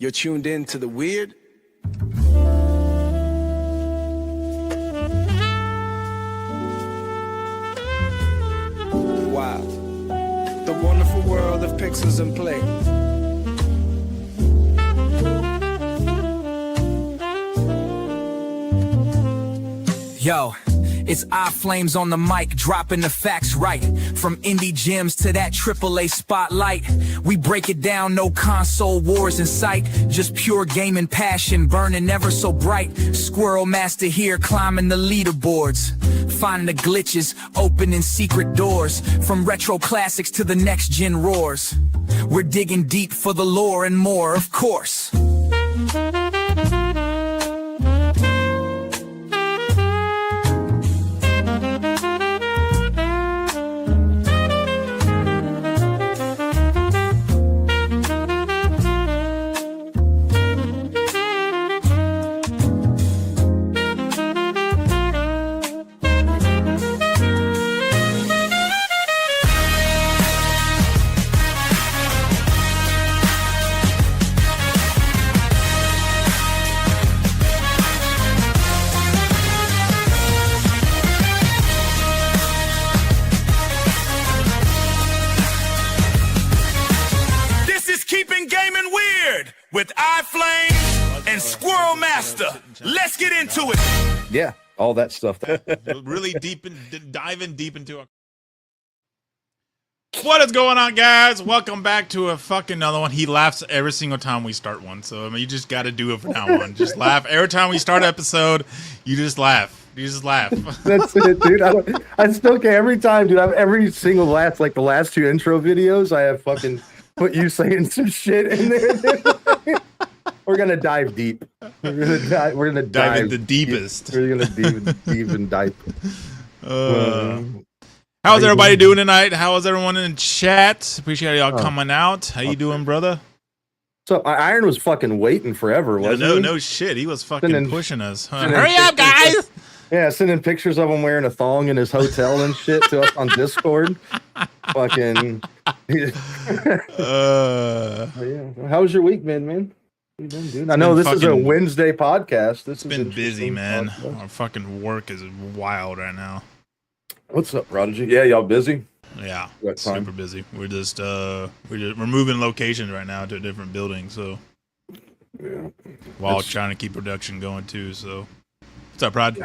You're tuned in to the weird. Wow. The wonderful world of pixels and play. Yo, it's I Flames on the mic, dropping the facts right. From indie gems to that AAA spotlight. We break it down, no console wars in sight. Just pure gaming passion, burning ever so bright. Squirrel Master here, climbing the leaderboards. Finding the glitches, opening secret doors. From retro classics to the next gen roars. We're digging deep for the lore and more, of course. With iFlame and Squirrel Master. Let's get into it. Yeah, all that stuff. Really diving deep into it. What is going on, guys? Welcome back to a fucking another one. He laughs every single time we start one, so I mean, you just got to do it from now on. Just laugh every time we start an episode. You just laugh. You just laugh. That's it, dude. I still can't every time, dude. I've every single last, like the last two intro videos, I have fucking put you saying some shit in there. We're gonna dive deep. We're gonna dive in the deepest. We're gonna deep and dive. How's everybody doing tonight? How is everyone in chat? Appreciate y'all coming out. How you doing, brother? So Iron was fucking waiting forever, wasn't he? No shit. He was fucking pushing us. Hurry up, guys! Yeah, sending pictures of him wearing a thong in his hotel and shit to us on Discord. Fucking. Yeah. How was your week, man? I know this is a Wednesday podcast. This has been busy, man. Our fucking work is wild right now. What's up, Prodigy? Yeah, y'all busy? Yeah, super busy. We're just we're moving locations right now to a different building, so yeah, while trying to keep production going too. So, what's up, Prod?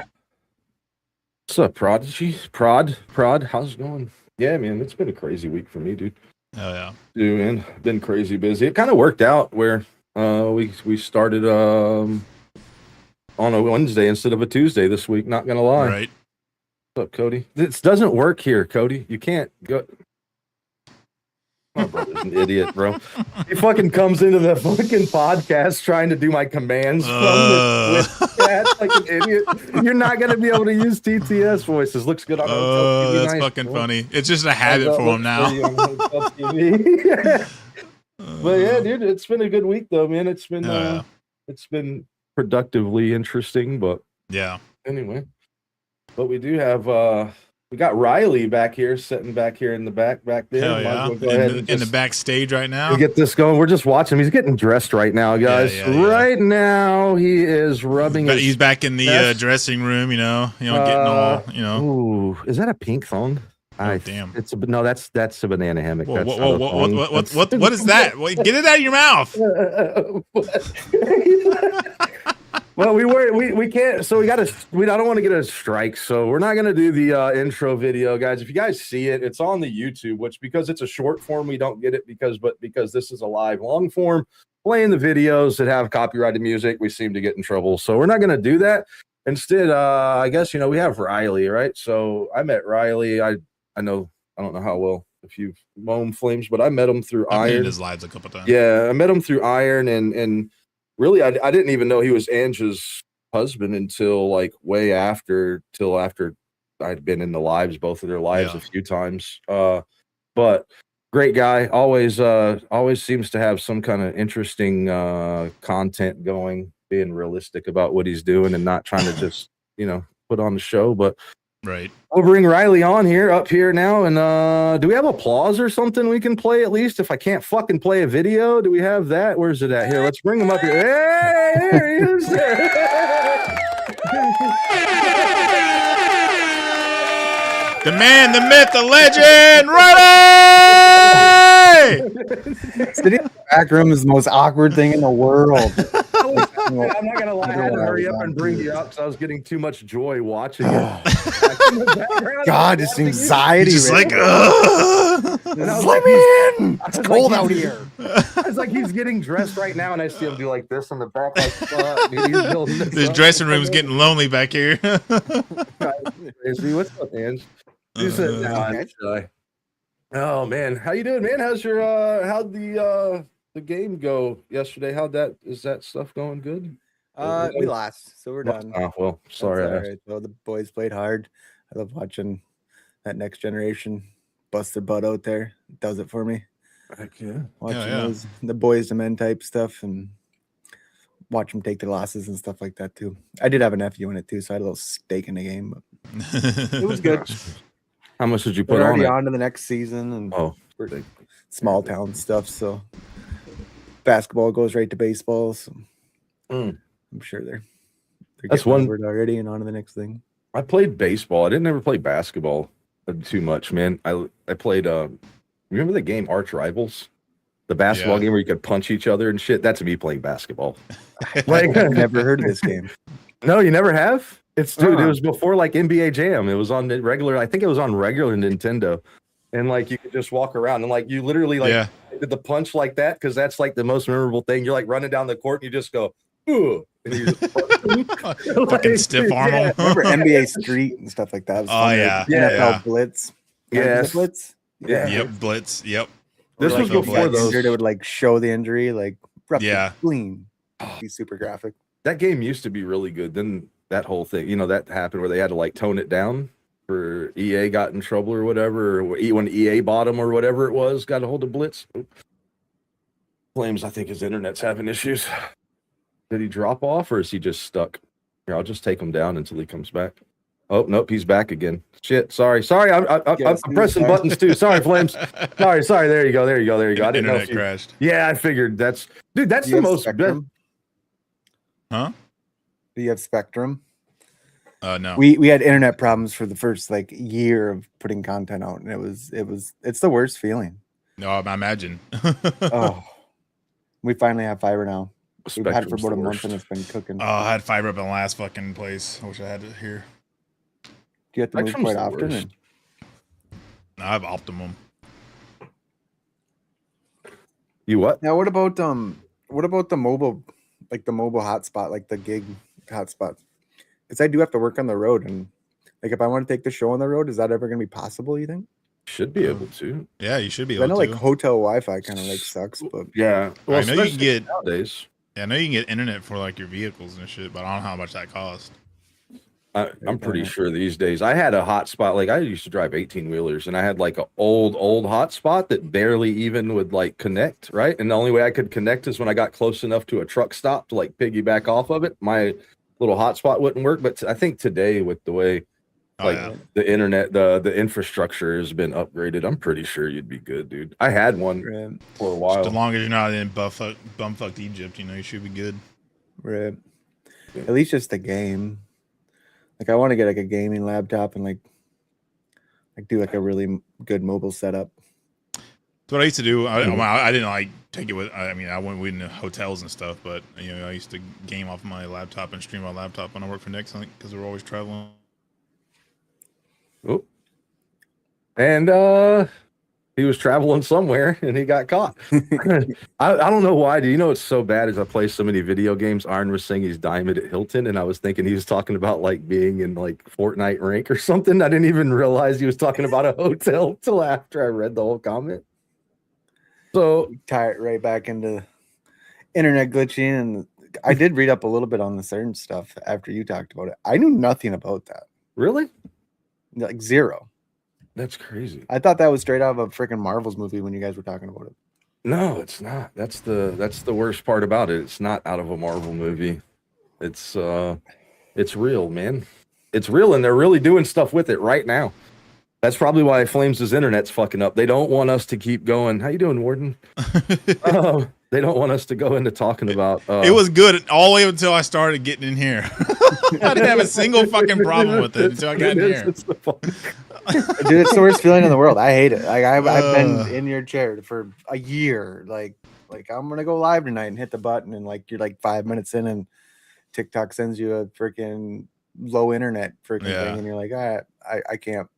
What's up, Prodigy? Prod, how's it going? Yeah, man, it's been a crazy week for me, dude. Oh yeah, dude, man, been crazy busy. It kind of worked out where we started on a Wednesday instead of a Tuesday this week. Not gonna lie. Right. What's up, Cody? This doesn't work here, Cody. You can't go. My brother's an idiot, bro. He fucking comes into the fucking podcast trying to do my commands from the chat like an idiot. You're not gonna be able to use TTS voices. Looks good on hotel TV. That's nice, fucking funny. It's just a habit for him now. But yeah, dude, it's been a good week though, man. It's been productively interesting, but yeah. Anyway, but we do have we got Ryyely back here, sitting back here in the back there. Hell yeah. In the backstage right now. We get this going. We're just watching. He's getting dressed right now, guys. Yeah. Right now, he is rubbing. He's back in the dressing room. You know, getting all. Ooh, is that a pink thong? Oh, damn! That's a banana hammock. What is that? Get it out of your mouth. Well, we can't. So I don't want to get a strike. So we're not gonna do the intro video, guys. If you guys see it, it's on the YouTube. Which because it's a short form, we don't get it because this is a live long form. Playing the videos that have copyrighted music, we seem to get in trouble. So we're not gonna do that. Instead, I guess we have Ryyely, right? So I met Ryyely. I don't know how well if you've known Flames, but I met him through Iron. I've been in his lives a couple times. Yeah, I met him through Iron, and really, I didn't even know he was Ange's husband until way after I'd been in the lives, both of their lives a few times. But great guy, always seems to have some kind of interesting content going, being realistic about what he's doing and not trying to just put on the show. But Right. We'll bring Riley on here, up here now, and do we have applause or something we can play at least? If I can't fucking play a video, do we have that? Where's it at? Here, let's bring him up here. Hey, there he is. The man, the myth, the legend, Ryyely! Sitting in the back room is the most awkward thing in the world. I'm not gonna lie, I had to hurry up and bring you up because I was getting too much joy watching it. God, this anxiety. He's just right? like, ugh. Let me in. It's cold out here. It's like he's getting dressed right now, and I see him do like this in the back. Like, fuck, dude, he's building this This up. dressing room's getting lonely back here. See, what's up, man? You said, no, I'm shy. Oh man, how you doing, man? How's your how'd the game go yesterday? Is that stuff going good? We lost, so we're done. Oh well, sorry. That's all right. Well, the boys played hard. I love watching that next generation bust their butt out there. It does it for me. Heck yeah. Watching those the boys to men type stuff and watch them take their losses and stuff like that too. I did have a nephew in it too, so I had a little stake in the game, but it was good. How much did you put We're on already it? on to the next season and We're small town stuff. So basketball goes right to baseball. So I'm sure they're That's getting one over it already and on to the next thing. I played baseball. I didn't ever play basketball too much, man. I played remember the game Arch Rivals? The basketball game where you could punch each other and shit. That's me playing basketball. Like, I've never heard of this game. No, you never have? It's dude, it was before like NBA Jam. It was on the regular, I think it was on regular Nintendo. And like you could just walk around and like you literally like did the punch like that because that's like the most memorable thing. You're like running down the court and you just go, ooh. And you just fucking stiff arm them. Remember NBA Street and stuff like that? It was fun. NFL Blitz. Yes. Blitz. Yeah. Yep. Blitz. Yep. This was before those. It would like show the injury, like clean. Be super graphic. That game used to be really good. Then that whole thing, you know, that happened where they had to like tone it down for EA got in trouble or whatever, or when EA bought them or whatever it was, got a hold of Blitz. Flames, I think his internet's having issues. Did he drop off or is he just stuck? Here, I'll just take him down until he comes back. Oh, nope, he's back again. Shit, sorry. I'm pressing buttons too. Sorry, Flames. Sorry. There you go. I didn't know if crashed. Yeah, I figured that's the most. Spectrum? Huh? Do you have Spectrum? No. We had internet problems for the first like year of putting content out, and it's the worst feeling. No, I imagine. We finally have fiber now. We've had it for Spectrum's about a the month worst. and it's been cooking. Oh, I had fiber up in the last fucking place. I wish I had it here. Do you have to move Spectrum's quite the often? worst. No, I have Optimum. You what? Now, what about the mobile, like the mobile hotspot, like the gig hotspot? Because I do have to work on the road, and like if I want to take the show on the road, is that ever going to be possible? You think? Should be able to. Yeah, you should be I able know to. like hotel Wi-Fi kind of like sucks, but Yeah. Well, I know you can get nowadays. Yeah, I know you can get internet for like your vehicles and shit, but I don't know how much that costs. I'm pretty sure these days. I had a hotspot. Like I used to drive 18-wheelers, and I had like an old hotspot that barely even would like connect, right? And the only way I could connect is when I got close enough to a truck stop to like piggyback off of it. My little hotspot wouldn't work. But I think today, with the way the internet, the infrastructure has been upgraded, I'm pretty sure you'd be good, dude. I had one for a while. Just as long as you're not in bumfucked Egypt, you know, you should be good. Right. At least just the game. Like I want to get like a gaming laptop and like do like a really good mobile setup. That's what I used to do. I didn't like take it with. I mean, I went in hotels and stuff, but you know, I used to game off my laptop and stream my laptop when I worked for Nixon because we're always traveling. Oh. And he was traveling somewhere and he got caught. I don't know why. Do you know it's so bad as I play so many video games? Arn was saying he's diamond at Hilton, and I was thinking he was talking about like being in like Fortnite rank or something. I didn't even realize he was talking about a hotel till after I read the whole comment. So tie it right back into internet glitching, and I did read up a little bit on the CERN stuff after you talked about it. I knew nothing about that. really? Like zero. That's crazy. I thought that was straight out of a freaking Marvel's movie when you guys were talking about it. No, it's not. That's the worst part about it. It's not out of a Marvel movie. It's real, man. it's real, and they're really doing stuff with it right now. That's probably why Flames' internet's fucking up. They don't want us to keep going. How you doing, Warden? They don't want us to go into talking about. It was good all the way until I started getting in here. I didn't have a single fucking problem with it until I got in here. Dude, it's the worst feeling in the world. I hate it. Like I've been in your chair for a year. Like I'm gonna go live tonight and hit the button, and like you're like 5 minutes in, and TikTok sends you a freaking low internet freaking thing, and you're like, I can't,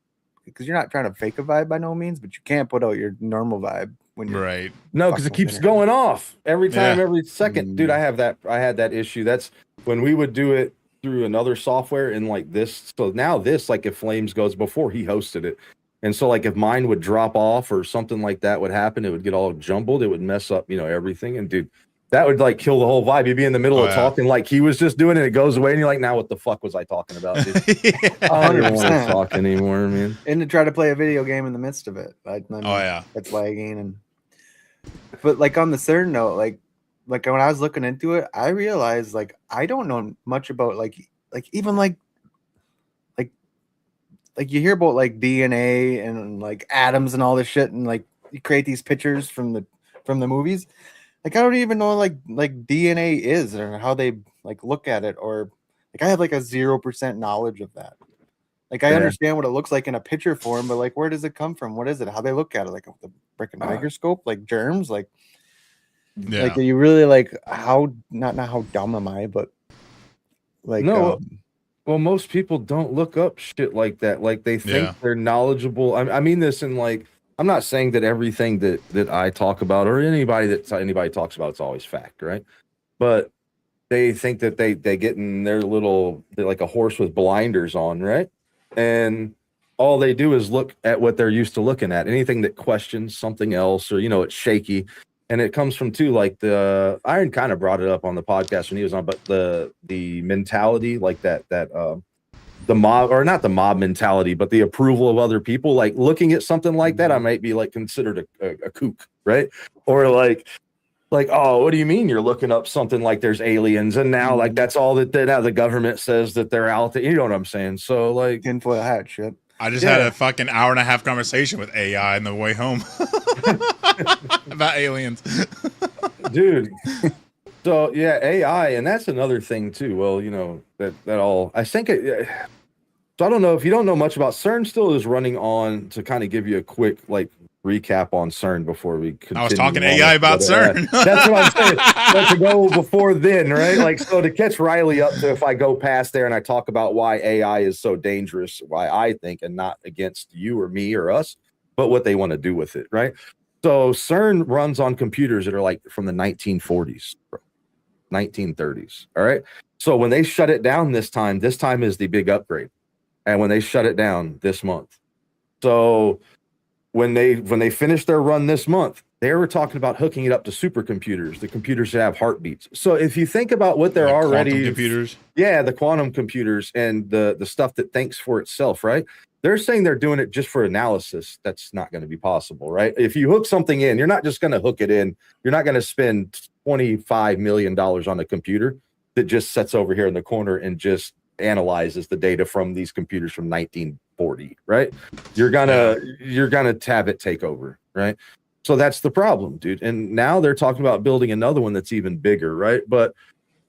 because you're not trying to fake a vibe by no means, but you can't put out your normal vibe when you're Right. No, because it keeps going off every time, every second. Dude, I had that issue. That's when we would do it through another software and like this. So now this, like if Flames goes, before he hosted it. And so like if mine would drop off or something like that would happen, it would get all jumbled. It would mess up, everything. And dude, that would like kill the whole vibe. You'd be in the middle of talking like he was just doing it. It goes away and you're like, now what the fuck was I talking about? Dude? I don't want to talk anymore, man. And to try to play a video game in the midst of it. It's lagging. But like on the certain note, like when I was looking into it, I realized like I don't know much about like even like you hear about like DNA and like atoms and all this shit, and like you create these pictures from the movies. Like I don't even know like DNA is or how they like look at it, or like I have like a 0% knowledge of that. Like I understand what it looks like in a picture form, but like where does it come from? What is it? How they look at it? Like the freaking microscope, like germs, like are you really like how not how dumb am I, but like no. Well, most people don't look up shit like that. Like they think they're knowledgeable. I mean this in like, I'm not saying that everything that I talk about or anybody talks about, it's always fact, right? But they think that they get in their they're like a horse with blinders on, right? And all they do is look at what they're used to looking at. Anything that questions something else or, it's shaky. And it comes from like Iron kind of brought it up on the podcast when he was on, but the mentality, like that the mob, or not the mob mentality, but the approval of other people, like looking at something like that, I might be like considered a kook, right? Or like, oh, what do you mean you're looking up something like there's aliens? And now like that's all that now the government says that they're out there. You know what I'm saying? So like tinfoil hat shit. I just had a fucking hour-and-a-half conversation with AI on the way home about aliens. Dude. So yeah, AI, and that's another thing too. Well, that all I think it. So I don't know if you don't know much about CERN. Still is running on to kind of give you a quick like recap on CERN before we continue. I was talking to AI about CERN. That's what I'm saying. But to go before then, right? Like so to catch Ryyely up to if I go past there and I talk about why AI is so dangerous, why I think, and not against you or me or us, but what they want to do with it, right? So CERN runs on computers that are like from the 1940s, 1930s. All right. So when they shut it down this time is the big upgrade. And when they shut it down this month. So when they finished their run this month, they were talking about hooking it up to supercomputers, the computers that have heartbeats. So if you think about what they're already quantum computers. Yeah, the quantum computers and the stuff that thinks for itself, right? They're saying they're doing it just for analysis. That's not going to be possible, right? If you hook something in, you're not just going to hook it in. You're not going to spend $25 million on a computer that just sits over here in the corner and just analyzes the data from these computers from 1940, right? You're gonna have it take over, right? So that's the problem, dude. And now they're talking about building another one that's even bigger, right? But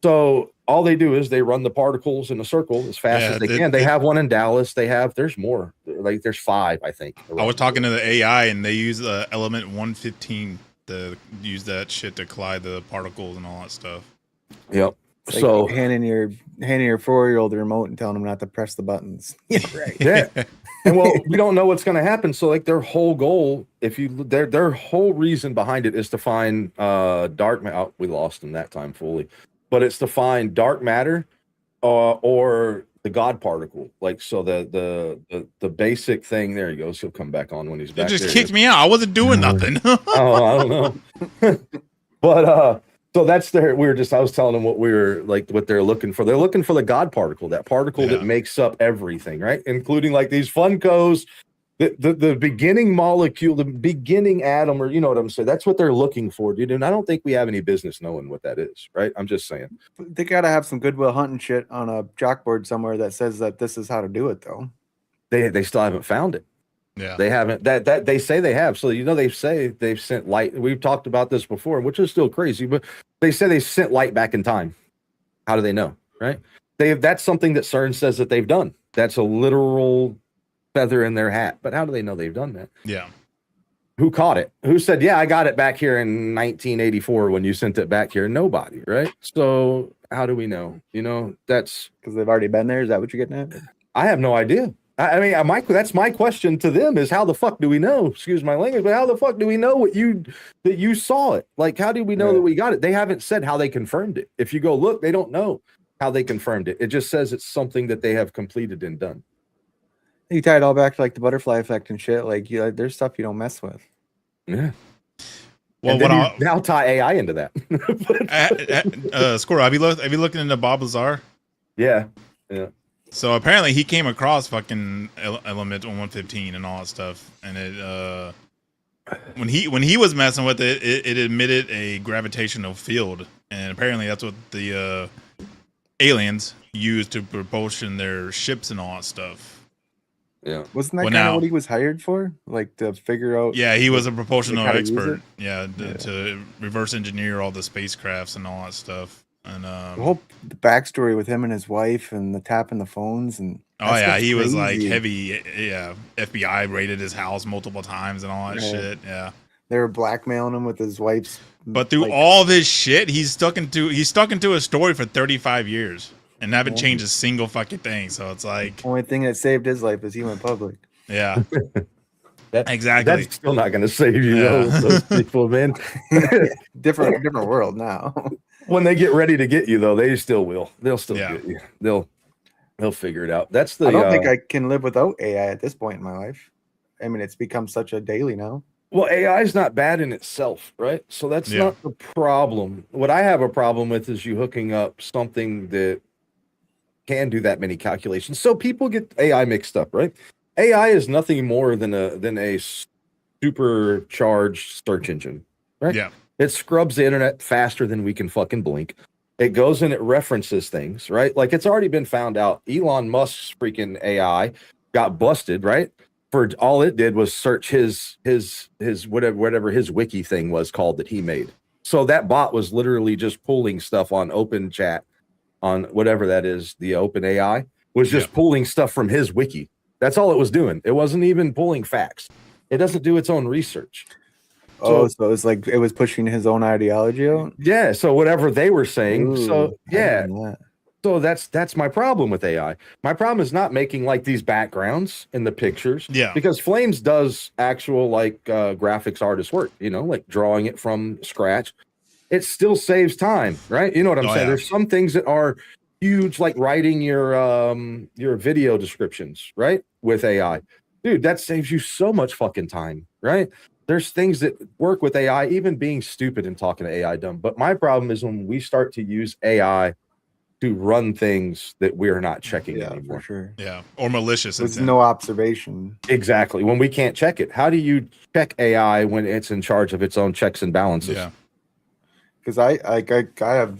so all they do is they run the particles in a circle as fast as they can. They have one in Dallas. There's more. Like there's 5, I think. I was talking to the AI and they use the element 115 to use that shit to collide the particles and all that stuff. Yep. It's like handing your 4-year-old the remote and telling them not to press the buttons. Yeah, right. Yeah. And well, we don't know what's going to happen. So like their whole goal, their whole reason behind it is to find dark matter. Oh, we lost them that time fully, but it's to find dark matter or the God particle. Like so the basic thing. There he goes. He'll come back on when he's back. It just kicked me out. I wasn't doing nothing. Oh, I don't know. But so that's I was telling them what they're looking for. They're looking for the God particle, that particle that makes up everything, right? Including like these Funkos The beginning molecule, the beginning atom, or you know what I'm saying? That's what they're looking for, dude. And I don't think we have any business knowing what that is, right? I'm just saying. They gotta have some Goodwill Hunting shit on a chalkboard somewhere that says that this is how to do it, though. They still haven't found it. Yeah. They haven't. That they say they have. So they say they've sent light. We've talked about this before, which is still crazy, but they say they sent light back in time. How do they know, right? That's something that CERN says that they've done. That's a literal feather in their hat. But how do they know they've done that? Yeah. Who caught it? Who said, yeah, I got it back here in 1984 when you sent it back here? Nobody, right? So how do we know? That's because they've already been there. Is that what you're getting at? I have no idea. I mean, that's my question to them is how the fuck do we know? Excuse my language, but how the fuck do we know that you saw it? Like, how do we know that we got it? They haven't said how they confirmed it. If you go look, they don't know how they confirmed it. It just says it's something that they have completed and done. You tie it all back to like the butterfly effect and shit. Like, there's stuff you don't mess with. Yeah. Well, now tie AI into that. Squirrel, have you looked into Bob Lazar? Yeah. So apparently he came across fucking element 115 and all that stuff, and it when he was messing with it, it emitted a gravitational field, and apparently that's what the aliens used to propulsion their ships and all that stuff. Yeah, wasn't that kind of what he was hired for? Like to figure out? Yeah, he was a propulsional expert. Yeah, to reverse engineer all the spacecrafts and all that stuff. And the whole backstory with him and his wife and the tapping the phones and he was like heavy. Yeah, FBI raided his house multiple times and all that shit. Yeah, they were blackmailing him with his wife's. But through all this shit, he's stuck into a story for 35 years and haven't changed a single fucking thing. So it's like only thing that saved his life is he went public. Yeah. Exactly. That's still not going to save you, those people, man. different world now. When they get ready to get you, though, they still will. They'll still get you. They'll figure it out. That's the. I don't think I can live without AI at this point in my life. I mean, it's become such a daily now. Well, AI is not bad in itself, right? So that's not the problem. What I have a problem with is you hooking up something that can do that many calculations. So people get AI mixed up, right? AI is nothing more than a supercharged search engine, right? Yeah. It scrubs the internet faster than we can fucking blink. It goes and it references things, right? Like it's already been found out. Elon Musk's freaking AI got busted, right? For all it did was search his whatever his wiki thing was called that he made. So that bot was literally just pulling stuff on open chat, on whatever that is, the open AI was just pulling stuff from his wiki. That's all it was doing. It wasn't even pulling facts. It doesn't do its own research. So it's like it was pushing his own ideology out. Yeah. So whatever they were saying. Ooh, so yeah. So that's my problem with AI. My problem is not making like these backgrounds in the pictures. Yeah. Because Flames does actual like graphics artist work, like drawing it from scratch. It still saves time, right? You know what I'm saying? Yeah. There's some things that are huge, like writing your video descriptions, right? With AI. Dude, that saves you so much fucking time, right? There's things that work with AI, even being stupid and talking to AI dumb. But my problem is when we start to use AI to run things that we're not checking anymore. For sure. Yeah. Or malicious. With no observation. Exactly. When we can't check it. How do you check AI when it's in charge of its own checks and balances? Yeah. Because I have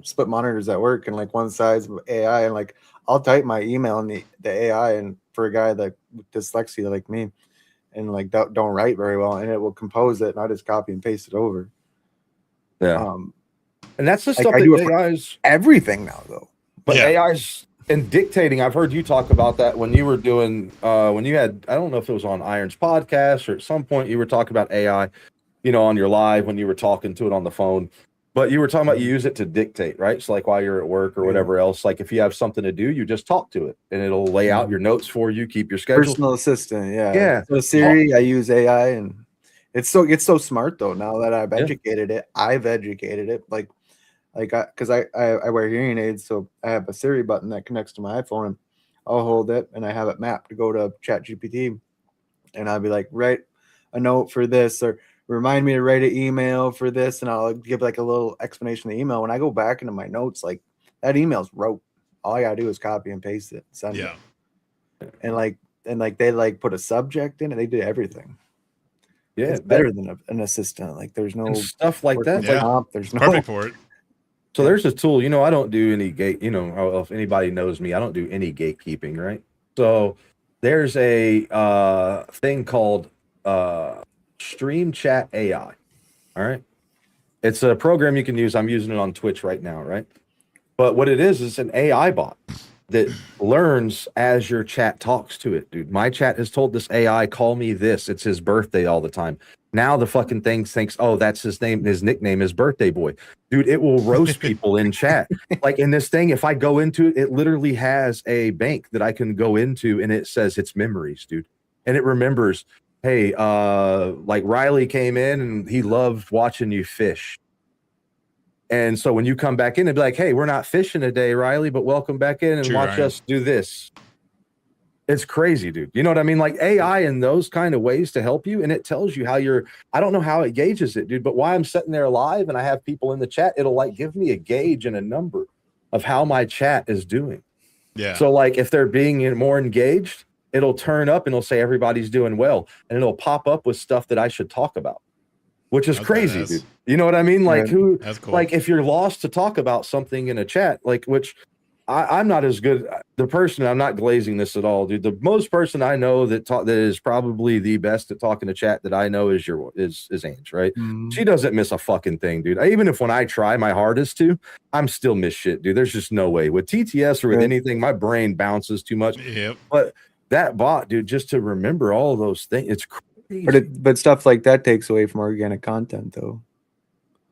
split monitors at work, and like one side's AI, and like I'll type my email in the AI, and for a guy that with dyslexia like me, and like don't write very well, and it will compose it, and I just copy and paste it over. Yeah. And that's the like stuff I that do it for AI's everything now, though. But AI's and dictating. I've heard you talk about that when you were doing when you had, I don't know if it was on Iron's podcast or at some point you were talking about AI, on your live when you were talking to it on the phone. But you were talking about you use it to dictate, right? So like while you're at work or whatever else, like if you have something to do, you just talk to it and it'll lay out your notes for you, keep your schedule. Personal assistant, yeah. Yeah. So Siri, I use AI, and it's so smart though. Now that I've educated it, like because I wear hearing aids, so I have a Siri button that connects to my iPhone, and I'll hold it and I have it mapped to go to ChatGPT, and I'll be like, write a note for this, or remind me to write an email for this, and I'll give like a little explanation of the email. When I go back into my notes, like that email's wrote. All I gotta do is copy and paste it, send it. And like and like they like put a subject in it. They did everything. Yeah, It's better than an assistant. Like there's no and stuff like that. Yeah. prompt, there's no Perfect for it. So there's a tool, I don't do any gate, if anybody knows me, I don't do any gatekeeping, right? So there's a thing called Stream Chat AI. All right. It's a program you can use. I'm using it on Twitch right now, right? But what it is an AI bot that learns as your chat talks to it, dude. My chat has told this AI, call me this. It's his birthday all the time. Now the fucking thing thinks, oh, that's his name. His nickname is Birthday Boy. Dude, it will roast people in chat. Like in this thing, if I go into it, it literally has a bank that I can go into and it says it's memories, dude. And it remembers, hey, like Ryyely came in and he loved watching you fish. And so when you come back in, it'd be like, hey, we're not fishing today, Ryyely, but welcome back in and True, watch Ryan. us do this. It's crazy, dude. You know what I mean? Like AI in those kind of ways to help you. And it tells you how I don't know how it gauges it, dude, but while I'm sitting there live and I have people in the chat, it'll like give me a gauge and a number of how my chat is doing. Yeah. So like if they're being more engaged, it'll turn up and it'll say everybody's doing well. And it'll pop up with stuff that I should talk about, which is That's crazy, badass. dude. You know what I mean? Like Right. That's cool. like if you're lost to talk about something in a chat, like which I'm not as good. The person, I'm not glazing this at all, dude. The most person I know that is probably the best at talking to chat that I know is Ange, right? Mhm. She doesn't miss a fucking thing, dude. Even if when I try my hardest to, I'm still miss shit, dude. There's just no way with TTS or with Right. anything. My brain bounces too much. Yep. But that bot, dude, just to remember all of those things, it's crazy. But stuff like that takes away from organic content, though.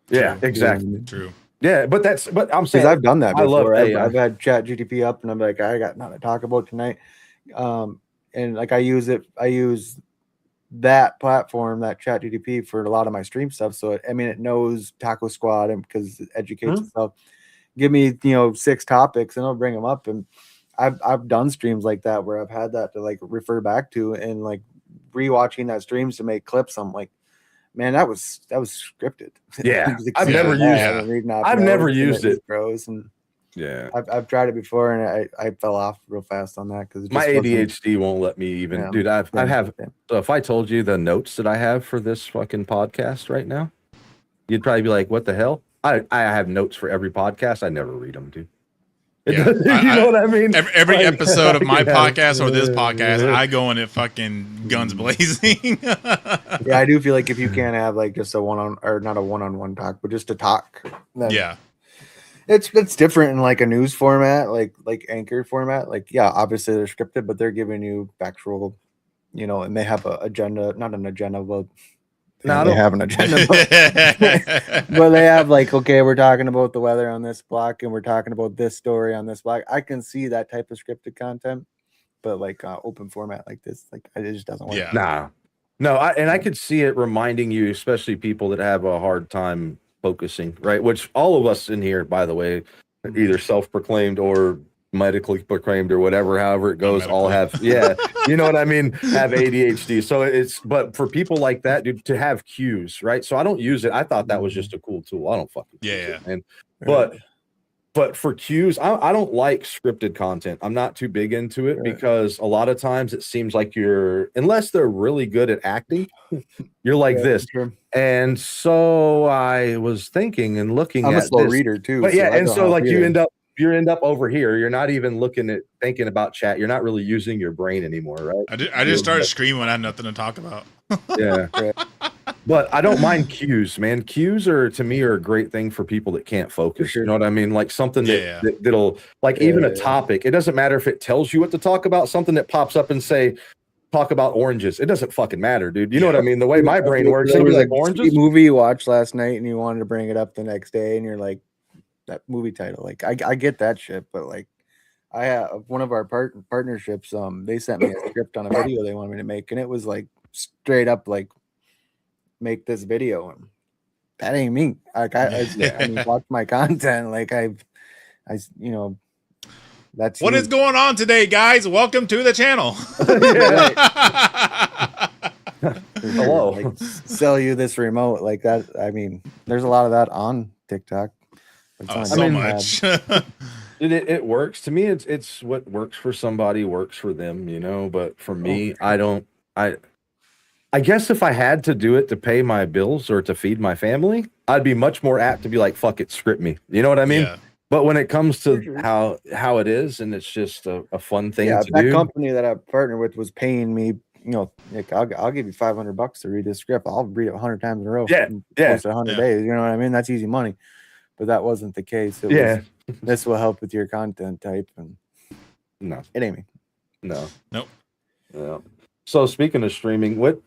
Yeah, True. exactly. True. Yeah, but I'm Because saying I've done that I love before. AI. I've had Chat GTP up, and I'm like, I got nothing to talk about tonight. And like I use that platform, that Chat GTP, for a lot of my stream stuff. So it knows Taco Squad, and because it educates itself. Give me 6 topics, and I'll bring them up. And I've done streams like that where I've had that to like refer back to, and like rewatching that streams to make clips. I'm like, man, that was scripted. Yeah, Just I've never accepting used that it. and reading off I've notes never and used it. Bros, and Yeah. I've tried it before, and I fell off real fast on that because My ADHD won't let me even, Yeah. dude. I have. Yeah. So if I told you the notes that I have for this fucking podcast right now, you'd probably be like, "What the hell?" I have notes for every podcast. I never read them, dude. Yeah, You know what I mean? Every Like, episode of my yeah. podcast or this podcast, I go in it fucking guns blazing. Yeah, I do feel like if you can't have like just a not a one-on-one talk, but just a talk, then Yeah. it's different in like a news format, like anchor format. Like, yeah, obviously they're scripted, but they're giving you factual, and they have a agenda, not an agenda, but No, I they don't- have an agenda, but they have like, okay, we're talking about the weather on this block, and we're talking about this story on this block. I can see that type of scripted content, but like open format like this, like it just doesn't work. Yeah. No, I could see it reminding you, especially people that have a hard time focusing, right? Which all of us in here, by the way, are either self-proclaimed or medically proclaimed or whatever, however it goes, all have, you know what I mean, have ADHD. So but for people like that, dude, to have cues, right? So I don't use it. I thought that was just a cool tool. I don't fucking use it, man. But for cues, I don't like scripted content. I'm not too big into it because a lot of times it seems like unless they're really good at acting, you're like this. Sure. And so I was thinking and looking I'm at a slow this. reader too. But yeah, I and don't so help like you either. end up over here. You're not even thinking about chat. You're not really using your brain anymore, right? I just started screaming when I had nothing to talk about. Yeah. But I don't mind cues, man. Cues to me are a great thing for people that can't focus. Sure. You know what I mean? Like something that'll like Yeah, even a topic. It doesn't matter if it tells you what to talk about, something that pops up and say, talk about oranges. It doesn't fucking matter, dude. You know what I mean? The way my brain works, There it'll be was like a oranges. movie you watched last night, and you wanted to bring it up the next day, and you're like, that movie title. Like, I get that shit, but like, I have one of our partnerships. They sent me a script on a video they wanted me to make, and it was like straight up like, make this video, and that ain't me. Like, I mean, watch my content. Like, that's What you. is going on today, guys? Welcome to the channel. Hello. Like, sell you this remote like that. I mean, there's a lot of that on TikTok. It's Oh, on so YouTube. much. It works to me. It's what works for somebody works for them, you know. But for me, I don't. I guess if I had to do it to pay my bills or to feed my family, I'd be much more apt to be like, "Fuck it, script me." You know what I mean? Yeah. But when it comes to Sure. how it is, and it's just a fun thing Yeah, to that do. company that I partnered with was paying me, like I'll give you $500 to read this script. I'll read it 100 times in a row. Yeah, and yeah. Post it 100 Yeah. days. You know what I mean? That's easy money. But that wasn't the case. It Yeah. was, this will help with your content type, and No, it ain't me. no, Nope. yeah. So speaking of streaming, what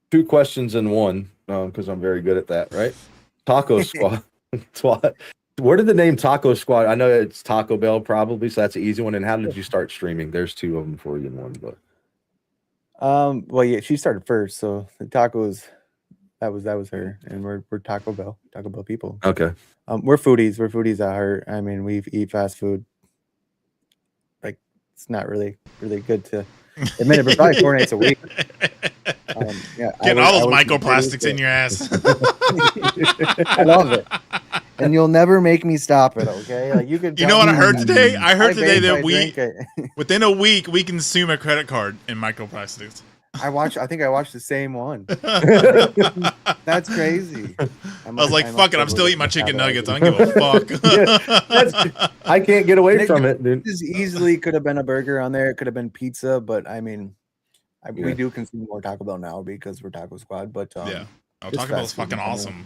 2 questions in one? Because I'm very good at that, right? Taco Squad. Where did the name Taco Squad? I know it's Taco Bell probably, so that's an easy one. And how did you start streaming? There's 2 of them for you in one, but Well, yeah, she started first, so the tacos, that was her, and we're Taco Bell people. okay. We're foodies. We're foodies at heart. I mean, we eat fast food. Like, it's not really good to admit it, but probably 4 nights a week. Yeah, Getting all those work in the microplastics in produce, your ass. I love it, and you'll never make me stop it. Okay, like you can. You know what I heard today? I heard today vape, that I drink it. within a week, we consume a credit card in microplastics. I think I watched the same one. That's crazy. I was like, fuck it, I'm still eating my chicken nuggets. I don't give a fuck. I can't get away from it, dude. This easily could have been a burger on there. It could have been pizza, but I mean, we Yeah. do consume more Taco Bell now because we're Taco Squad. But Yeah. Oh, it's Taco Bell's fast food fucking in general. awesome.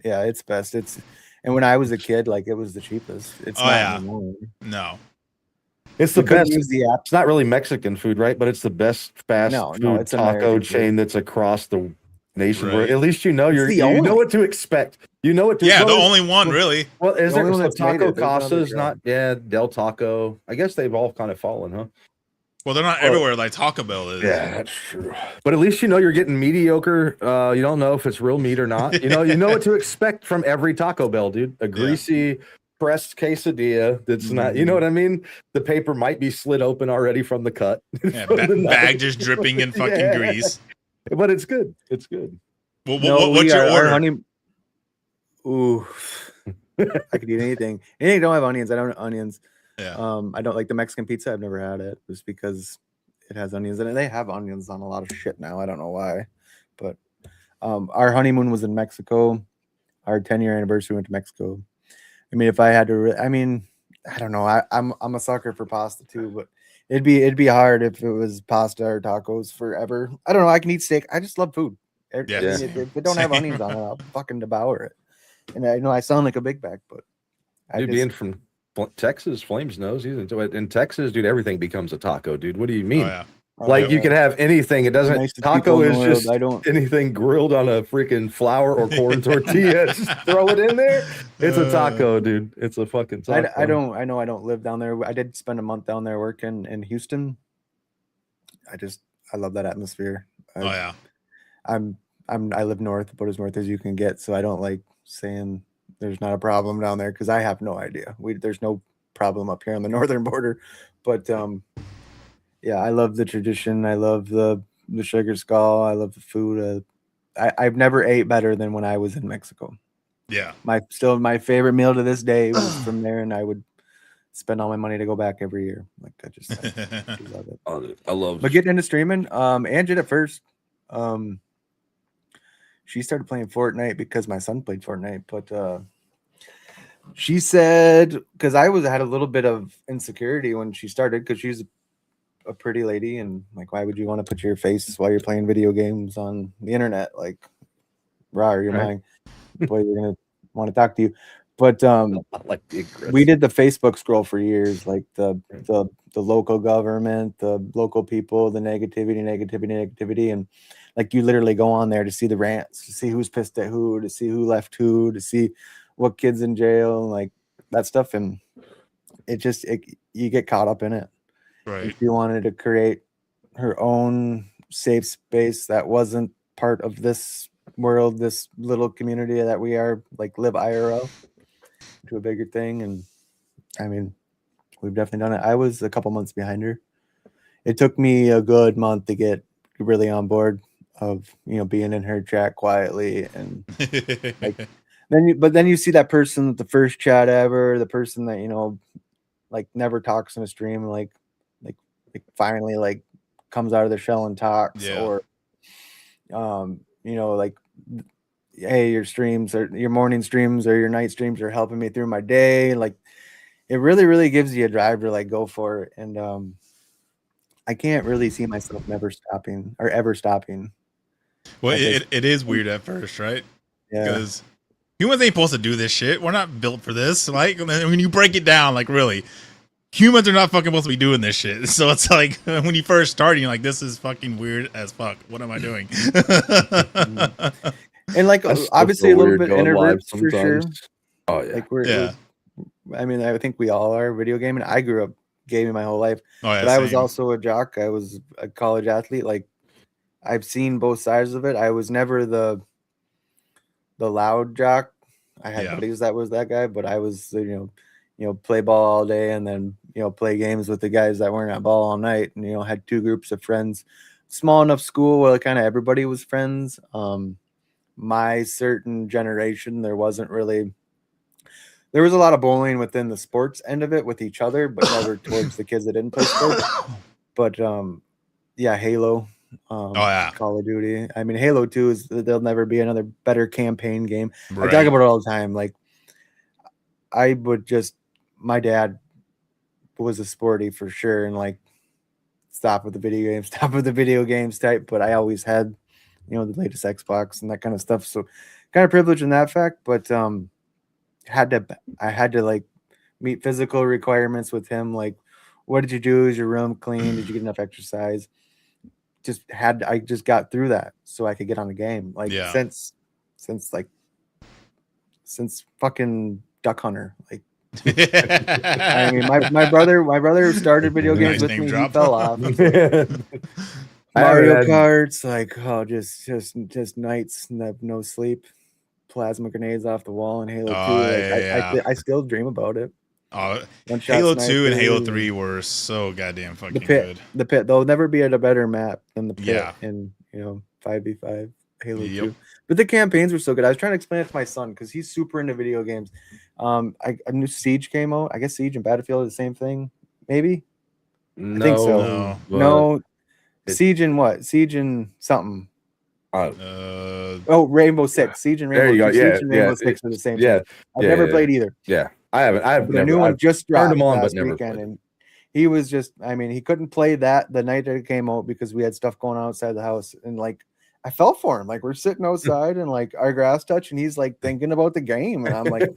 Yeah, it's best. And when I was a kid, like it was the cheapest. It's Oh, not yeah. anymore. No. It's the You couldn't best. use the app. It's not really Mexican food, right? But it's the best fast No, food it's taco American food. chain that's across the nation. Where Right. at least you know It's the only. know what to expect. You know what to Yeah, the well, only one, really. well, is the there only one so that's made Taco it. There's no other Casa's job. not? Yeah, Del Taco. I guess they've all kind of fallen, huh? Well, they're not Well, everywhere like Taco Bell is. Yeah, that's true. But at least you know you're getting mediocre. You don't know if it's real meat or not. You know what to expect from every Taco Bell, dude. A greasy pressed quesadilla that's not. You know what I mean? The paper might be slid open already from the cut. Yeah, from the knife. bag just dripping in fucking Yeah. grease. But it's good. It's good. Well, No, what's your our order? Ooh, I could eat anything. Anything don't have onions. I don't have onions. Yeah. I don't like the Mexican pizza. I've never had it just because it has onions in it. They have onions on a lot of shit now. I don't know why, but our honeymoon was in Mexico. Our 10-year anniversary went to Mexico. I mean, if I had to, I don't know. I'm a sucker for pasta too, but it'd be hard if it was pasta or tacos forever. I don't know. I can eat steak. I just love food. I mean, Yeah. if it don't have Same. onions on it, I'll fucking devour it. And I know I sound like a big back, but Dude, being from Texas, Flames knows he's into it. In Texas, dude, everything becomes a taco, dude. What do you Oh, mean? yeah. Like you can have anything. It doesn't. Nicest Taco people in is the world. just I don't. anything grilled on a freaking flour or corn tortilla. Just throw it in there. It's a taco, dude. It's a fucking taco. I don't. I know I don't live down there. I did spend a month down there working in Houston. I love that atmosphere. Oh, yeah. I live north, about as north as you can get, so I don't like saying there's not a problem down there because I have no idea. There's no problem up here on the northern border, but yeah, I love the tradition. I love the sugar skull. I love the food. I've never ate better than when I was in Mexico. Yeah. My favorite meal to this day was from there, and I would spend all my money to go back every year. Like I love it. Oh, dude, I love. But getting into streaming, Ange did it first. She started playing Fortnite because my son played Fortnite, but she said because I had a little bit of insecurity when she started because she's a pretty lady and like why would you want to put your face while you're playing video games on the internet? Like, rah, you're Right. mine. Boy, you're gonna want to talk to you. But like big Chris. we did the Facebook scroll for years, like the local government, the local people, the negativity, and like you literally go on there to see the rants, to see who's pissed at who, to see who left who, to see what kids in jail, and like that stuff, and you get caught up in it. Right. If she wanted to create her own safe space that wasn't part of this world, this little community that we are, like live IRL to a bigger thing. And I mean, we've definitely done it. I was a couple months behind her. It took me a good month to get really on board of being in her chat quietly and like then you see that person with the first chat ever, the person that, you know, like never talks in a stream, like finally like comes out of the shell and talks, Yeah. or you know, like, hey, your streams or your morning streams or your night streams are helping me through my day. Like, it really gives you a drive to like go for it. And I can't really see myself never stopping or ever stopping. Well, Like, it is weird at first, right? yeah. Because humans ain't supposed to do this shit. We're not built for this. Like, when you break it down, like, really, humans are not fucking supposed to be doing this shit. So it's like, when you first start, you're like, this is fucking weird as fuck. What am I doing? And like, That's obviously so a little weird bit going live introverts for sure. sometimes. Oh yeah. Like Yeah. I mean, I think we all are video gaming. I grew up gaming my whole life, Oh, yeah, but I was same. also a jock. I was a college athlete. Like, I've seen both sides of it. I was never the loud jock. I had Yeah. buddies that was that guy, but I was, you know, play ball all day and then, you know, play games with the guys that weren't at ball all night, and, you know, had two groups of friends. Small enough school where kind of everybody was friends. My certain generation, there was a lot of bullying within the sports end of it with each other, but never towards the kids that didn't play sports. But yeah, Halo, yeah. Call of Duty. I mean, Halo 2 is, there'll never be another better campaign game. Right. I talk about it all the time. Like, my dad was a sporty for sure, and like, stop with the video games type, but I always had, you know, the latest Xbox and that kind of stuff. So kind of privileged in that fact, but I had to like meet physical requirements with him. Like, what did you do? Is your room clean? Did you get enough exercise? I just got through that so I could get on the game. Like, Yeah. since fucking Duck Hunter. Like, I mean, my brother started video games Nice with name me. drop. He fell off. I Mario haven't had- Karts, like, oh, just nights and no sleep, plasma grenades off the wall in Halo 2. Like, I still dream about it. One-shot Halo 2 and Halo snipers. 3 were so goddamn fucking The good. pit. There'll never be a better map than the pit Yeah. in, you know, 5v5 Halo Yep. 2. But the campaigns were so good. I was trying to explain it to my son because he's super into video games. I knew Siege came out. I guess Siege and Battlefield are the same thing, maybe. No, think so. but No, it- Siege and what? Siege and something. Uh, Oh, Rainbow Six. Siege and There Rainbow you go. Six. Yeah, Siege and Rainbow yeah, Six are the same yeah, thing. I've yeah, never yeah. played either. yeah. I've The never. new one I've just turned dropped them on, but last never weekend, played. and he was just, I mean, he couldn't play that the night that it came out because we had stuff going on outside the house, and like, I fell for him. Like, we're sitting outside and like our grass touch, and he's like thinking about the game, and I'm like,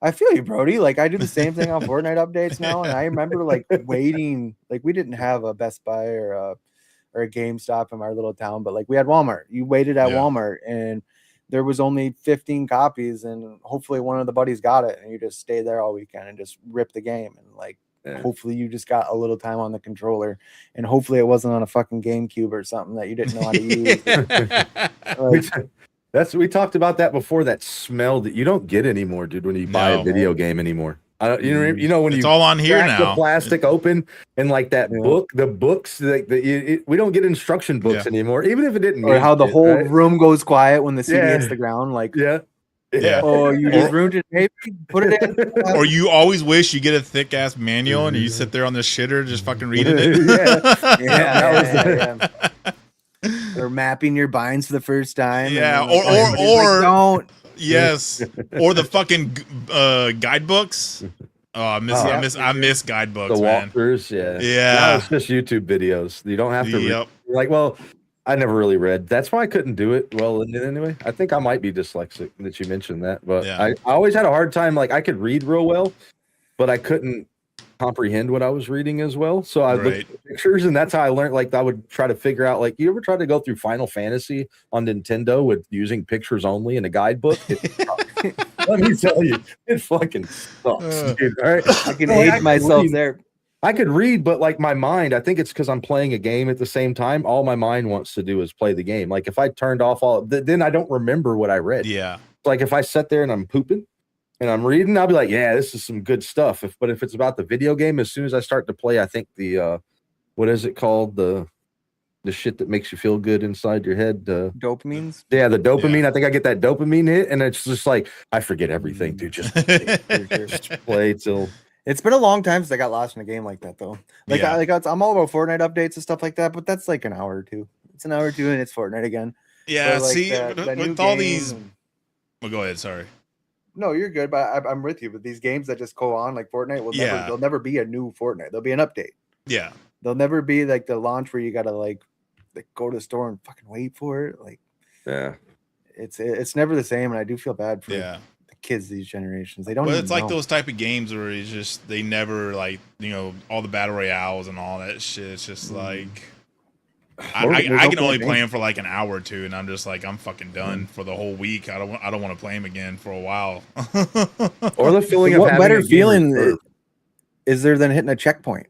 I feel you, Brody. Like, I do the same thing on Fortnite updates now, and I remember like waiting. Like, we didn't have a Best Buy or a GameStop in our little town, but like, we had Walmart. You waited at Yeah. Walmart, and there was only 15 copies, and hopefully one of the buddies got it, and you just stay there all weekend and just rip the game, and like, Yeah. hopefully you just got a little time on the controller, and hopefully it wasn't on a fucking GameCube or something that you didn't know how to use. Like, We talked about that before. That smell that you don't get anymore, dude. When you buy a No. video game anymore, you know when it's you all on here crack the now. plastic open and like that Yeah. the books, like we don't get instruction books Yeah. anymore, even if it didn't. or mean how the shit, whole right? room goes quiet when the CD Yeah. hits the ground. Like, Yeah. Yeah. oh, you just ruined it. Maybe put it in. Or you always wish you get a thick ass manual and you sit there on the shitter just fucking reading it. Yeah. Or mapping your binds for the first time. and Yeah, then, like, everybody's or- like, don't. Yes. Or the fucking guidebooks. Oh, I miss guidebooks, The man. walkthroughs, yeah. Yeah. Now it's just YouTube videos. You don't have to read. Yep. Like, well, I never really read. That's why I couldn't do it well anyway. I think I might be dyslexic that you mentioned that, but Yeah. I always had a hard time. Like, I could read real well, but I couldn't comprehend what I was reading as well. So I looked Right. at pictures, and that's how I learned. Like, I would try to figure out. Like, you ever try to go through Final Fantasy on Nintendo with using pictures only in a guidebook? Let me tell you, it fucking sucks, dude. All right, I can Well, I age could myself read. there. I could read, but like my mind, I think it's because I'm playing a game at the same time. All my mind wants to do is play the game. Like, if I turned off then I don't remember what I read. Yeah. Like, if I sit there and I'm pooping and I'm reading, I'll be like, yeah, this is some good stuff. But if it's about the video game, as soon as I start to play, I think the what is it called? the shit that makes you feel good inside your head. Dopamines. Yeah, the dopamine. Yeah. I think I get that dopamine hit, and it's just like I forget everything, dude. Just play till. It's been a long time since I got lost in a game like that, though. Like, Yeah. I'm all about Fortnite updates and stuff like that, but that's like an hour or two. It's an hour or two, and it's Fortnite again. Yeah, But, like, see, that new with all game these. and- Well, go ahead. Sorry. No, you're good, but I'm with you. But these games that just go on, like Fortnite, Yeah. they'll never be a new Fortnite. There'll be an update. Yeah. They'll never be like the launch where you gotta like go to the store and fucking wait for it. Like, Yeah. it's never the same, and I do feel bad for Yeah. the kids these generations. They don't. Well, even it's like know. those type of games where it's just they never like all the battle royales and all that shit. It's just like I can only play them for like an hour or two, and I'm just like I'm fucking done for the whole week. I don't want to play them again for a while. Or the feeling of What having better a game feeling reserved. is there than hitting a checkpoint?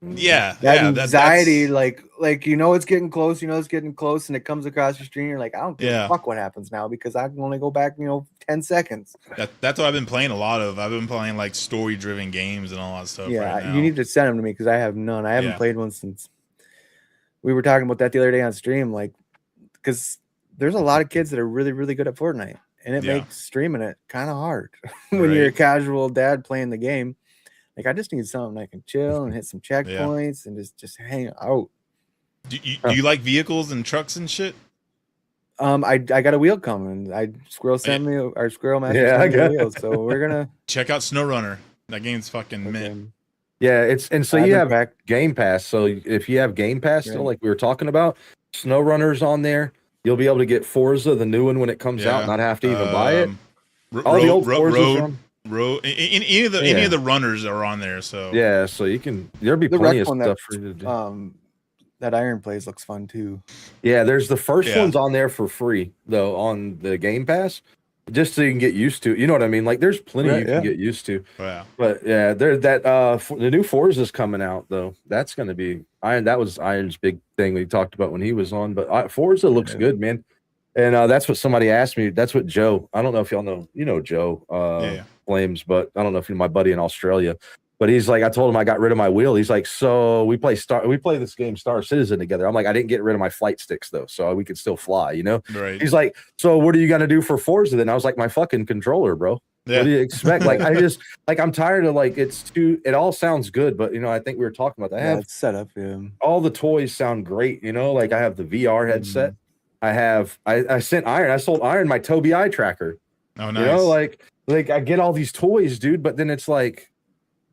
Yeah, That yeah, anxiety, that's, like it's getting close, it's getting close, and it comes across your screen. You're like, I don't give a fuck what happens now because I can only go back, 10 seconds. that's what I've been playing a lot of. I've been playing like story driven games and all that stuff. Yeah, right now. you need to send them to me because I have none. I haven't played one since we were talking about that the other day on stream. Like, because there's a lot of kids that are really, really good at Fortnite, and it makes streaming it kind of hard when you're a casual dad playing the game. Like, I just need something I can chill and hit some checkpoints and just hang out. Do you like vehicles and trucks and shit? I got a wheel coming. Squirrel sent me our Squirrel Master sent me a wheel, so we're gonna check out SnowRunner. That game's fucking mint. Yeah, so you have Game Pass. So if you have Game Pass, still, like we were talking about, SnowRunner's on there. You'll be able to get Forza, the new one, when it comes out, not have to even buy it. All the old Road, any of the runners are on there. So yeah, so there'll be plenty of stuff for you to do. That Iron Plays looks fun too. Yeah, there's the first one's on there for free though on the Game Pass, just so you can get used to. You know what I mean? Like there's plenty you can get used to. Yeah. But yeah, the new Forza's coming out though. That's going to be Iron. That was Iron's big thing we talked about when he was on. But Forza looks good, man. And that's what somebody asked me. That's what Joe. I don't know if y'all know. Joe Flames, but I don't know if you're my buddy in Australia. But he's like, I told him I got rid of my wheel. He's like, so we play this game Star Citizen together. I'm like, I didn't get rid of my flight sticks though, so we could still fly, Right. He's like, so what are you gonna do for Forza then? I was like, my fucking controller, bro. Yeah. What do you expect? Like, I just I'm tired of it all sounds good, but I think we were talking about that. I have set up. All the toys sound great, like I have the VR headset. I sent Iron. I sold Iron my Tobii eye tracker. Oh, nice. Like I get all these toys, dude, but then it's like,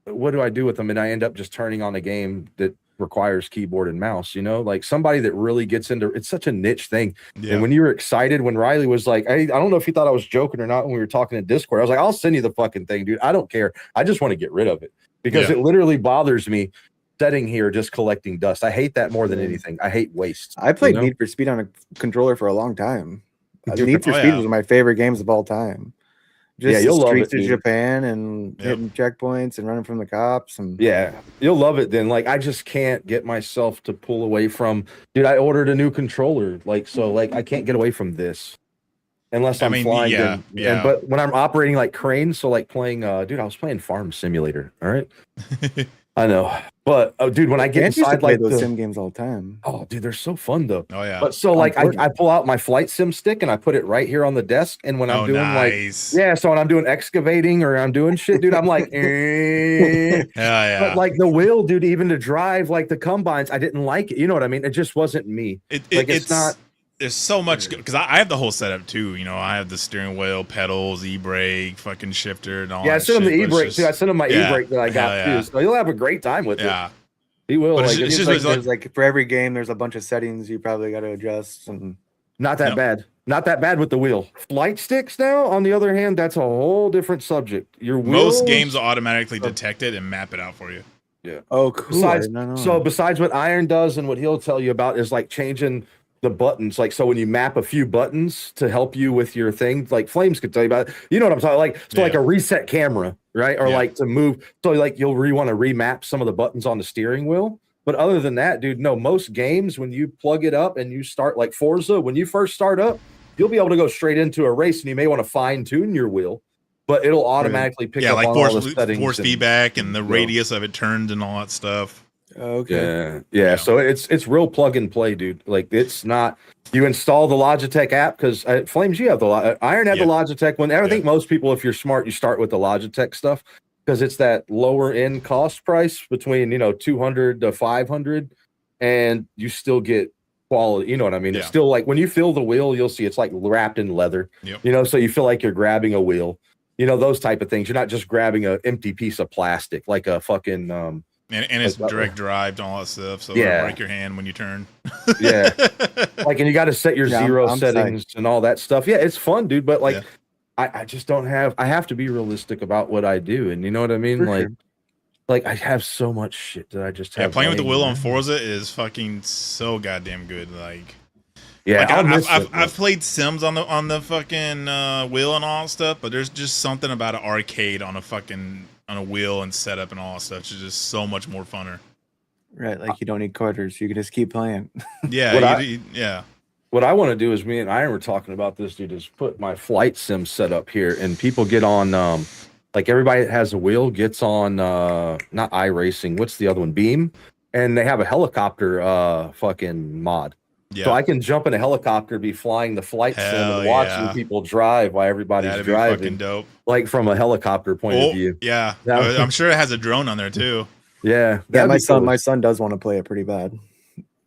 what do I do with them? And I end up just turning on a game that requires keyboard and mouse, like somebody that really gets into it's such a niche thing. Yeah. And when you were excited, when Ryyely was like, I don't know if he thought I was joking or not when we were talking in Discord, I was like, I'll send you the fucking thing, dude. I don't care. I just want to get rid of it because it literally bothers me sitting here just collecting dust. I hate that more than anything. I hate waste. I played Need for Speed on a controller for a long time. Need for Speed was my favorite games of all time. Just you'll love it, to Japan and hitting checkpoints and running from the cops and you'll love it then. Like I just can't get myself to pull away from, dude. I ordered a new controller, I can't get away from this unless I'm flying. But when I'm operating like cranes, so like playing, dude, I was playing Farm Simulator. All right. I know, but dude, when I get inside those sim games all the time. Oh, dude, they're so fun though. Oh yeah. But so I pull out my flight sim stick and I put it right here on the desk, and when I'm doing so when I'm doing excavating or I'm doing shit, dude, I'm like, But like the wheel, dude, even to drive like the combines, I didn't like it. You know what I mean? It just wasn't me. It's not. There's so much because I have the whole setup too. I have the steering wheel, pedals, e-brake, fucking shifter, and all. Yeah, I sent him the e-brake too. I sent him my e-brake that I got too. So he'll have a great time with it. He will. There's for every game, there's a bunch of settings you probably got to adjust, and not that bad. Not that bad with the wheel. Flight sticks now, on the other hand, that's a whole different subject. Most games will automatically detect it and map it out for you. Yeah. Oh, cool. Besides what Iron does and what he'll tell you about is like changing the buttons, so when you map a few buttons to help you with your thing, like Flames could tell you about it. You know what I'm talking like a reset camera, right? Or like to move, so like you'll want to remap some of the buttons on the steering wheel. But other than that, dude, no, most games when you plug it up and you start like Forza, when you first start up, you'll be able to go straight into a race, and you may want to fine tune your wheel, but it'll automatically pick up like on all the settings, force feedback and the radius of it turned and all that stuff. Okay. Yeah. So it's real plug and play, dude. Like it's not. You install the Logitech app because Flames, you have the Iron had the Logitech one. I think most people, if you're smart, you start with the Logitech stuff because it's that lower end cost price between 200 to 500, and you still get quality. You know what I mean? It's still like when you feel the wheel, you'll see it's like wrapped in leather. Yep. So you feel like you're grabbing a wheel. Those type of things. You're not just grabbing an empty piece of plastic like a fucking and it's direct drive and all that stuff, so it'll break your hand when you turn. And you got to set your zero I'm settings and all that stuff. Yeah, it's fun, dude. But I just don't have. I have to be realistic about what I do, and you know what I mean. Like I have so much shit that I just have. Playing with the wheel on Forza is fucking so goddamn good. Like, I've played Sims on the fucking wheel and all that stuff, but there's just something about an arcade on a wheel and setup and all that stuff. It's just so much more funner. Right, like you don't need quarters. You can just keep playing. Yeah. What I want to do is me and Iron were talking about this, dude, is put my flight sim set up here and people get on like everybody that has a wheel gets on not iRacing, what's the other one? Beam, and they have a helicopter fucking mod. Yeah. So I can jump in a helicopter, be flying the flight sim and watching people drive while everybody's That'd driving. be fucking dope. Like from a helicopter point of view. Yeah. I'm sure it has a drone on there too. Yeah. My son does want to play it pretty bad.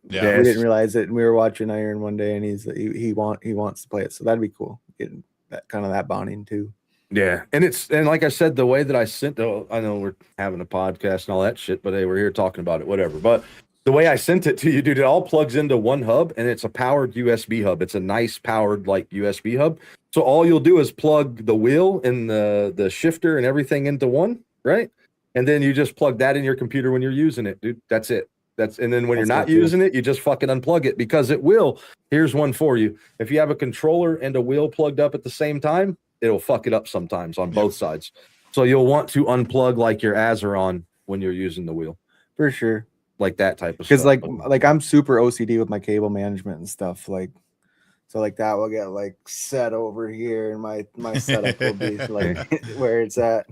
Yeah. We didn't realize it, and we were watching Iron one day, and he wants to play it, so that'd be cool. Getting that kind of that bonding too. Yeah, and like I said, the way that I sent, I know we're having a podcast and all that shit, but hey, we're here talking about it, whatever. But the way I sent it to you, dude, it all plugs into one hub, and it's a powered USB hub. It's a nice powered like USB hub. So all you'll do is plug the wheel and the shifter and everything into one, right? And then you just plug that in your computer when you're using it, dude. That's it. And then when you're not using it, you just fucking unplug it because it will. Here's one for you. If you have a controller and a wheel plugged up at the same time, it'll fuck it up sometimes on both sides. So you'll want to unplug like your Azeron when you're using the wheel. For sure. Like that type of stuff. Because like I'm super OCD with my cable management and stuff. So like that will get like set over here, and my setup will be like where it's at.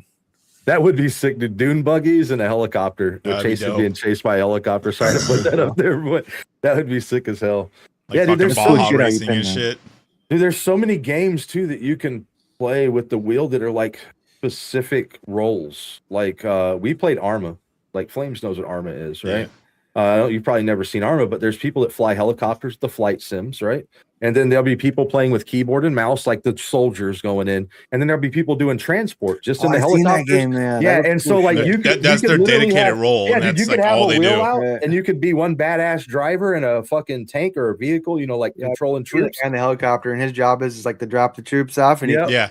That would be sick, dude. Dune buggies and a helicopter. Being chased by a helicopter. Sorry to put that up there, but that would be sick as hell. Like dude, there's so much racing and shit. Dude, there's so many games too that you can play with the wheel that are like specific roles. Like we played Arma. Like Flames knows what Arma is, right? You've probably never seen Arma, but there's people that fly helicopters, the flight sims, right? And then there'll be people playing with keyboard and mouse, like the soldiers going in. And then there'll be people doing transport just in the helicopters. And so like that's their dedicated role. Yeah, and dude, that's you could like have all a they wheel do. out, and you could be one badass driver in a fucking tank or a vehicle, like controlling troops. And the helicopter, and his job is like to drop the troops off. And doing it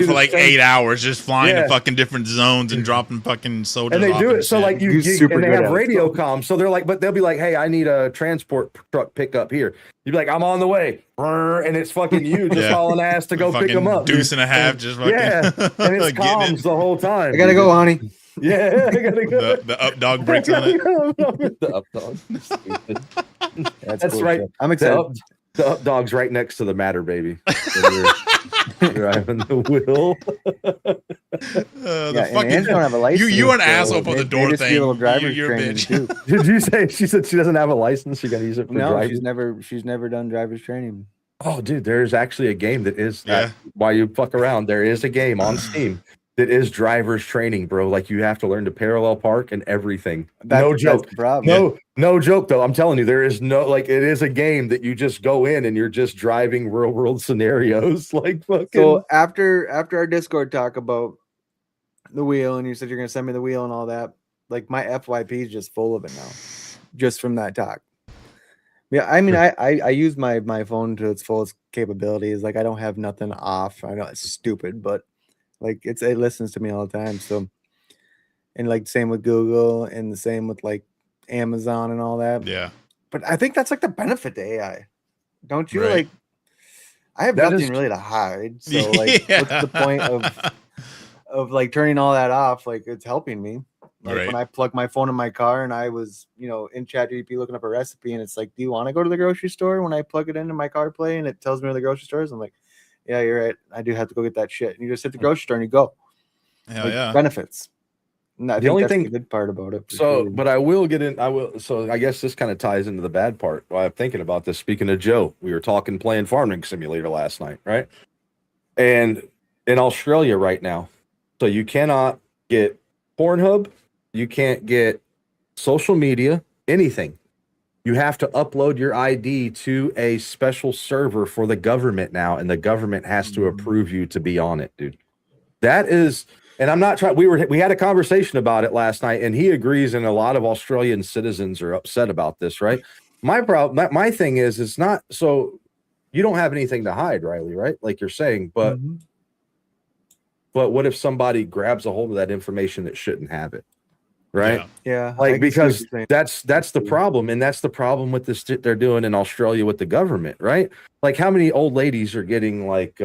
for like 8 hours, just flying to fucking different zones and dropping fucking soldiers. And they do it so like you and they have radio it. comms, so they're like, but they'll be like, hey, I need a transport truck pickup here. You'd be like, I'm on the way, and it's fucking you just hauling ass to go pick them up. Deuce and a half, just fucking and it's comms the whole time. I gotta go, honey. Yeah, I gotta go. The up dog breaks on it. The up dog. That's cool right. Shit. I'm excited. The up dog's right next to the matter, baby. You're driving the wheel. The fucking don't have a license. You an asshole for the door thing. You're a bitch. Too. Did you say she said she doesn't have a license? She got to use it for driving? She's never done driver's training. Oh, dude, there's actually a game that is while you fuck around. There is a game on Steam that is driver's training, bro. Like you have to learn to parallel park and everything. No joke. No joke though. I'm telling you, there is it is a game that you just go in and you're just driving real world scenarios. Like fucking. So after our Discord talk about the wheel, and you said you're gonna send me the wheel and all that, like my FYP is just full of it now, just from that talk. Yeah, I mean, I use my phone to its fullest capabilities. Like I don't have nothing off. I know it's stupid, but like it listens to me all the time. So, and like same with Google, and the same with like Amazon and all that. Yeah. But I think that's like the benefit to AI, don't you? Right. Like, I have nothing really to hide. So like, what's the point of like turning all that off? Like it's helping me. Like when I plug my phone in my car, and I was, in ChatGPT looking up a recipe, and it's like, do you want to go to the grocery store? When I plug it into my CarPlay and it tells me where the grocery store is, I'm like, yeah, you're right. I do have to go get that shit. And you just hit the grocery store and you go. Hell yeah. Benefits. And I The think only that's thing- the good part about it. for So, sure. but I will get in. I will. So, I guess this kind of ties into the bad part. While I'm thinking about this, speaking of Joe, we were talking playing Farming Simulator last night, right? And in Australia right now, so you cannot get Pornhub, you can't get social media, anything. You have to upload your ID to a special server for the government now, and the government has to approve you to be on it, dude. That is, and I'm not trying. We had a conversation about it last night, and he agrees, and a lot of Australian citizens are upset about this, right? My problem, my thing is, it's not so you don't have anything to hide, Riley, right? Like you're saying, but what if somebody grabs a hold of that information that shouldn't have it, right? Yeah, I Like can see what because you're saying. that's the problem, and that's the problem with this they're doing in Australia with the government, right? Like how many old ladies are getting like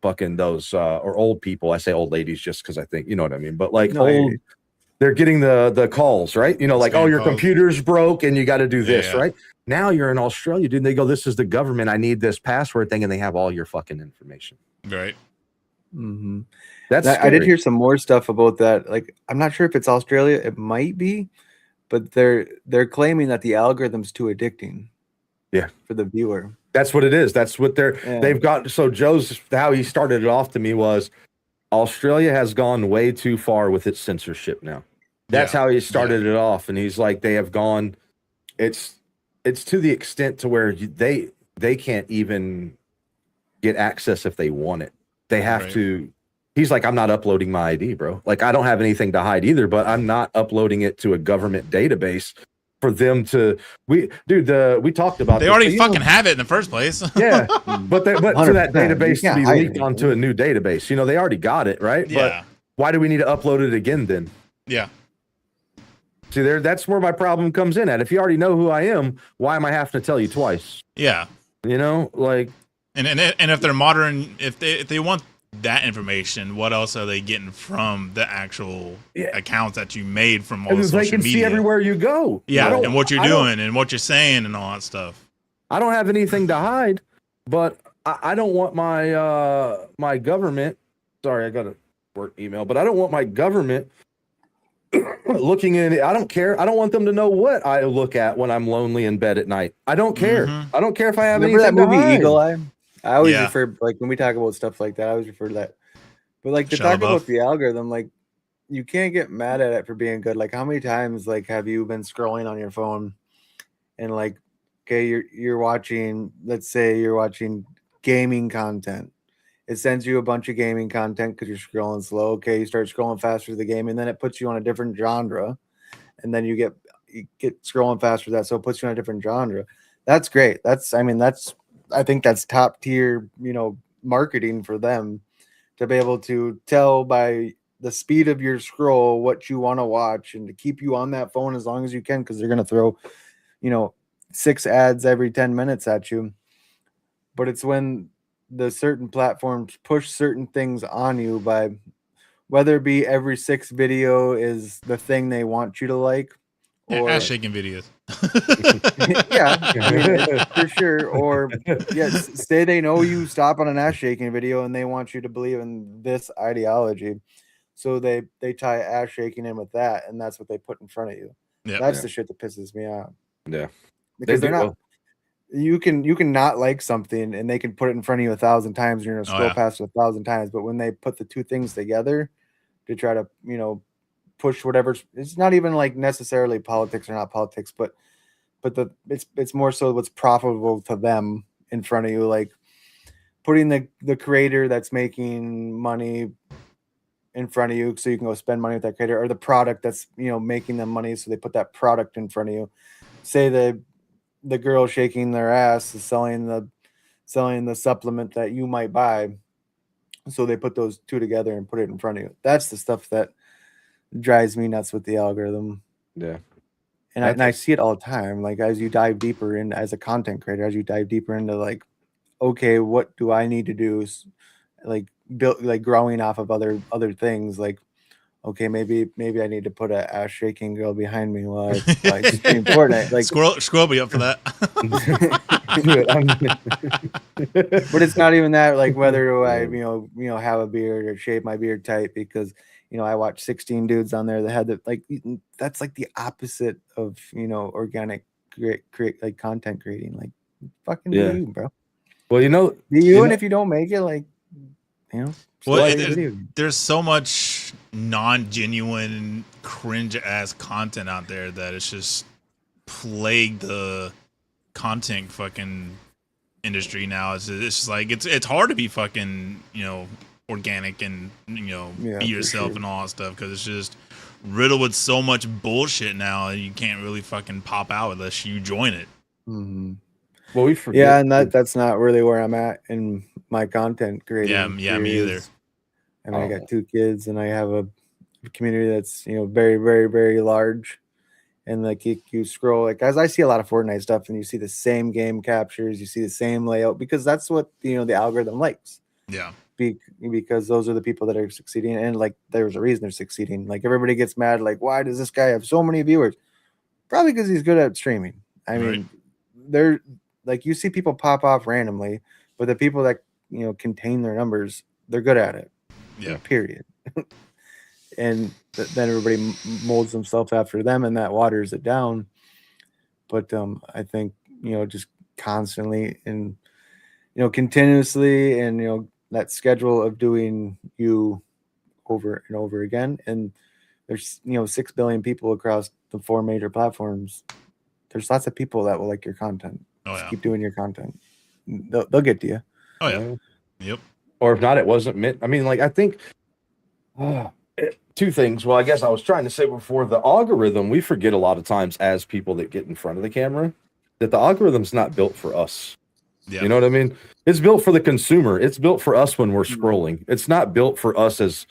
fucking those or old people. I say old ladies just because I think you know what I mean, but like No, I hear old you. they're getting the calls, right? You know, like, oh, Spam your calls. computer's broke and you got to do this, Yeah. right? Now you're in Australia, dude. And they go, this is the government. I need this password thing, and they have all your fucking information. Right. Mm-hmm. That's I did scary. hear some more stuff about that. Like, I'm not sure if it's Australia. It might be, but they're claiming that the algorithm's too addicting. Yeah. For the viewer. That's what it is. That's what Yeah. they've got. So Joe's how he started it off to me was Australia has gone way too far with its censorship now. That's Yeah. how he started it off, and he's like, they have gone. It's to the extent to where they can't even get access if they want it. They have Right. to. He's like, I'm not uploading my ID, bro. Like, I don't have anything to hide either, but I'm not uploading it to a government database for them to. We talked about. They this, already but, you fucking know, have it in the first place. yeah, but for that 100%. database You to can't be hide leaked it. onto a new database, you know, they already got it, right? Yeah. But why do we need to upload it again then? Yeah. See, that's where my problem comes in at. If you already know who I am, why am I having to tell you twice? Yeah. You know, like, And if they're modern, if they want that information, what else are they getting from the actual accounts that you made from all the they social can media? see everywhere you go. Yeah, and what you're doing and what you're saying and all that stuff. I don't have anything to hide, but I don't want my my government. Sorry, I got a work email, but I don't want my government looking in. I don't care. I don't want them to know what I look at when I'm lonely in bed at night. I don't care. Mhm. I don't care if I have Remember that anything to movie hide. Eagle Eye? I always Yeah. refer, like, when we talk about stuff like that, I always refer to that. But like to Shia talk LaBeouf. about the algorithm, like, you can't get mad at it for being good. Like, how many times like have you been scrolling on your phone and like, okay, you're watching, let's say you're watching gaming content. It sends you a bunch of gaming content because you're scrolling slow. Okay, you start scrolling faster to the game, and then it puts you on a different genre, and then you get scrolling faster to that, so it puts you on a different genre. That's great. I think that's top tier, marketing for them to be able to tell by the speed of your scroll what you want to watch and to keep you on that phone as long as you can, because they're going to throw, 6 ads every 10 minutes at you. But it's when the certain platforms push certain things on you by whether it be every 6 video is the thing they want you to like, or Ass shaking videos. yeah, I mean, for sure. Or yes, say they know you stop on an ass shaking video and they want you to believe in this ideology, so they tie ass shaking in with that, and that's what they put in front of you. Yeah. That's the shit that pisses me off. Yeah, Because they're do. not. You can not like something and they can put it in front of you 1,000 times. And you're gonna scroll past it 1,000 times, but when they put the two things together to try to push whatever, it's not even like necessarily politics or not politics, but it's more so what's profitable to them in front of you, like putting the creator that's making money in front of you so you can go spend money with that creator, or the product that's making them money, so they put that product in front of you. Say the girl shaking their ass is selling the supplement that you might buy, so they put those two together and put it in front of you. That's the stuff that drives me nuts with the algorithm. Yeah. And I see it all the time. Like, as you dive deeper in as a content creator, as you dive deeper into like, okay, what do I need to do? Like build, like growing off of other things. Like, okay, maybe I need to put a ass shaking girl behind me while I stream Fortnite. Like, Scroll me up for that. But it's not even that. Like whether I, have a beard or shave my beard tight because I watched 16 dudes on there that had the like. That's like the opposite of organic like content creating. Like fucking do Yeah. you, bro. Well, Do you, and if you don't make it, like well, play a video game. there's so much non-genuine, cringe-ass content out there that it's just plagued the content fucking industry now. It's just like it's hard to be fucking organic and be yourself and all that stuff because it's just riddled with so much bullshit now and you can't really fucking pop out unless you join it. Mm-hmm. Well, we forget. Yeah, and that's not really where I'm at in my content creating. Yeah, me either. I mean, I got 2 kids, and I have a community that's very, very, very large. And like you scroll, like as I see a lot of Fortnite stuff, and you see the same game captures, you see the same layout because that's what the algorithm likes. Yeah, because those are the people that are succeeding, and like there's a reason they're succeeding. Like everybody gets mad, like why does this guy have so many viewers? Probably because he's good at streaming. I mean, they're like you see people pop off randomly, but the people that contain their numbers, they're good at it. Yeah. Period. And then everybody molds themselves after them, and that waters it down. But I think just constantly and continuously, and that schedule of doing you over and over again. And there's 6 billion people across the 4 major platforms. There's lots of people that will like your content. Just keep doing your content. They'll get to you. Oh yeah. Yep. Or if not, it wasn't meant. I mean, like I think 2 things. Well, I guess I was trying to say before the algorithm, we forget a lot of times as people that get in front of the camera that the algorithm's not built for us. Yeah. You know what I mean? It's built for the consumer. It's built for us when we're scrolling. It's not built for us as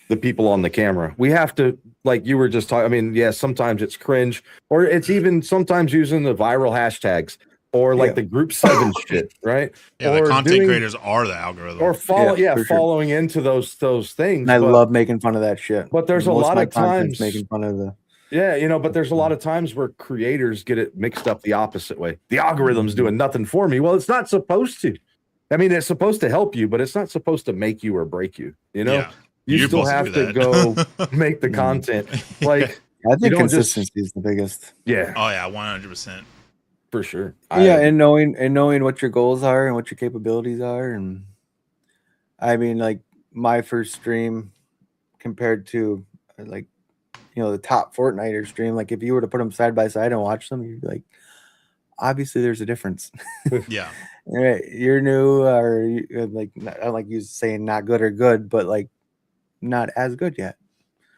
the people on the camera. We have to, like you were just talking. I mean, yes, sometimes it's cringe, or it's even sometimes using the viral hashtags. Or like the group 7 shit, right? Yeah, or the content creators are the algorithm. Or following into those things. And I love making fun of that shit. But there's a lot of times making fun of the. Yeah, but there's a lot of times where creators get it mixed up the opposite way. The algorithm's doing nothing for me. Well, it's not supposed to. I mean, it's supposed to help you, but it's not supposed to make you or break you. You You're still have to go make the content. Like I think consistency is the biggest. Yeah. Oh yeah, 100%. For sure. And knowing what your goals are and what your capabilities are. And I mean, like my first stream compared to like the top Fortniter stream, like if you were to put them side by side and watch them, you'd be like, obviously there's a difference. Yeah. Right. You're new, or like I don't like you saying not good or good, but like not as good yet.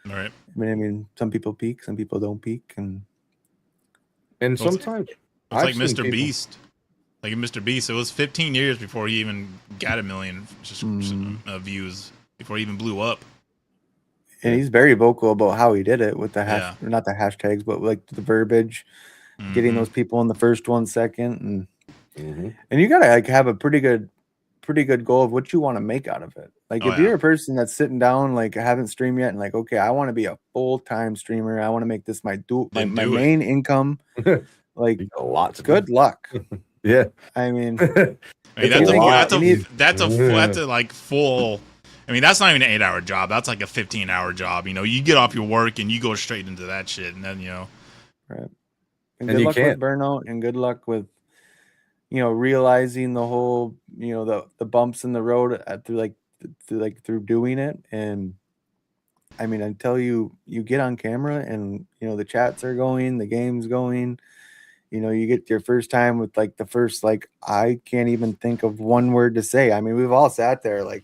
All right. I mean, some people peak, some people don't peak, and sometimes it's like Mr. Beast. Like Mr. Beast, it was 15 years before he even got 1 million views, before he even blew up. And he's very vocal about how he did it with the not the hashtags, but like the verbiage, getting those people in the first 1 second, and you gotta like have a pretty good goal of what you want to make out of it. Like if you're a person that's sitting down, like I haven't streamed yet, and like, okay, I want to be a full-time streamer. I want to make this my main income. Like a lot. Good luck. Yeah. I mean, that's a like full. I mean, that's not even an 8-hour job. That's like a 15-hour job. You get off your work and you go straight into that shit, and then right. And good luck with burnout, and good luck with realizing the whole the bumps in the road through doing it. And I mean, until you get on camera and the chats are going, the game's going, you get your first time with like the first, like, I can't even think of one word to say. I mean, we've all sat there like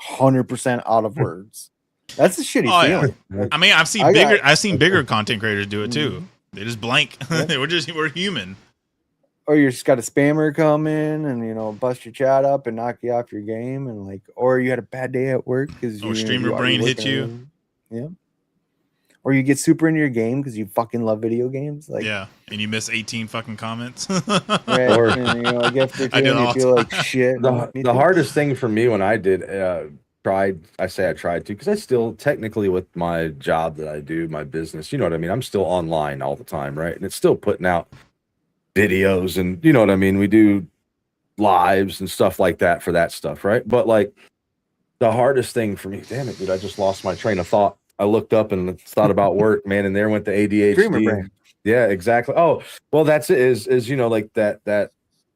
100% out of words. That's a shitty feeling. Yeah. Like, I mean, I've seen bigger content creators do it too. They just blank. Yeah. we're human. Or you just got a spammer come in and bust your chat up and knock you off your game, and like, or you had a bad day at work because streamer brain hit you. Yeah. Or you get super into your game because you fucking love video games. Like, yeah, and you miss 18 fucking comments. Right. Or a gift or two, and you feel like shit. The hardest thing for me when I did I tried to, because I still technically, with my job that I do, my business, you know what I mean, I'm still online all the time, right? And it's still putting out videos and you know what I mean. We do lives and stuff like that for that stuff, right? But like the hardest thing for me, damn it, dude, I just lost my train of thought. I looked up and thought about work, man, and there went the Dreamer ADHD. brain. Yeah, exactly. Oh, well, that's it. Is you know like that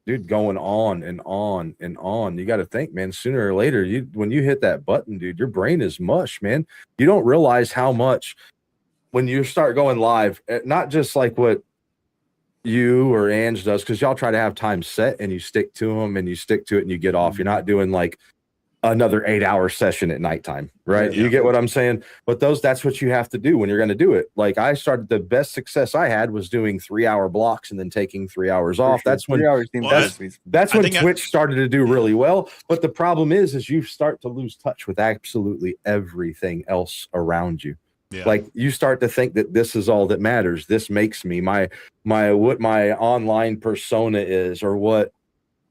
dude going on and on and on. You got to think, man. Sooner or later, when you hit that button, dude, your brain is mush, man. You don't realize how much when you start going live, not just like what you or Ange does, because y'all try to have time set and you stick to them and you stick to it and you get off. You're not doing like another 8-hour session at nighttime, right? Yeah. You get what I'm saying? But that's what you have to do when you're going to do it. Like I started, the best success I had was doing 3-hour blocks and then taking 3 hours off. Sure. That's when 3 hours seems that's I when think Twitch started to do really well. But the problem is you start to lose touch with absolutely everything else around you. Yeah. Like you start to think that this is all that matters. This makes me what my online persona is, or what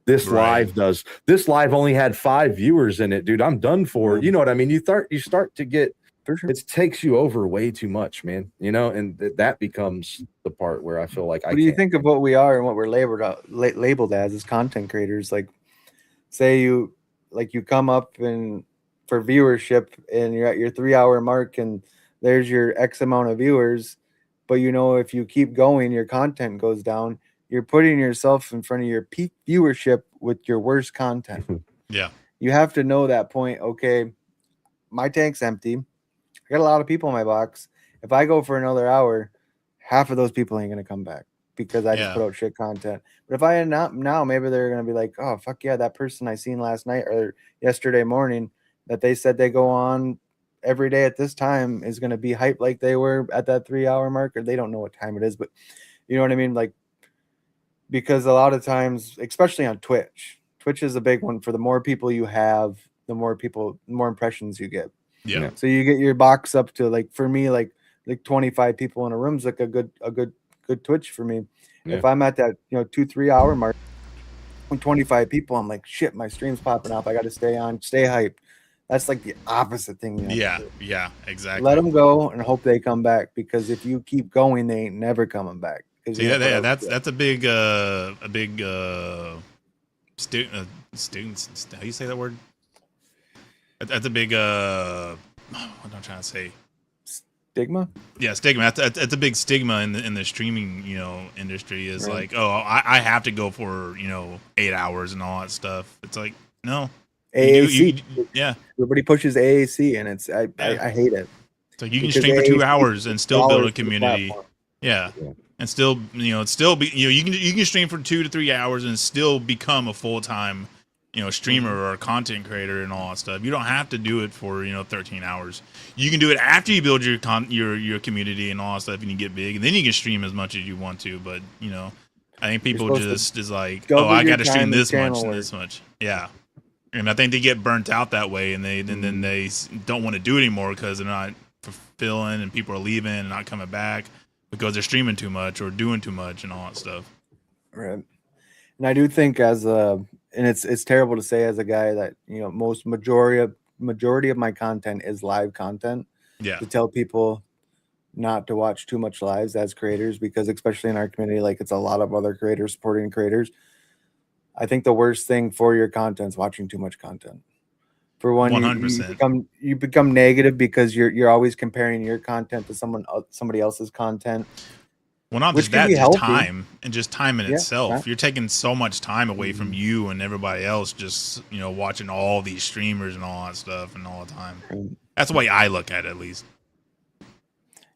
this live does. This live only had 5 viewers in it, dude. I'm done for. You know what I mean? You start to get, for sure. it takes you over way too much, man. You know, and that becomes the part where I feel like What do you think of what we are and what we're labeled as content creators? Like, say you come up and for viewership and you're at your 3-hour mark and there's your X amount of viewers, but you know if you keep going, your content goes down. You're putting yourself in front of your peak viewership with your worst content. Yeah. You have to know that point. Okay, my tank's empty. I got a lot of people in my box. If I go for another hour, half of those people ain't gonna come back because I just put out shit content. But if I end up now, maybe they're gonna be like, oh fuck yeah, that person I seen last night or yesterday morning that they said they go on every day at this time is gonna be hyped like they were at that 3-hour mark, or they don't know what time it is, but you know what I mean? Like, because a lot of times, especially on Twitch is a big one. For the more people you have, the more impressions you get. Yeah. So you get your box up to, like, for me, like 25 people in a room's like a good Twitch for me. Yeah. If I'm at that 2-3 hour mark with 25 people, I'm like, shit, my stream's popping off. I got to stay hyped. That's like the opposite thing. Yeah, exactly. Let them go and hope they come back, because if you keep going, they ain't never coming back. So yeah, that's a big students. How you say that word? That's a big what am I trying to say? Stigma. Yeah, stigma. That's a big stigma in the streaming industry. Is right. Like, oh, I have to go for 8 hours and all that stuff. It's like, no. AAC. Yeah. Everybody pushes AAC, and it's I hate it. So you can stream for 2 hours and still build a community. Yeah. And still, still be, you can stream for 2 to 3 hours and still become a full-time, streamer or a content creator and all that stuff. You don't have to do it for 13 hours. You can do it after you build your community and all that stuff, and you get big, and then you can stream as much as you want to. But I think people just is like, oh, I got to stream this much and this much. Yeah. And I think they get burnt out that way, and then they don't want to do it anymore because they're not fulfilling, and people are leaving and not coming back because they're streaming too much or doing too much and all that stuff. Right. And I do think and it's terrible to say as a guy that majority of my content is live content. Yeah. To tell people not to watch too much lives as creators, because especially in our community, like, it's a lot of other creators supporting creators. I think the worst thing for your content is watching too much content. For one, 100%. You become negative because you're always comparing your content to somebody else's content. Well, not just that, just time and just time in itself. Yeah. You're taking so much time away from you and everybody else, just watching all these streamers and all that stuff and all the time. That's the way I look at it, at least.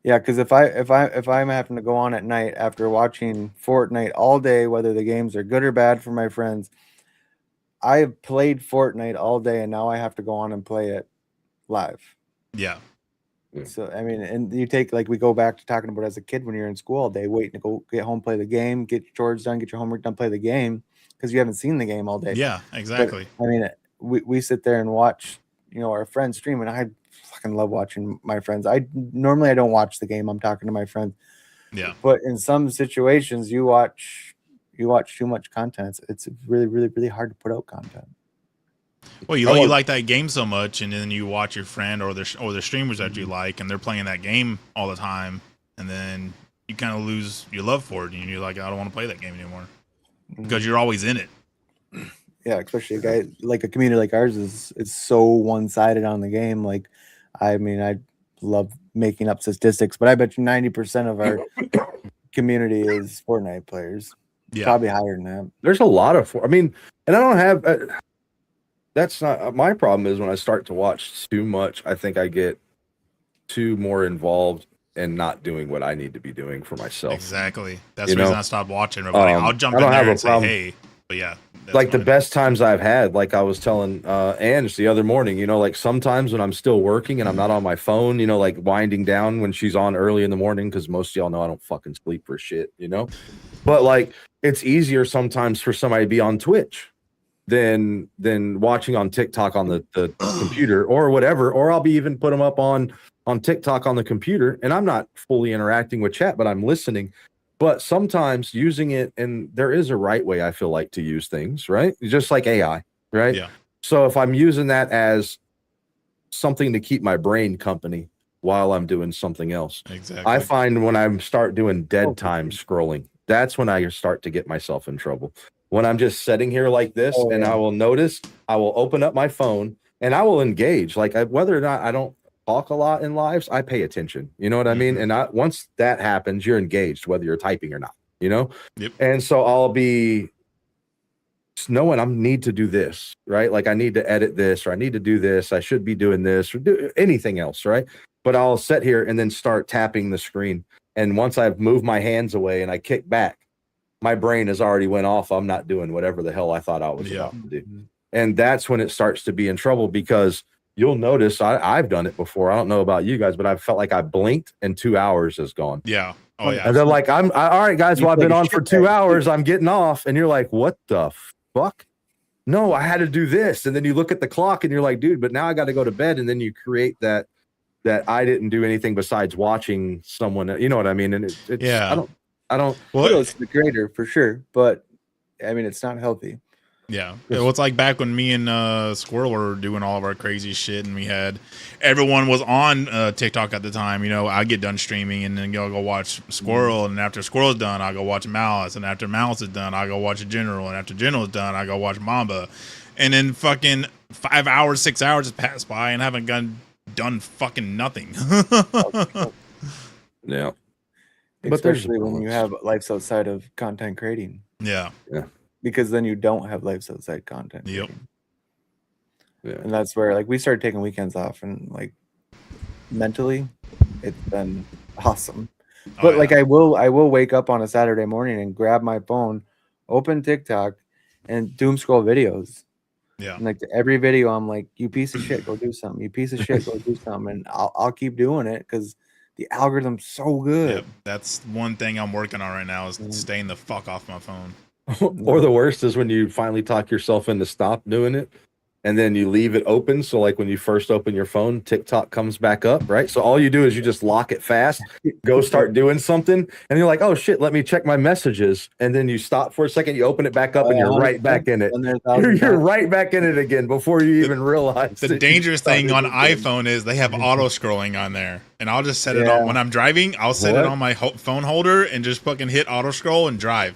Yeah, because if I'm having to go on at night after watching Fortnite all day, whether the games are good or bad for my friends, I have played Fortnite all day, and now I have to go on and play it live. Yeah. So I mean, and you take, like, we go back to talking about as a kid when you're in school all day, waiting to go get home, play the game, get your chores done, get your homework done, play the game, because you haven't seen the game all day. Yeah, exactly. But, I mean, we sit there and watch, our friends stream, and I fucking love watching my friends. Normally I don't watch the game. I'm talking to my friends. Yeah. But in some situations, you watch too much content. It's really, really, really hard to put out content. Well, you like that game so much, and then you watch your friend or the streamers that you like, and they're playing that game all the time, and then you kind of lose your love for it, and you're like, I don't want to play that game anymore because you're always in it. Yeah, especially a guy like a community like ours is so one-sided on the game. Like, I mean, I love making up statistics, but I bet you 90% of our community is Fortnite players. Yeah, Probably higher than that. There's a lot of, I mean, and I don't have. That's not my problem. Is when I start to watch too much, I think I get too more involved and not doing what I need to be doing for myself. exactly. That's the reason I stopped watching. I'll jump I in don't there have a and say, problem. hey, but yeah. Like the best times I've had, like I was telling Ange the other morning, you know, like sometimes when I'm still working and I'm not on my phone, you know, like winding down when she's on early in the morning, because most of y'all know I don't fucking sleep for shit, you know. But like it's easier sometimes for somebody to be on Twitch than watching on TikTok on the computer or whatever, or I'll be even put them up on TikTok on the computer, and I'm not fully interacting with chat, but I'm listening. But sometimes using it, and there is a right way, I feel like, to use things, right? Just like AI, right? Yeah. So if I'm using that as something to keep my brain company while I'm doing something else, Exactly. I find when I start doing dead time scrolling, that's when I start to get myself in trouble. When I'm just sitting here like this, and I will notice, I will open up my phone and I will engage. Like whether or not I don't talk a lot in lives, I pay attention. You know what I mean? And once that happens, you're engaged, whether you're typing or not, you know? Yep. And so I'll be knowing I need to do this, right? Like I need to edit this, or I need to do this. I should be doing this, or do anything else, right? But I'll sit here and then start tapping the screen. And once I've moved my hands away and I kick back, my brain has already went off. I'm not doing whatever the hell I thought I was about to do. And that's when it starts to be in trouble, because you'll notice I've done it before. I don't know about you guys, but I felt like I blinked and 2 hours is gone. Yeah. Oh yeah. And they're like, all right, guys, well, I've been on for 2 hours. I'm getting off. And you're like, what the fuck? No, I had to do this. And then you look at the clock and you're like, dude, but now I got to go to bed. And then you create that I didn't do anything besides watching someone, you know what I mean? And it's yeah. I don't. Well, it's the creator for sure, but I mean, it's not healthy. Yeah. Well, it's like back when me and Squirrel were doing all of our crazy shit, and we had everyone was on TikTok at the time. You know, I get done streaming, and then go watch Squirrel, and after Squirrel's done, I go watch Malice, and after Malice is done, I go watch General, and after General's done, I go watch Mamba, and then fucking 5 hours, 6 hours has passed by, and I haven't done fucking nothing. Yeah. Especially when you have lives outside of content creating. Yeah. Yeah. Because then you don't have lives outside content. Yep. Yeah. And that's where like we started taking weekends off, and like mentally it's been awesome. But like I will wake up on a Saturday morning and grab my phone, open TikTok, and doom scroll videos. Yeah. And like every video I'm like, you piece of shit, go do something. You piece of shit, go do something. And I'll keep doing it because the algorithm's so good. Yep. That's one thing I'm working on right now is staying the fuck off my phone. Or the worst is when you finally talk yourself into stop doing it, and then you leave it open. So like when you first open your phone, TikTok comes back up, right? So all you do is you just lock it fast, go start doing something, and you're like, oh shit, let me check my messages. And then you stop for a second, you open it back up, and you're right back in it. You're right back in it again before you even realize. The dangerous thing on iPhone is they have auto scrolling on there, and I'll just set it on when I'm driving. I'll set it on my phone holder and just fucking hit auto scroll and drive.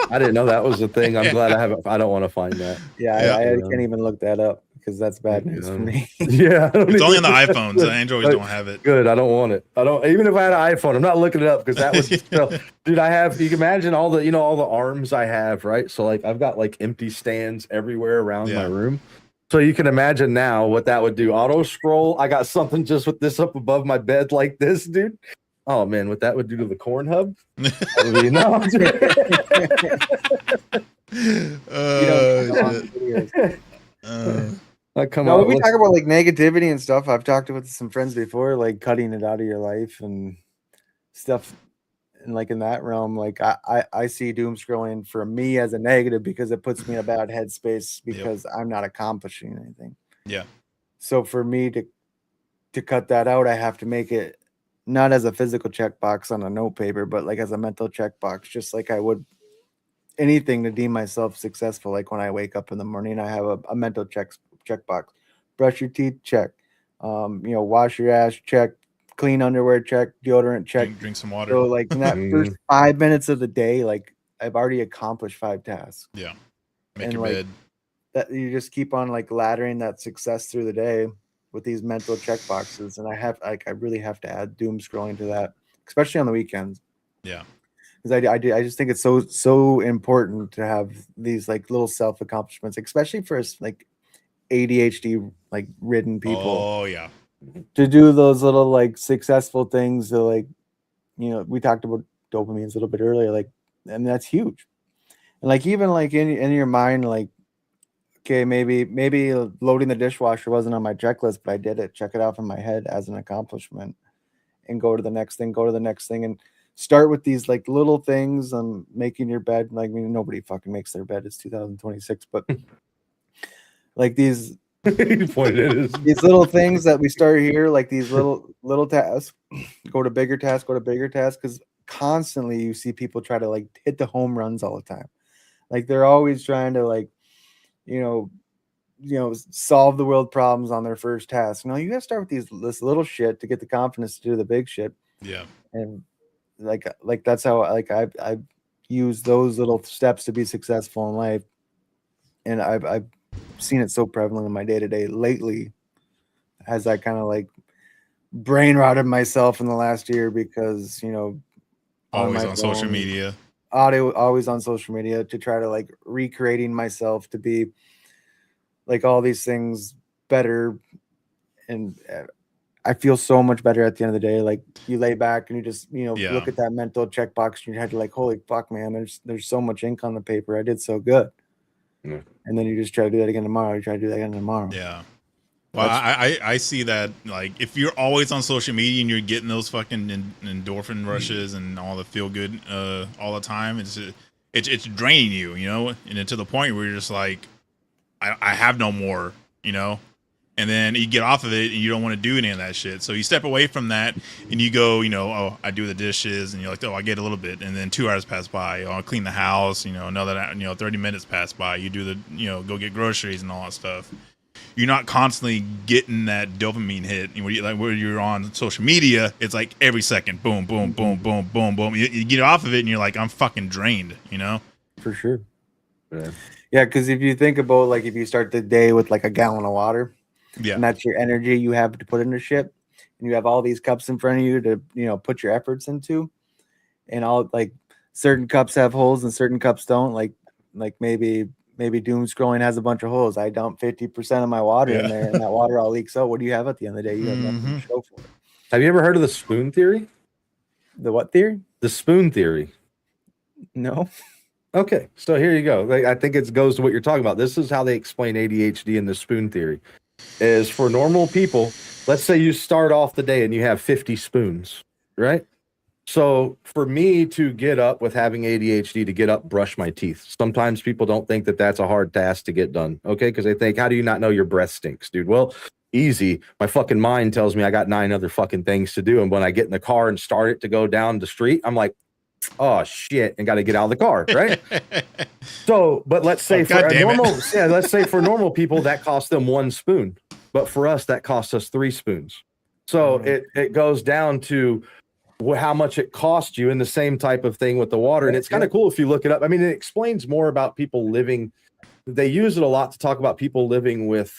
I didn't know that was a thing. I'm glad I haven't. I don't want to find that. Yeah, I can't even look that up because that's bad news for me. Yeah, it's only on the iPhones. The Androids don't have it. Good. I don't want it. I don't. Even if I had an iPhone, I'm not looking it up because that was. Dude, I have. You can imagine all the all the arms I have, right? So like I've got like empty stands everywhere around my room. So you can imagine now what that would do. Auto scroll. I got something just with this up above my bed like this, dude. Oh man, what that would do to the corn hub? That would be, no. When we talk about like negativity and stuff, I've talked with some friends before, like cutting it out of your life and stuff, and like in that realm, like I see doom scrolling for me as a negative because it puts me in a bad headspace because I'm not accomplishing anything. Yeah. So for me to cut that out, I have to make it not as a physical checkbox on a note paper, but like as a mental checkbox, just like I would anything to deem myself successful. Like when I wake up in the morning, I have a mental checkbox. Brush your teeth, check. Wash your ass, check. clean underwear, check. Deodorant, check. Drink some water. So like in that first 5 minutes of the day, like I've already accomplished 5 tasks. Yeah. Make And your like bed. that, you just keep on like laddering that success through the day with these mental check boxes. And I really have to add doom scrolling to that, especially on the weekends. Yeah. Because I just think it's so important to have these like little self accomplishments, especially for us like ADHD like ridden people, Oh yeah. to do those little like successful things that, like, you know, we talked about dopamines a little bit earlier, like, and that's huge. And like even like in your mind, like, okay, maybe loading the dishwasher wasn't on my checklist, but I did it. Check it off in my head as an accomplishment, and go to the next thing, and start with these like little things. Making your bed. Like, I mean, nobody fucking makes their bed. It's 2026, but like these Point is. these little things that we start here, like these little tasks, go to bigger tasks, because constantly you see people try to like hit the home runs all the time. Like they're always trying to like, you know, solve the world problems on their first task. No, you gotta start with this little shit to get the confidence to do the big shit. Yeah. And like that's how like I've used those little steps to be successful in life. And I've seen it so prevalent in my day-to-day lately, as I kind of like brain rotted myself in the last year, because, you know, Always my on social phone, media. always on social media, to try to like recreating myself to be like all these things better. And I feel so much better at the end of the day. Like you lay back and you just, you know, Yeah. look at that mental checkbox in your head, you're like, holy fuck, man, there's so much ink on the paper. I did so good. Yeah. And then you just try to do that again tomorrow. You try to do that again tomorrow. Yeah. Well, I see that, like, if you're always on social media and you're getting those fucking endorphin rushes and all the feel good all the time, it's draining you, you know, and then to the point where you're just like, I have no more, you know, and then you get off of it and you don't want to do any of that shit. So you step away from that and you go, you know, oh, I do the dishes, and you're like, oh, I get a little bit, and then 2 hours pass by, oh, I'll clean the house, you know, another, you know, 30 minutes pass by, you do the, you know, go get groceries and all that stuff. You're not constantly getting that dopamine hit. Where you're on social media, it's like every second, boom, boom, boom, boom, boom, boom. You get off of it and you're like, I'm fucking drained, you know? For sure. Yeah, because if you think about, like, if you start the day with like a gallon of water, Yeah. and that's your energy you have to put into shit, and you have all these cups in front of you to, you know, put your efforts into, and all like certain cups have holes and certain cups don't. Like maybe doom scrolling has a bunch of holes. I dump 50% of my water in there, and that water all leaks out. What do you have at the end of the day? You have nothing to show for it. Have you ever heard of the spoon theory? The what theory? The spoon theory. No. Okay, so here you go. Like, I think it goes to what you're talking about. This is how they explain ADHD in the spoon theory. Is for normal people, let's say you start off the day and you have 50 spoons, right? So for me to get up with having ADHD, to get up, brush my teeth. Sometimes people don't think that that's a hard task to get done. Okay. Because they think, how do you not know your breath stinks, dude? Well, easy. My fucking mind tells me I got 9 other fucking things to do. And when I get in the car and start it to go down the street, I'm like, oh shit, and got to get out of the car, right? So, but let's say let's say for normal people that costs them 1 spoon, but for us that costs us 3 spoons. So it goes down to how much it costs you, and the same type of thing with the water. And it's kind of cool if you look it up. I mean, it explains more about people living. They use it a lot to talk about people living with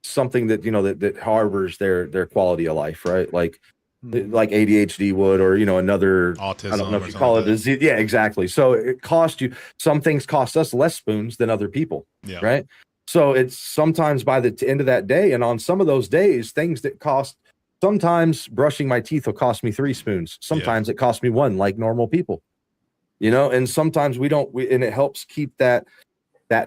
something that, you know, that harbors their quality of life, right? Like ADHD would, or, you know, another autism. I don't know if you call it disease. Yeah, exactly. So it costs you. Some things cost us less spoons than other people. Yeah. Right. So it's sometimes by the end of that day, and on some of those days, things that cost. Sometimes brushing my teeth will cost me 3 spoons. Sometimes it costs me 1, like normal people. You know, and sometimes we don't. And it helps keep that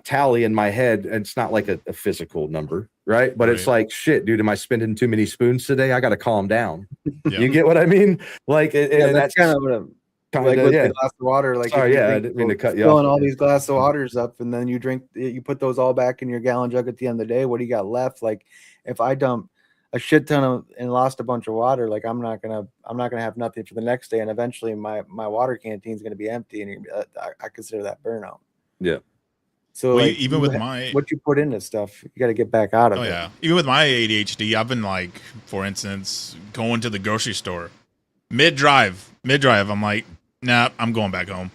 tally in my head. And it's not like a physical number, right? But it's like, shit, dude, am I spending too many spoons today? I got to calm down. Yeah. You get what I mean? Like, and that's kind of what I'm. Like with the glass of water, like, sorry, I didn't mean to cut you off. Filling all these glass of waters up, and then you put those all back in your gallon jug at the end of the day. What do you got left? Like, if I dump a shit ton of and lost a bunch of water, like I'm not gonna have nothing for the next day, and eventually my water canteen is gonna be empty, and I consider that burnout. Yeah. So Well, like even with my what you put into stuff, you got to get back out of it. yeah, even with my ADHD, I've been like, for instance, going to the grocery store mid drive, I'm like, nah, I'm going back home.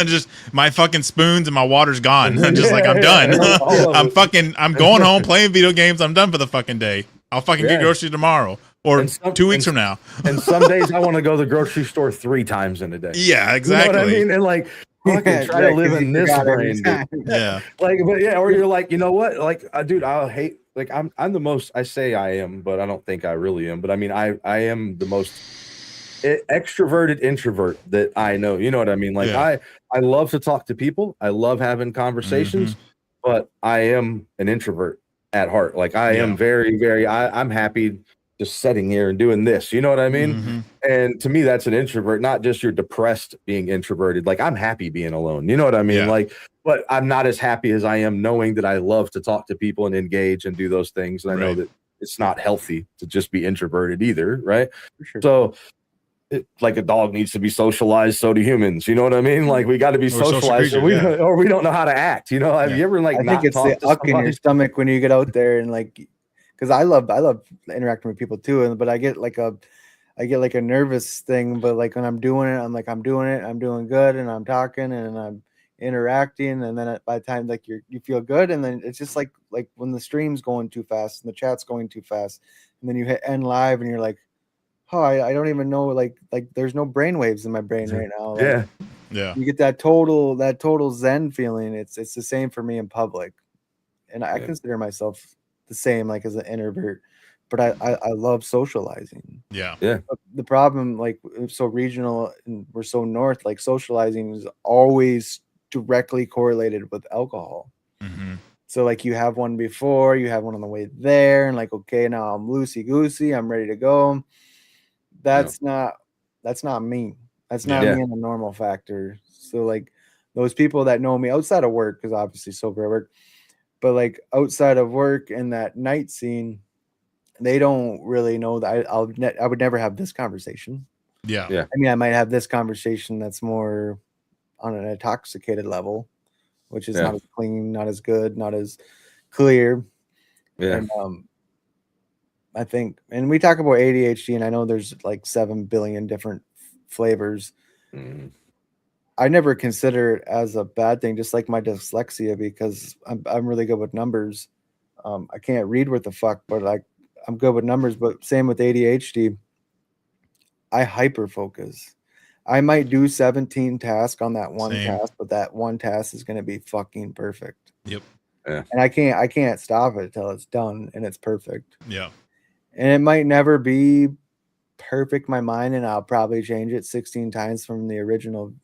Just my fucking spoons and my water's gone. I'm just like, I'm done. All of I'm going home playing video games. I'm done for the fucking day. I'll fucking get groceries tomorrow or 2 weeks from now. And some days I want to go to the grocery store 3 times in a day. Yeah, exactly. You know what I mean? And like, fucking try to live in this brain, dude. Yeah. Like, but yeah, or you're like, you know what? Like, dude, I'll hate. Like, I'm the most. I say I am, but I don't think I really am. But I mean, I am the most extroverted introvert that I know. You know what I mean? Like, I love to talk to people. I love having conversations, but I am an introvert at heart. Like, I am very, very. I'm happy just sitting here and doing this. You know what I mean? And to me, that's an introvert, not just you're depressed being introverted. Like, I'm happy being alone. You know what I mean? Like, but I'm not as happy as I am knowing that I love to talk to people and engage and do those things. And I know that it's not healthy to just be introverted either. Right. For sure. So like a dog needs to be socialized. So do humans. You know what I mean? Like, we got to be socialized creatures, or we don't know how to act. You know, have you ever like, I think it's the uck in your stomach when you get out there and like, because I love interacting with people too, but I get like a nervous thing. But like when I'm doing it, I'm like, I'm doing good, and I'm talking and I'm interacting, and then by the time like you feel good, and then it's just like when the stream's going too fast and the chat's going too fast, and then you hit end live and you're like, oh, I don't even know, like there's no brain waves in my brain right now. Like, you get that total zen feeling. It's the same for me in public, and I consider myself the same, like as an introvert, but I love socializing. But the problem, like, it's so regional and we're so north, like socializing is always directly correlated with alcohol. So like you have one before, you have one on the way there, and like, okay, now I'm loosey goosey, I'm ready to go. That's not me. That's not me in the normal factor. So like those people that know me outside of work, because obviously sober at work, but like outside of work and that night scene, they don't really know that I would never have this conversation. I mean, I might have this conversation that's more on an intoxicated level, which is not as clean, not as good, not as clear. And I think, and we talk about ADHD, and I know there's like 7 billion different flavors. I never consider it as a bad thing, just like my dyslexia, because I'm really good with numbers. I can't read what the fuck, but I'm good with numbers. But same with ADHD. I hyper focus. I might do 17 tasks on that one task, but that one task is going to be fucking perfect. And I can't stop it till it's done and it's perfect. And it might never be perfect in my mind, and I'll probably change it 16 times from the original,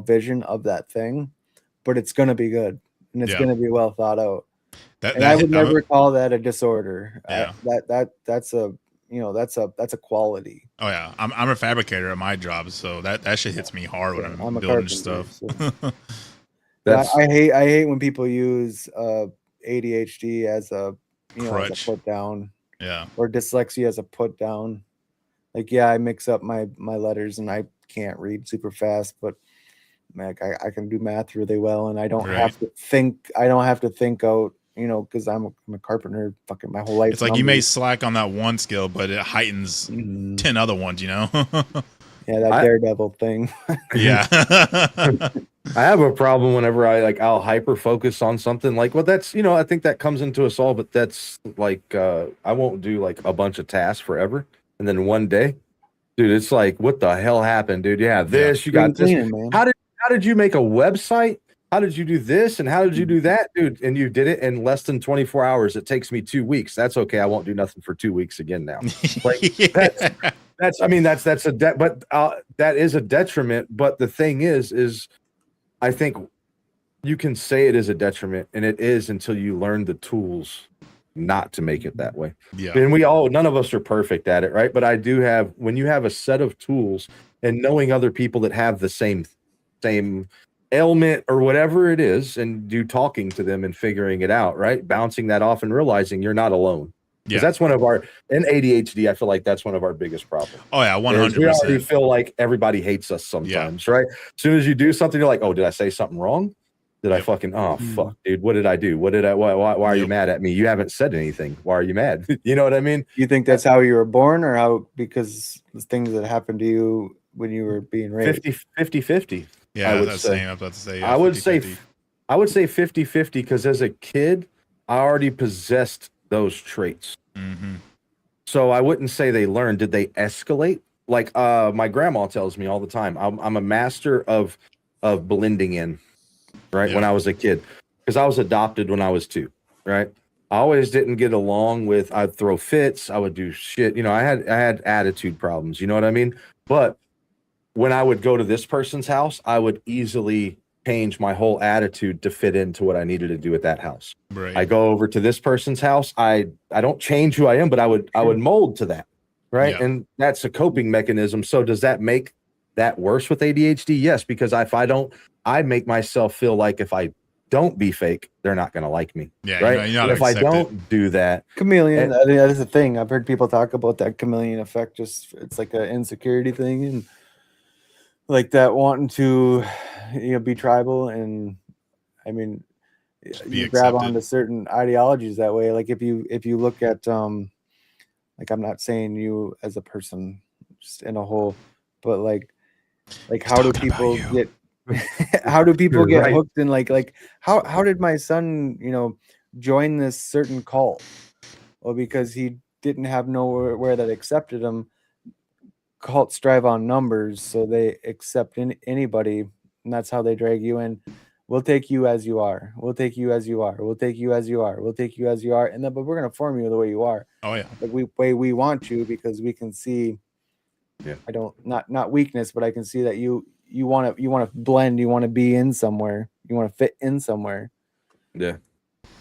vision of that thing, but it's going to be good, and it's going to be well thought out. And I would never call that a disorder. That's a quality. Oh yeah, I'm a fabricator at my job, so that shit hits me hard when I'm building stuff. So. I hate when people use ADHD as a as a put down. Or dyslexia as a put down. Like, I mix up my letters and I can't read super fast, but like I can do math really well, and I don't have to think. I don't have to think out, because I'm a carpenter fucking my whole life. It's like you may slack on that one skill, but it heightens 10 other ones, that Daredevil thing. I have a problem whenever I'll hyper focus on something like, well, that's, I think that comes into us all, but that's like, I won't do like a bunch of tasks forever. And then one day, dude, it's like, what the hell happened, dude? You got this. Man. How did you make a website? How did you do this? And how did you do that, dude? And you did it in less than 24 hours. It takes me 2 weeks. That's okay. I won't do nothing for 2 weeks again now. Like that's a debt, but that is a detriment. But the thing is I think you can say it is a detriment, and it is until you learn the tools not to make it that way. And none of us are perfect at it, right? But I do have, when you have a set of tools and knowing other people that have the same ailment or whatever it is, and you talking to them and figuring it out, right? Bouncing that off and realizing you're not alone. Because that's one of our, in ADHD, I feel like that's one of our biggest problems. Oh yeah, 100%. We already feel like everybody hates us sometimes, right? As soon as you do something, you're like, oh, did I say something wrong? Did I fucking, oh fuck, dude, what did I do? What did I, why are you mad at me? You haven't said anything. Why are you mad? You know what I mean? You think that's how you were born, or how, because the things that happened to you when you were being raised? 50. Yeah, I would that's say. saying. I was about to say. I would say 50-50. I would say 50-50 because as a kid, I already possessed those traits. Mm-hmm. So I wouldn't say they learned. Did they escalate? Like my grandma tells me all the time, I'm a master of blending in, right? Yeah. When I was a kid, because I was adopted when I was 2, right? I always didn't get along with, I'd throw fits, I would do shit. You know, I had attitude problems, you know what I mean? But when I would go to this person's house, I would easily change my whole attitude to fit into what I needed to do at that house. Right. I go over to this person's house, I don't change who I am, but I would mold to that, right? Yeah. And that's a coping mechanism. So does that make that worse with ADHD? Yes, because if I don't, I make myself feel like if I don't be fake, they're not going to like me. Yeah. Right. You're not If I don't do that, Chameleon, that is a thing. I've heard people talk about that chameleon effect. Just, it's like an insecurity thing, and like that wanting to, be tribal. And I mean, you grab onto certain ideologies that way. Like if you look at like, I'm not saying you as a person, just in a whole, but like how do people get how do people get hooked in, like how did my son join this certain cult? Well, because he didn't have nowhere that accepted him. Cults strive on numbers, so they accept anybody, and that's how they drag you in. We'll take you as you are. We'll take you as you are. We'll take you as you are. We'll take you as you are. And then, but we're gonna form you the way you are. Oh yeah. Like way we want you, because we can see. Yeah. I don't, not weakness, but I can see that you want to blend. You want to be in somewhere. You want to fit in somewhere. Yeah.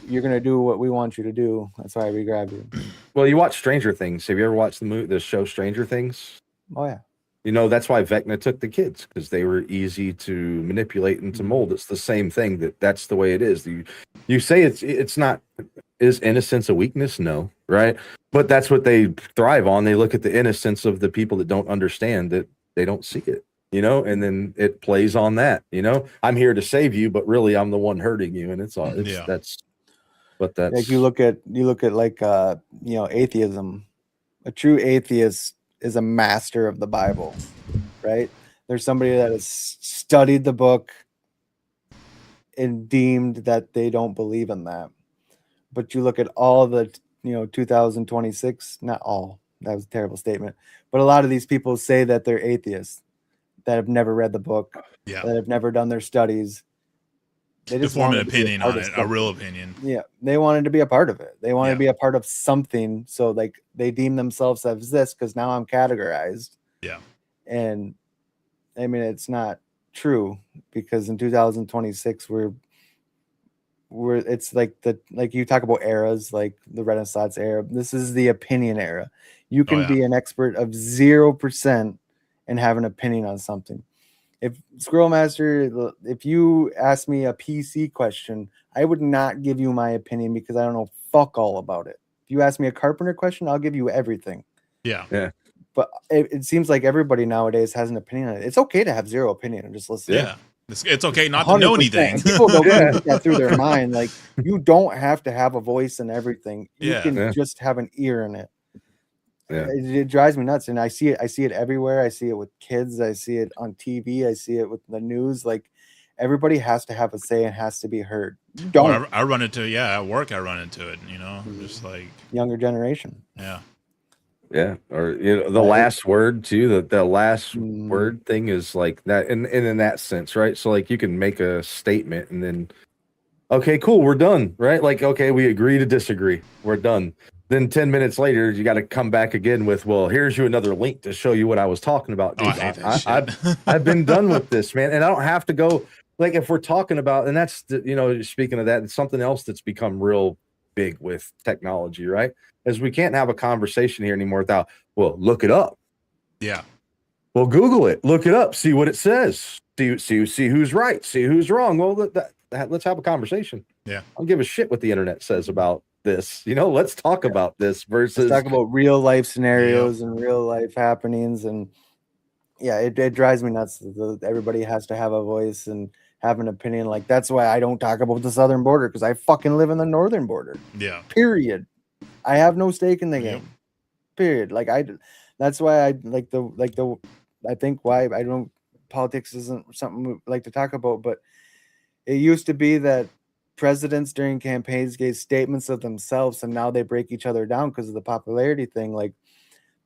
You're gonna do what we want you to do. That's why we grab you. Well, you watch Stranger Things. Have you ever watched the show Stranger Things? Oh yeah. You know, that's why Vecna took the kids, because they were easy to manipulate and to mold. It's the same thing. That's the way it is. You say it's not. Is innocence a weakness? No, right? But that's what they thrive on. They look at the innocence of the people that don't understand, that they don't see it, and then it plays on that. I'm here to save you, but really I'm the one hurting you, and that's. But that's like you look at like atheism. A true atheist is a master of the Bible, right? There's somebody that has studied the book and deemed that they don't believe in that. But you look at all the 2026, not all, that was a terrible statement, but a lot of these people say that they're atheists, that have never read the book, that have never done their studies. They just form an opinion on it, a real opinion. Yeah, they wanted to be a part of it. They wanted to be a part of something. So like they deem themselves as this because now I'm categorized. Yeah. And I mean, it's not true, because in 2026 we're it's like you talk about eras, like the Renaissance era. This is the opinion era. You can be an expert of 0% and have an opinion on something. If Squirrel Master, if you ask me a PC question, I would not give you my opinion because I don't know fuck all about it. If you ask me a carpenter question, I'll give you everything. Yeah. Yeah. But it seems like everybody nowadays has an opinion on it. It's okay to have zero opinion and just listen. Yeah. It's okay not to know anything. People don't put that through their mind. Like, you don't have to have a voice in everything. You can just have an ear in it. Yeah. It drives me nuts, and I see it everywhere. I see it with kids. I see it on TV. I see it with the news. Like, everybody has to have a say and has to be heard. You don't. Well, I run into at work. I run into it. Just like younger generation. Yeah. Yeah, or the last word too. The last word thing is like that, and in that sense, right? So like you can make a statement and then, okay, cool, we're done, right? Like, okay, we agree to disagree, we're done. Then 10 minutes later, you got to come back again with, well, here's you another link to show you what I was talking about. Dude, I've been done with this, man, and I don't have to go. Like if we're talking about, and that's speaking of that, it's something else that's become real big with technology, right? Is we can't have a conversation here anymore without, well, look it up. Yeah. Well, Google it, look it up, see what it says, see who's right, see who's wrong. Well, let's have a conversation. Yeah. I don't give a shit what the internet says about this. Let's talk about this versus let's talk about real life scenarios and real life happenings. And it drives me nuts that everybody has to have a voice, and have an opinion. Like that's why I don't talk about the southern border because I fucking live in the northern border. Yeah. Period. I have no stake in the Yep. game. Period. Like that's why I I think why I don't politics isn't something we like to talk about, but it used to be that presidents during campaigns gave statements of themselves and now they break each other down because of the popularity thing. Like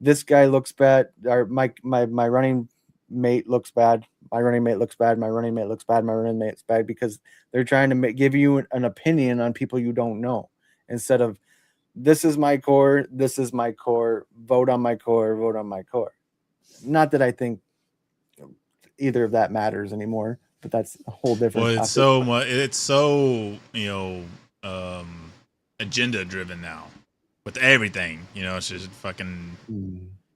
this guy looks bad, or my running mate looks bad, my running mate looks bad, my running mate looks bad, my running mate's bad, because they're trying to give you an opinion on people you don't know instead of this is my core, vote on my core, vote on my core. Not that I think either of that matters anymore, but that's a whole different Well, topic. it's so much. It's so agenda driven now with everything. It's just fucking.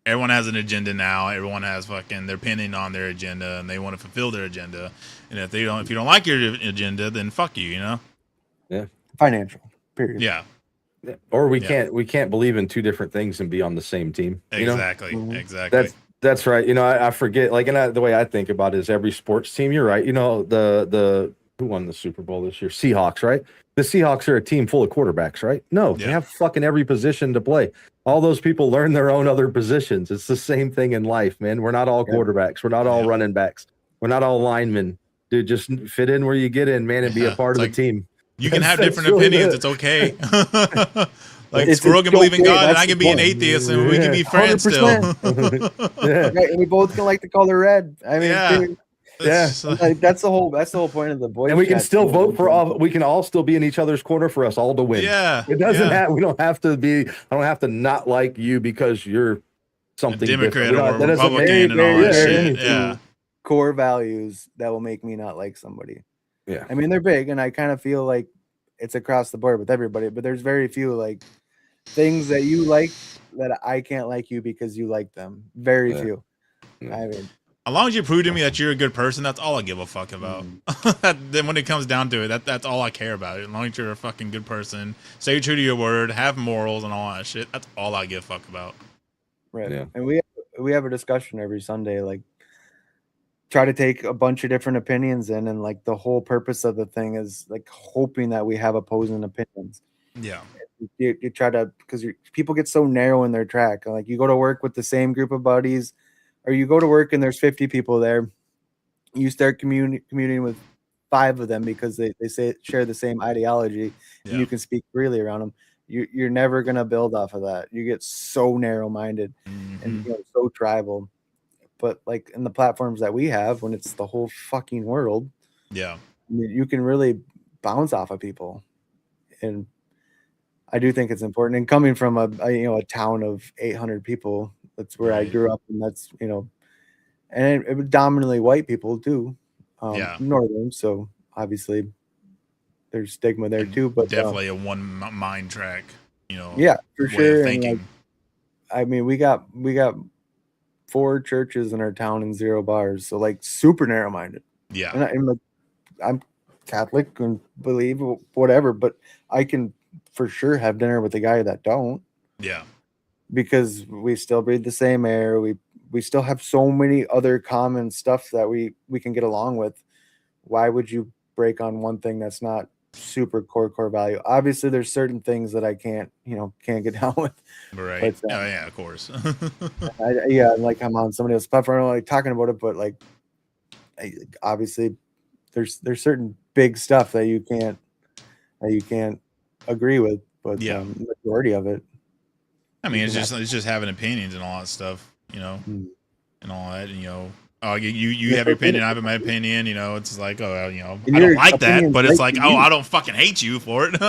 Everyone has an agenda now. Everyone has fucking their pinning on their agenda, and they want to fulfill their agenda. And if you don't like your agenda, then fuck you. Yeah. Financial. Period. Yeah. Or we can't believe in two different things and be on the same team. Exactly. Mhm. Exactly. That's right. I forget. Like, and the way I think about it is every sports team. You're right. The who won the Super Bowl this year? Seahawks, right? The Seahawks are a team full of quarterbacks, right? No, they have fucking every position to play. All those people learn their own other positions. It's the same thing in life, man. We're not all quarterbacks. We're not all running backs. We're not all linemen. Dude, just fit in where you get in, man, and be a part of the team. You can have different opinions. It's okay. Like Squirrel can okay, believe in God, and that's I can the be an point. atheist, and we can be friends still. 100%. Right, and we both can like the color red. I mean, dude, like, that's the whole point of the boy. And we can still vote for all. We can all still be in each other's corner for us all to win. Yeah, it doesn't have. We don't have to be. I don't have to not like you because you're something a Democrat different. or Republican and all that shit. Yeah, core values that will make me not like somebody. Yeah, I mean they're big, and I kind of feel like it's across the board with everybody. But there's very few like things that you like that I can't like you because you like them. Very few. I mean, as long as you prove to me that you're a good person, that's all I give a fuck about. Then when it comes down to it, that's all I care about. As long as you're a fucking good person, stay true to your word, have morals and all that shit. That's all I give a fuck about. Right. Yeah. And we have a discussion every Sunday, like try to take a bunch of different opinions in, and like the whole purpose of the thing is like hoping that we have opposing opinions. Yeah. You try to, because people get so narrow in their track. Like you go to work with the same group of buddies, or you go to work and there's 50 people there. You start communing with 5 of them because they share the same ideology, and you can speak freely around them. You're never gonna build off of that. You get so narrow-minded and so tribal. But like in the platforms that we have, when it's the whole fucking world, you can really bounce off of people, and I do think it's important. And coming from a town of 800 people, that's where I grew up, and that's and it was dominantly white people too, northern. So obviously there's stigma there too, but definitely a one mind track, for sure. And like, I mean, we got 4 churches in our town and 0 bars, so like super narrow minded. Yeah, and I'm Catholic and believe whatever, but I can for sure have dinner with the guy that don't. Yeah, because we still breathe the same air. We still have so many other common stuff that we can get along with. Why would you break on one thing that's not super core value? Obviously there's certain things that I can't get down with. Right. But, yeah, of course. Like I'm on somebody else's platform, like talking about it, but like obviously there's certain big stuff that you can't agree with, but majority of it. I mean, it's just having opinions and all that stuff, and all that, and oh, you have your opinion, I have my opinion, it's like, oh, I don't like that, but it's like, oh, I don't fucking hate you for it.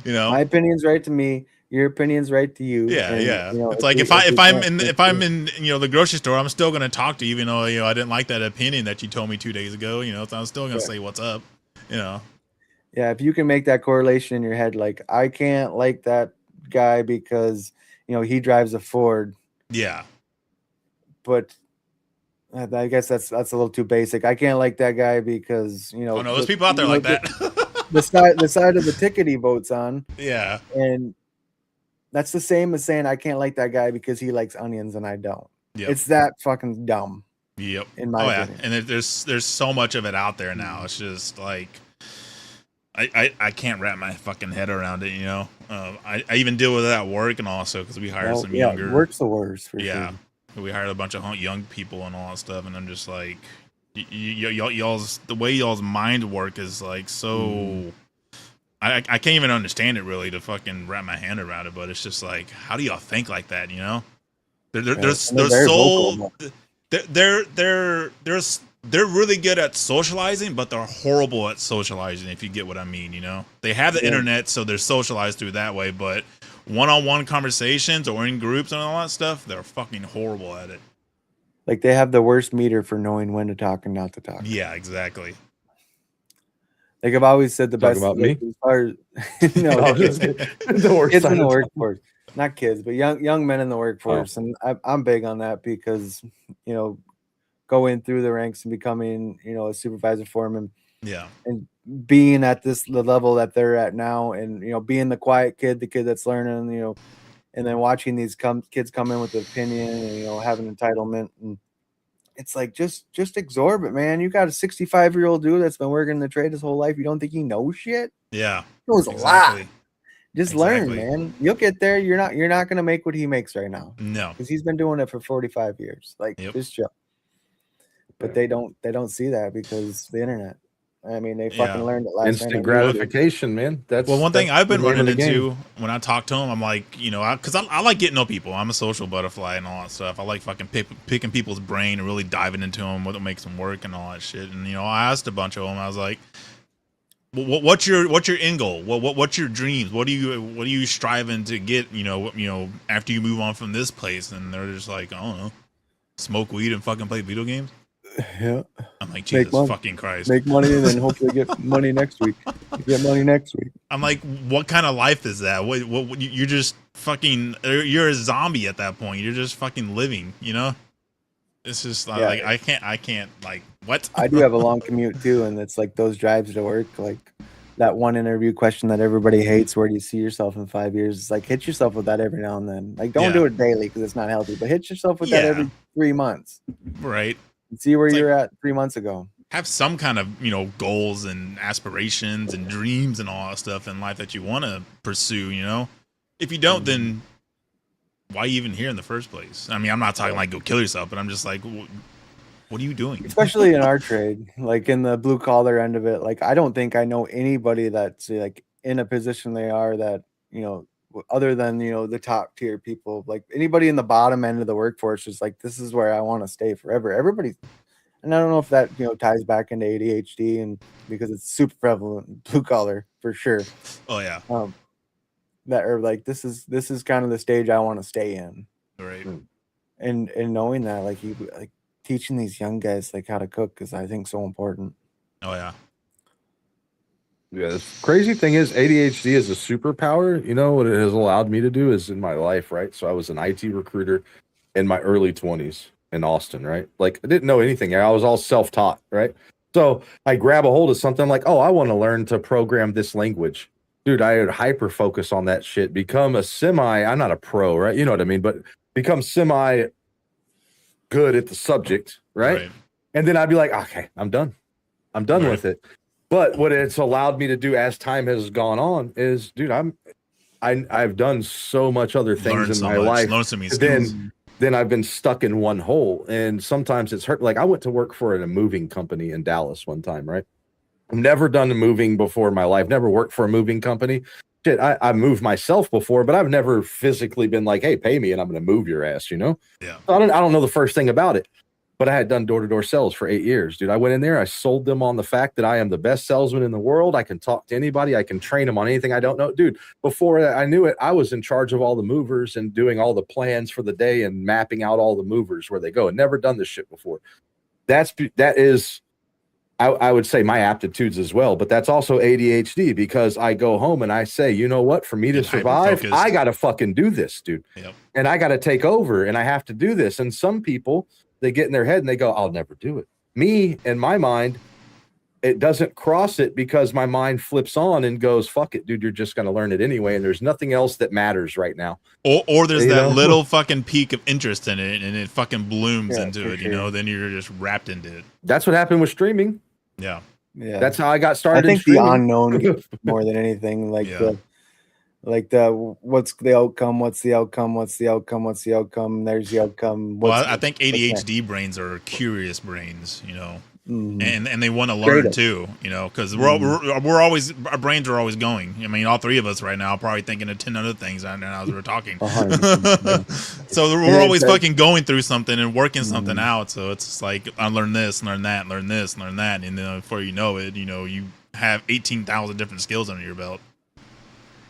My opinion's right to me, your opinion's right to you. Yeah, and, it's like if I'm in the grocery store, I'm still gonna talk to you, even though I didn't like that opinion that you told me 2 days ago, so I'm still gonna say what's up, Yeah, if you can make that correlation in your head, like I can't like that guy because he drives a Ford. Yeah. But I guess that's a little too basic. I can't like that guy because oh no, there's people out there like that. the side of the ticket he votes on. Yeah. And that's the same as saying I can't like that guy because he likes onions and I don't. Yep. It's that fucking dumb. Yep. In my opinion. And there's so much of it out there now. It's just like I can't wrap my fucking head around it. You know, I even deal with it at work and also because we hired some younger. Work's the worst for sure. We hired a bunch of young people and all that stuff, and I'm just like, y'all's the way y'all's mind work is like so. I can't even understand it really to fucking wrap my hand around it, but it's just like, how do y'all think like that? You know, they're so they're really good at socializing, but they're horrible at socializing. If you get what I mean, you know, they have the internet, so they're socialized through that way, but one-on-one conversations or in groups and all that stuff, they're fucking horrible at it. Like they have the worst meter for knowing when to talk and not to talk. Yeah, exactly. Like I've always said, the best about me. As far as, no, kids in the workforce, not kids, but young men in the workforce, and I'm big on that because you know, going through the ranks and becoming a supervisor foreman, and being at the level that they're at now, and being the quiet kid, the kid that's learning, and then watching these kids come in with an opinion and having entitlement, and it's like just absorb it, man. You got a 65-year-old dude that's been working in the trade his whole life. You don't think he knows shit? Yeah, he knows a lot. Just learn, man. You'll get there. You're not gonna make what he makes right now. No, because he's been doing it for 45 years. Like just chill. But they don't see that because the internet. I mean, they fucking learned it last night. Instant gratification, man. That's one thing I've been running into when I talk to them. I'm like, because I like getting to know people. I'm a social butterfly and all that stuff. I like fucking picking people's brain and really diving into them, what makes them work and all that shit. And I asked a bunch of them. I was like, what's your end goal? What's your dreams? What are you striving to get? After you move on from this place, and they're just like, I don't know, smoke weed and fucking play video games. Yeah, I'm like, Jesus fucking Christ, make money and then hopefully get money next week. Get money next week. I'm like, what kind of life is that? What you're just fucking, you're a zombie at that point. You're just fucking living. It's just like I can't like what. I do have a long commute too, and it's like those drives to work, like that one interview question that everybody hates. Where do you see yourself in 5 years? It's like hit yourself with that every now and then. Like don't do it daily because it's not healthy, but hit yourself with that every 3 months. Right. And see where you're at 3 months ago. Have some kind of goals and aspirations and dreams and all that stuff in life that you want to pursue. If you don't, then why even here in the first place? I mean, I'm not talking like go kill yourself, but I'm just like, what are you doing? Especially in our trade, like in the blue collar end of it. Like I don't think I know anybody that's like in a position they are that other than the top tier people. Like anybody in the bottom end of the workforce is like, this is where I want to stay forever. Everybody, and I don't know if that ties back into ADHD, and because it's super prevalent blue collar for sure. Oh yeah. That are like this is kind of the stage I want to stay in. Right. And knowing that, like teaching these young guys like how to cook is, I think, so important. Oh yeah. Yeah, the crazy thing is ADHD is a superpower. What it has allowed me to do is in my life, right? So I was an IT recruiter in my early 20s in Austin, right? Like I didn't know anything. I was all self-taught, right? So I grab a hold of something like, oh, I want to learn to program this language. Dude, I would hyper focus on that shit, become I'm not a pro, right? You know what I mean? But become semi good at the subject, right? And then I'd be like, okay, I'm done with it. But what it's allowed me to do as time has gone on is, dude, I've done so much other things in my life. Learn some skills. Then I've been stuck in one hole, and sometimes it's hurt. Like I went to work for a moving company in Dallas one time, right? I've never done moving before in my life. Never worked for a moving company. Shit, I moved myself before, but I've never physically been like, hey, pay me and I'm going to move your ass, Yeah. So I don't know the first thing about it. But I had done door-to-door sales for 8 years, dude. I went in there. I sold them on the fact that I am the best salesman in the world. I can talk to anybody. I can train them on anything I don't know. Dude, before I knew it, I was in charge of all the movers and doing all the plans for the day and mapping out all the movers where they go. I'd never done this shit before. That is, I would say, my aptitudes as well. But that's also ADHD because I go home and I say, you know what? For me to survive, I got to fucking do this, dude. Yep. And I got to take over and I have to do this. And some people, they get in their head and they go, I'll never do it. Me, in my mind, it doesn't cross it because my mind flips on and goes, fuck it, dude, you're just going to learn it anyway. And there's nothing else that matters right now. Or there's You that know? little fucking peak of interest in it, and it fucking blooms Yeah, into for it. You know, sure. then you're just wrapped into it. That's what happened with streaming. Yeah. Yeah, That's how I got I started. think in streaming. the unknown more than anything, like Yeah. what's the outcome? What's the outcome? What's the outcome? What's the outcome? There's the outcome. Well, What's I think what's next? ADHD brains are curious brains, you know, Mhm. and they want to Straight learn up. too, you know, because we're always, our brains are always going. I mean, all three of us right now are probably thinking of 10 other things right now as we're talking. 100%, So And we're always it's, fucking going through something and working something Mhm. out. So it's just like, I learn this, learn that, learn this, learn that, and then before you know it, you know, you have 18,000 different skills under your belt.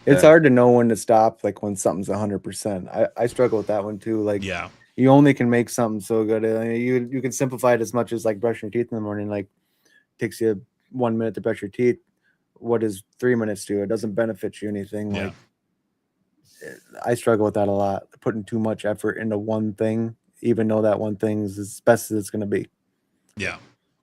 It's Yeah. hard to know when to stop, like when something's 100%. I struggle with that one too. Like, Yeah. you only can make something so good. You can simplify it as much as like brushing your teeth in the morning. Like, takes you 1 minute to brush your teeth. What does 3 minutes do? It doesn't benefit you anything. Yeah. Like, I struggle with that a lot. Putting too much effort into one thing, even though that one thing is as best as it's going to be. Yeah.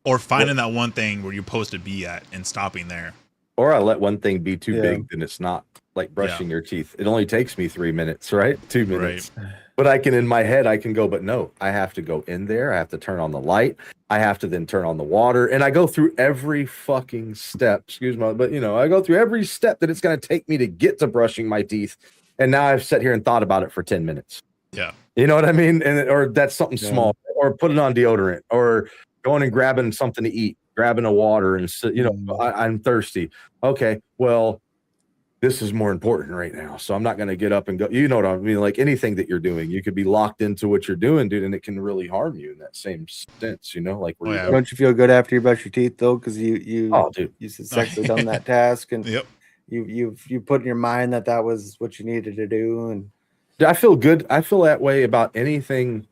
Or finding that one thing where you're supposed to be at and stopping there. Or I let one thing be too Yeah. big, then it's not, like brushing your teeth. It only takes me 3 minutes, right? 2 Right. minutes. But I can, in my head, I can go, but no, I have to go in there. I have to turn on the light. I have to then turn on the water. And I go through every fucking step, excuse me, but you know, I go through every step that it's going to take me to get to brushing my teeth. And now I've sat here and thought about it for 10 minutes. Yeah. You know what I mean? And or that's something Yeah. small, or put it on deodorant, or going and grabbing something to eat, grabbing a water, and you know, I'm thirsty. Okay, well, this is more important right now, so I'm not going to get up and go. You know what I mean? Like anything that you're doing, you could be locked into what you're doing, dude, and it can really harm you in that same sense. You know, like where Oh, you yeah. go, Don't you feel good after you brush your teeth though? Because you oh, dude, successfully done that task, and Yep. you put in your mind that was what you needed to do, and I feel good. I feel that way about anything.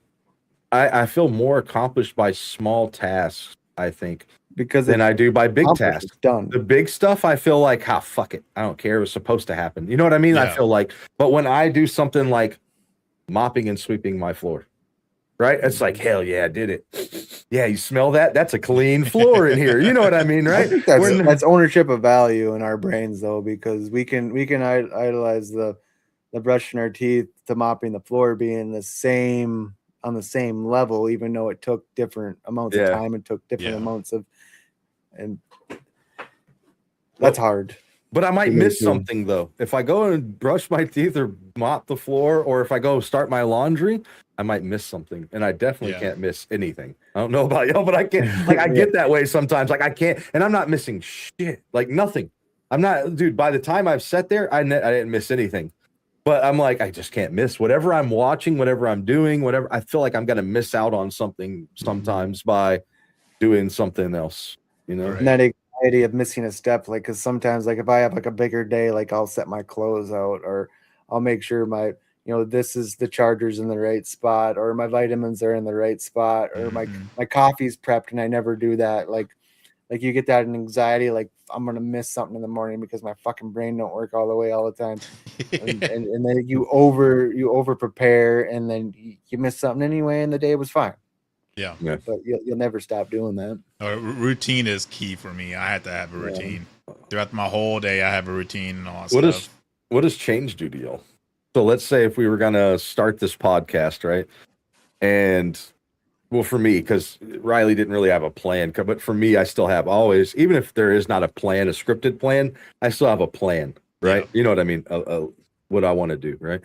I feel more accomplished by small tasks, I think, because than it's I do by big accomplished, tasks. it's done. The big stuff, I feel like, fuck it. I don't care. It was supposed to happen. You know what I mean? I Yeah. feel like, but when I do something like mopping and sweeping my floor, right? It's like, hell yeah, I did it. Yeah, you smell that? That's a clean floor in here. You know what I mean, I right? think that's When- that's ownership of value in our brains though, because we can idolize the brushing our teeth to mopping the floor being the same on the same level, even though it took different amounts of Yeah. time and took different Yeah. amounts of, and that's hard. But I might Me miss too. something though. If I go and brush my teeth or mop the floor, or if I go start my laundry, I might miss something. And I definitely Yeah. can't miss anything. I don't know about y'all, but I can't. Like I get that way sometimes. Like I can't, and I'm not missing shit. Like nothing. I'm not, dude. By the time I've sat there, I didn't miss anything. But I'm like, I just can't miss whatever I'm watching, whatever I'm doing, whatever. I feel like I'm gonna miss out on something sometimes by doing something else. You know. Right. And that anxiety of missing a step, like, because sometimes, like, if I have like a bigger day, like I'll set my clothes out, or I'll make sure my, this is the chargers in the right spot, or my vitamins are in the right spot, or Mhm. my coffee's prepped, and I never do that. Like you get that anxiety, like I'm gonna miss something in the morning because my fucking brain don't work all the way all the time, and then you over prepare, and then you miss something anyway, and the day was fine. Yeah. But you'll never stop doing that. Routine is key for me. I have to have a Yeah. routine throughout my whole day. I have a routine and all that What stuff. does change do to y'all? So let's say if we were gonna start this podcast, right? And well, for me, because Ryyely didn't really have a plan, but for me, I still have always, even if there is not a plan, a scripted plan, I still have a plan, right? Yeah. You know what I mean? What I want to do, right?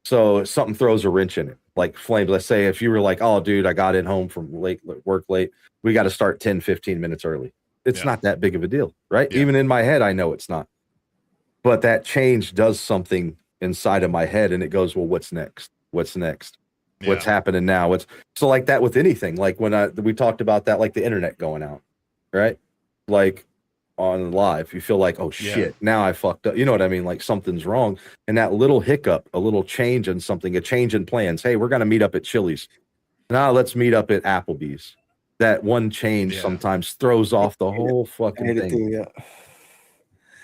So if something throws a wrench in it, like Flames. Let's say if you were like, oh, dude, I got in home from work late. We got to start 10, 15 minutes early. It's Yeah. not that big of a deal, right? Yeah. Even in my head, I know it's not. But that change does something inside of my head, and it goes, well, what's next? What's next? What's Yeah. happening now? So like that with anything, like when we talked about that, like the internet going out, right? Like on live, you feel like, oh shit, now I fucked up. You know what I mean? Like something's wrong. And that little hiccup, a little change in something, a change in plans. Hey, we're gonna meet up at Chili's. Now let's meet up at Applebee's. That one change sometimes throws off the whole I fucking hate it thing. too, yeah.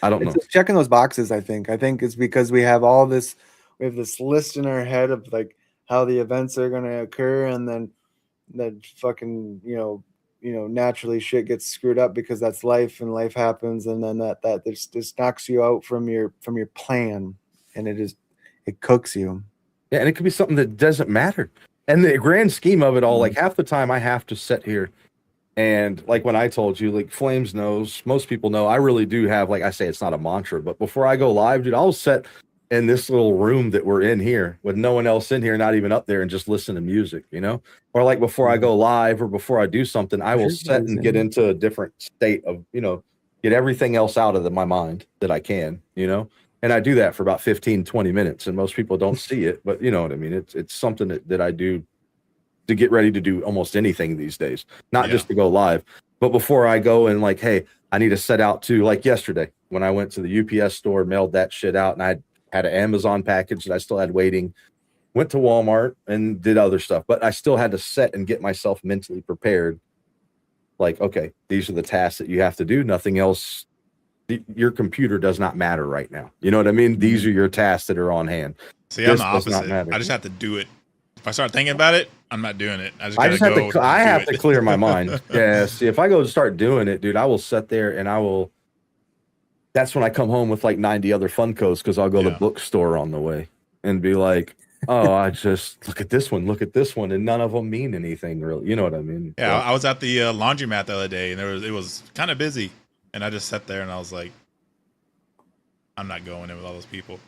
I don't It's know. just checking those boxes. I think it's because we have this list in our head of like how the events are going to occur, and then fucking naturally shit gets screwed up because that's life and life happens, and then that just knocks you out from your plan, and it cooks you. Yeah, and it could be something that doesn't matter. And the grand scheme of it all, like half the time I have to sit here and like when I told you, like Flames knows, most people know, I really do have, like I say, it's not a mantra, but before I go live, dude, I'll sit in this little room that we're in here with no one else in here, not even up there, and just listen to music, or like before I go live or before I do something, I will sit and get into a different state of, get everything else out of my mind that I can, and I do that for about 15, 20 minutes, and most people don't see it, but you know what I mean? It's something that I do to get ready to do almost anything these days, not just to go live, but before I go and like, hey, I need to set out to, like yesterday when I went to the UPS store, mailed that shit out, and I had an Amazon package that I still had waiting, went to Walmart and did other stuff, but I still had to set and get myself mentally prepared. Like, okay, these are the tasks that you have to do. Nothing else. Your computer does not matter right now. You know what I mean? These are your tasks that are on hand. See, I'm the opposite. I just have to do it. If I start thinking about it, I'm not doing it. I have to clear my mind. Yeah. See, if I go start doing it, dude, I will sit there and that's when I come home with like 90 other Funkos, because I'll go to the bookstore on the way and be like, oh, I just look at this one, and none of them mean anything really. You know what I mean? Yeah, I was at the laundromat the other day, and it was kind of busy, and I just sat there and I was like, I'm not going in with all those people.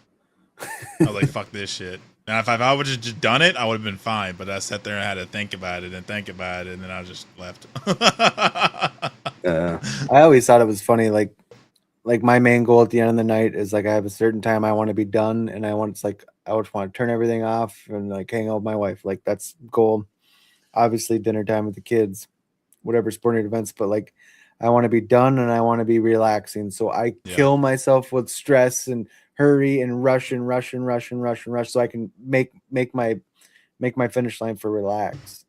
I was like, fuck this shit. Now, if I would have just done it, I would have been fine. But I sat there and had to think about it, and then I just left. I always thought it was funny, like my main goal at the end of the night is like I have a certain time I want to be done, and I just want to turn everything off and like hang out with my wife. Like that's goal. Obviously, dinner time with the kids, whatever sporting events, but like I want to be done and I want to be relaxing. So I kill myself with stress and hurry and rush so I can make my finish line for relax,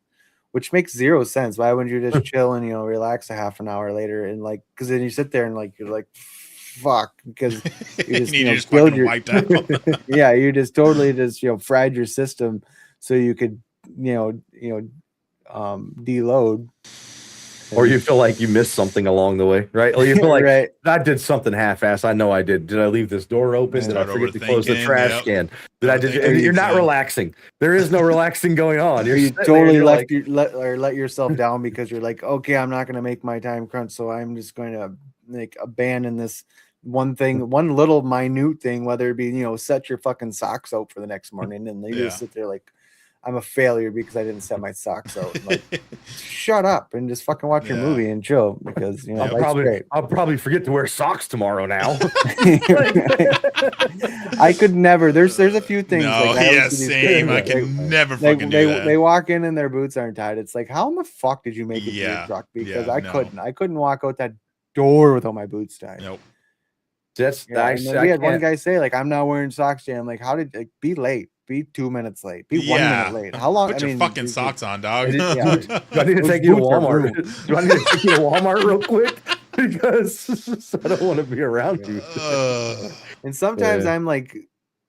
which makes zero sense. Why wouldn't you just chill and relax a half an hour later, and like, because then you sit there and like you're like fuck, because you just wiped out. Yeah, you just totally just fried your system so you could deload. Or you feel like you missed something along the way, right? Or you feel like I did something half-assed. I know I did. Did I leave this door open? Did I forget to close the trash can? You're not relaxing. There is no relaxing going on. You totally let yourself down because you're like, okay, I'm not going to make my time crunch, so I'm just going to abandon this one little minute thing, whether it be set your fucking socks out for the next morning, and you just sit there like, I'm a failure because I didn't set my socks out. Like, shut up and just fucking watch your movie and chill, because I'll probably forget to wear socks tomorrow now. I could never. There's a few things. No, same. I can never fucking do that. They walk in and their boots aren't tied. It's like, how in the fuck did you make it to your truck? Because I couldn't walk out that door without my boots tied. Nope. That's nice. We had one guy say like, I'm not wearing socks, Jam. Like, how did be late? Be 2 minutes late. Be 1 minute late. How long? Put your fucking socks on, dog. Do I need to take you to Walmart? Do I need to take you to Walmart real quick? Because I don't want to be around you. And sometimes I'm like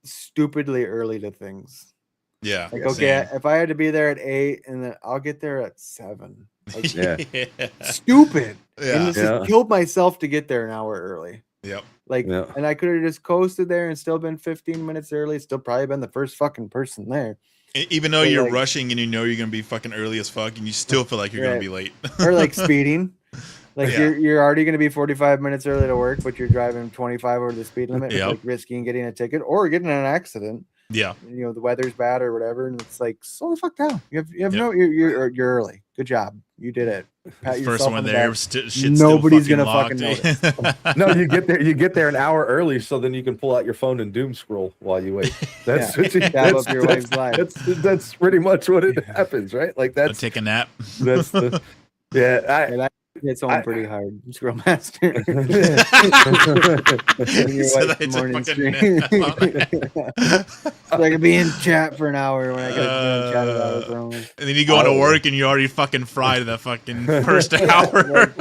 stupidly early to things. Yeah. Like, okay, if I had to be there at 8, and then I'll get there at 7. Like, stupid. Yeah. And just killed myself to get there an hour early. Yep. And I could have just coasted there and still been 15 minutes early. Still probably been the first fucking person there. Even though you're rushing and you're gonna be fucking early as fuck, and you still feel like you're gonna be late. Or like speeding. Like you're already gonna be 45 minutes early to work, but you're driving 25 over the speed limit, like risking getting a ticket or getting in an accident. Yeah. The weather's bad or whatever, and it's like, slow the fuck down. You have you're early. Good job. You did it. Pat First one there. Nobody's gonna fucking notice. No, you get there an hour early, so then you can pull out your phone and doom scroll while you wait. That's your wife's life. That's pretty much what it happens, right? Like that's take a nap. That's the it's on pretty hard. Scroll master. So I could be in chat for an hour when I got chat about it. And then you go into work and you already fucking fried that fucking first hour.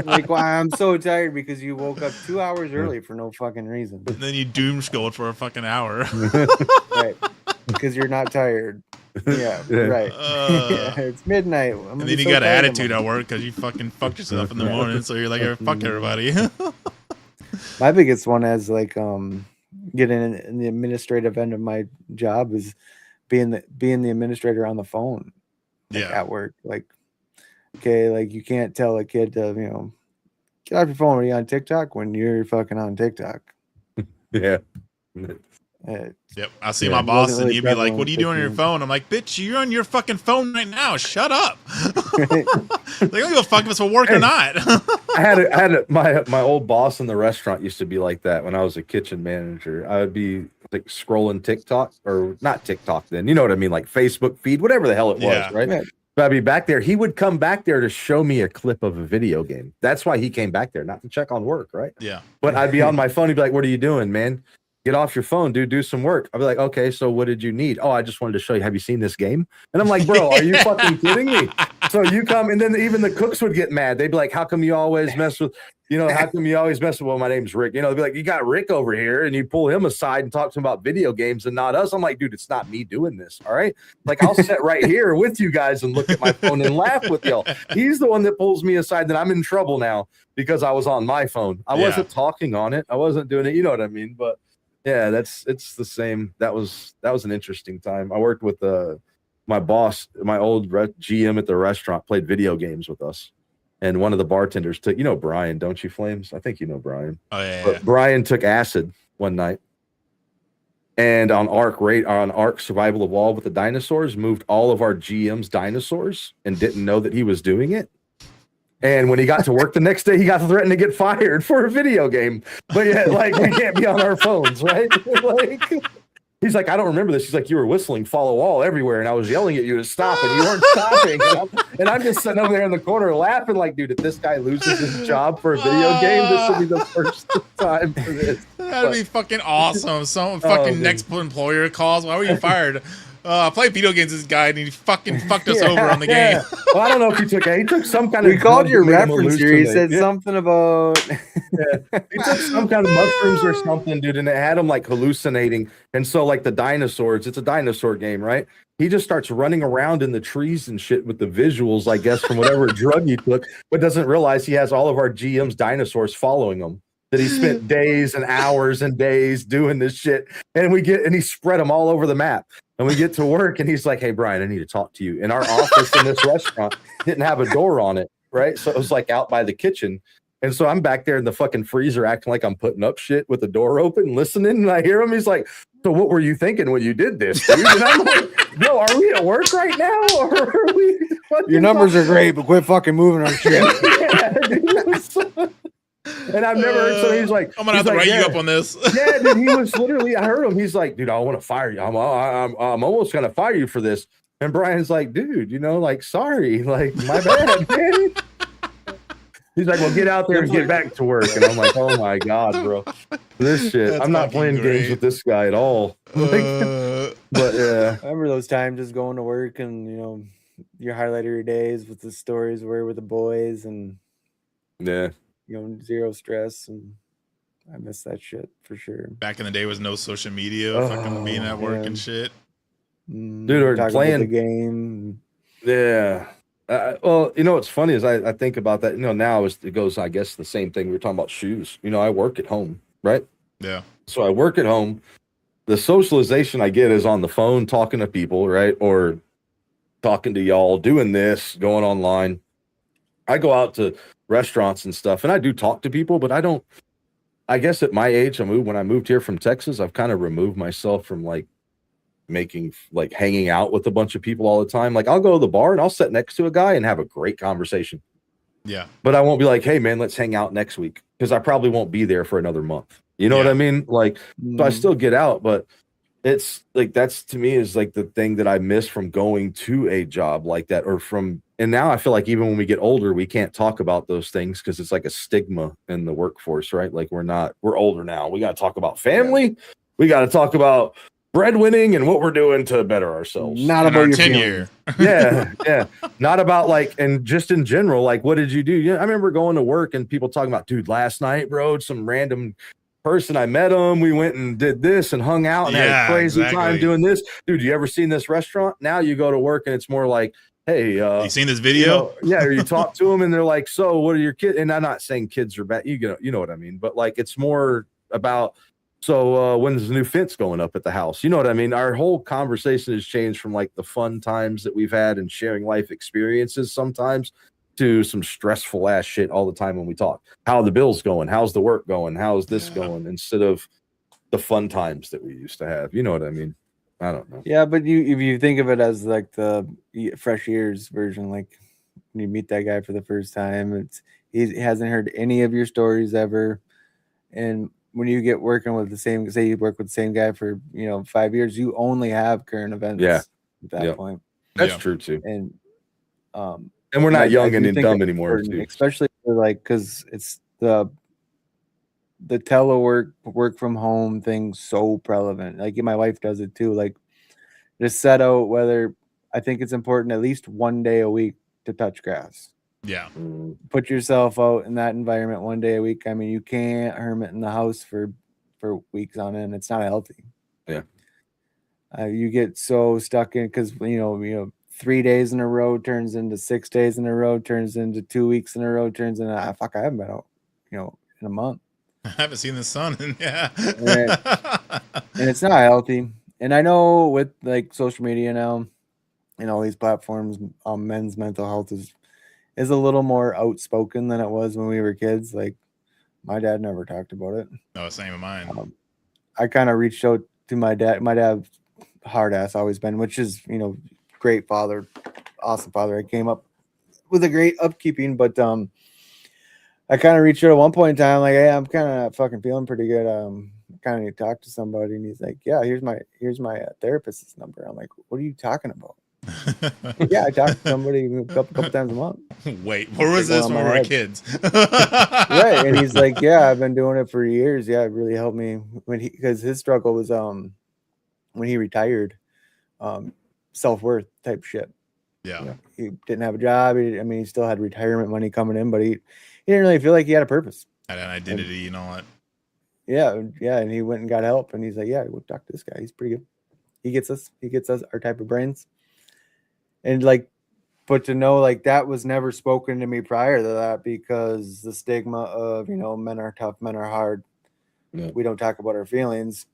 Like, why I'm so tired because you woke up 2 hours early for no fucking reason. And then you doom scrolled for a fucking hour. Right. Because you're not tired. Yeah, Yeah. right. It's midnight. And then you got an attitude at work because you fucking fucked yourself in the morning. So you're like, fuck everybody. My biggest one as like getting in the administrative end of my job is being the administrator on the phone, like, Yeah. at work. Like, okay, like you can't tell a kid to, get off your phone when you're on TikTok when you're fucking on TikTok. Yeah. Yep. I see Yeah, my it boss wasn't and really he'd be like, prevalent what are you doing on your 15. phone? I'm like, bitch, you're on your fucking phone right now. Shut up. Like, I don't give a fuck if it's for work or not. My old boss in the restaurant used to be like that when I was a kitchen manager. I would be like scrolling TikTok, or not TikTok then, you know what I mean? Like Facebook feed, whatever the hell it was, Yeah. right? Yeah. But I'd be back there. He would come back there to show me a clip of a video game. That's why he came back there, not to check on work, right? Yeah. But I'd be on my phone. He'd be like, what are you doing, man? Get off your phone, dude. Do some work. I'd be like, okay, so what did you need? Oh, I just wanted to show you. Have you seen this game? And I'm like, bro, are you fucking kidding me? So you come, and then even the cooks would get mad. They'd be like, how come you always mess with, how come you always mess with, well, my name's Rick. They'd be like, you got Rick over here, and you pull him aside and talk to him about video games and not us. I'm like, dude, it's not me doing this. All right. Like, I'll sit right here with you guys and look at my phone and laugh with y'all. He's the one that pulls me aside, that I'm in trouble now because I was on my phone. I wasn't talking on it. I wasn't doing it. You know what I mean? But yeah, it's the same. That was an interesting time. I worked with my boss, my old GM at the restaurant, played video games with us. And one of the bartenders took, Brian, don't you, Flames? I think you know Brian. Oh, yeah. But Brian took acid one night. And on Ark Survival Evolved with the dinosaurs, moved all of our GM's dinosaurs and didn't know that he was doing it. And when he got to work the next day, he got threatened to get fired for a video game. But yet, like, we can't be on our phones, right? Like, he's like, I don't remember this. He's like, you were whistling "Follow All" everywhere, and I was yelling at you to stop, and you weren't stopping. And I'm just sitting over there in the corner laughing, like, dude, if this guy loses his job for a video game, this will be the first time for this. That'd be fucking awesome. Some fucking next employer calls. Why were you fired? I played video games with this guy, and he fucking fucked us over on the game. Well, I don't know if he took some kind of. We called your reference here. He said something about. He took some kind of mushrooms or something, dude, and it had him like hallucinating. And so, like the dinosaurs, it's a dinosaur game, right? He just starts running around in the trees and shit with the visuals, I guess, from whatever drug he took, but doesn't realize he has all of our GM's dinosaurs following him. That he spent days and hours and days doing this shit, and he spread them all over the map. And we get to work, and he's like, "Hey, Brian, I need to talk to you." And our office in this restaurant didn't have a door on it, right? So it was like out by the kitchen. And so I'm back there in the fucking freezer acting like I'm putting up shit with the door open, listening, and I hear him. He's like, "So what were you thinking when you did this, dude?" And I'm like, "No, are we at work right now, or are we?" Your numbers are great, but quit fucking moving our shit. Yeah, dude. And I've never heard. So he's like, I'm gonna have to write you up on this. Yeah, dude. He was literally. I heard him. He's like, dude, I want to fire you. I'm almost gonna fire you for this. And Brian's like, dude, like, sorry, like, my bad, man. He's like, well, get out there and get back to work. And I'm like, oh my god, bro, this shit. That's I'm not playing games with this guy at all. But yeah, I remember those times just going to work and your highlight of your days with the stories were with the boys and yeah. Zero stress, and I miss that shit for sure. Back in the day, was no social media, fucking being at work and shit. Dude, or playing the game. Yeah. Well, what's funny is I think about that. Now it goes, I guess, the same thing. We were talking about shoes. I work at home, right? Yeah. So I work at home. The socialization I get is on the phone, talking to people, right? Or talking to y'all, doing this, going online. I go out to restaurants and stuff, and I do talk to people, but I guess at my age, when I moved here from Texas, I've kind of removed myself from like hanging out with a bunch of people all the time. Like, I'll go to the bar and I'll sit next to a guy and have a great conversation. Yeah. But I won't be like, hey man, let's hang out next week, because I probably won't be there for another month. You know what I mean? Like, so I still get out, but it's like, that's to me is like the thing that I miss from going to a job like that, and now I feel like even when we get older, we can't talk about those things because it's like a stigma in the workforce, right? Like, we're older now. We got to talk about family. Yeah. We got to talk about breadwinning and what we're doing to better ourselves. Not about your tenure. Yeah. Not about and just in general, like, what did you do? Yeah, I remember going to work and people talking about, dude, last night, bro, some random person. I met him. We went and did this and hung out and had a crazy time doing this. Dude, you ever seen this restaurant? Now you go to work and it's more like, hey, you seen this video? Or you talk to them and they're like, so what are your kids? And I'm not saying kids are bad. You know what I mean? But like, it's more about, so when's the new fence going up at the house? You know what I mean? Our whole conversation has changed from like the fun times that we've had and sharing life experiences sometimes to some stressful ass shit all the time when we talk. How are the bills going? How's the work going? How's this going? Instead of the fun times that we used to have. You know what I mean? I don't know. Yeah, but if you think of it as like the fresh ears version, like when you meet that guy for the first time, he hasn't heard any of your stories ever. And when you get working with the same, say you work with the same guy for 5 years, you only have current events at that point. That's true too. And we're not young and dumb anymore too. Especially for like, because it's the telework, work from home thing so prevalent. Like my wife does it too. Like just set out whether I think it's important at least one day a week to touch grass. Yeah. Put yourself out in that environment one day a week. I mean, you can't hermit in the house for weeks on end. It's not healthy. Yeah. You get so stuck in because 3 days in a row turns into 6 days in a row, turns into 2 weeks in a row, turns into I haven't been out, in a month. I haven't seen the sun. And it's not healthy. And I know with like social media now and all these platforms, men's mental health is a little more outspoken than it was when we were kids. Like my dad never talked about it. No, same of mine. I kind of reached out to my dad. My dad, hard ass, always been, which is great father, awesome father. I came up with a great upkeeping, but I kind of reached out at one point in time, like, hey, I'm kind of fucking feeling pretty good. Kind of need to talk to somebody, and he's like, yeah, here's my therapist's number. I'm like, what are you talking about? Yeah, I talk to somebody a couple times a month. Wait, where was this when we were kids? Right, and he's like, yeah, I've been doing it for years. Yeah, it really helped me because his struggle was when he retired, self-worth type shit. Yeah, he didn't have a job. He still had retirement money coming in, but he didn't really feel like he had a purpose, had an identity, and all that. Yeah, and he went and got help, and he's like, yeah, we'll talk to this guy. He's pretty good. He gets us our type of brains. And like, but to know like that was never spoken to me prior to that because the stigma of, men are tough, men are hard. Yeah. We don't talk about our feelings.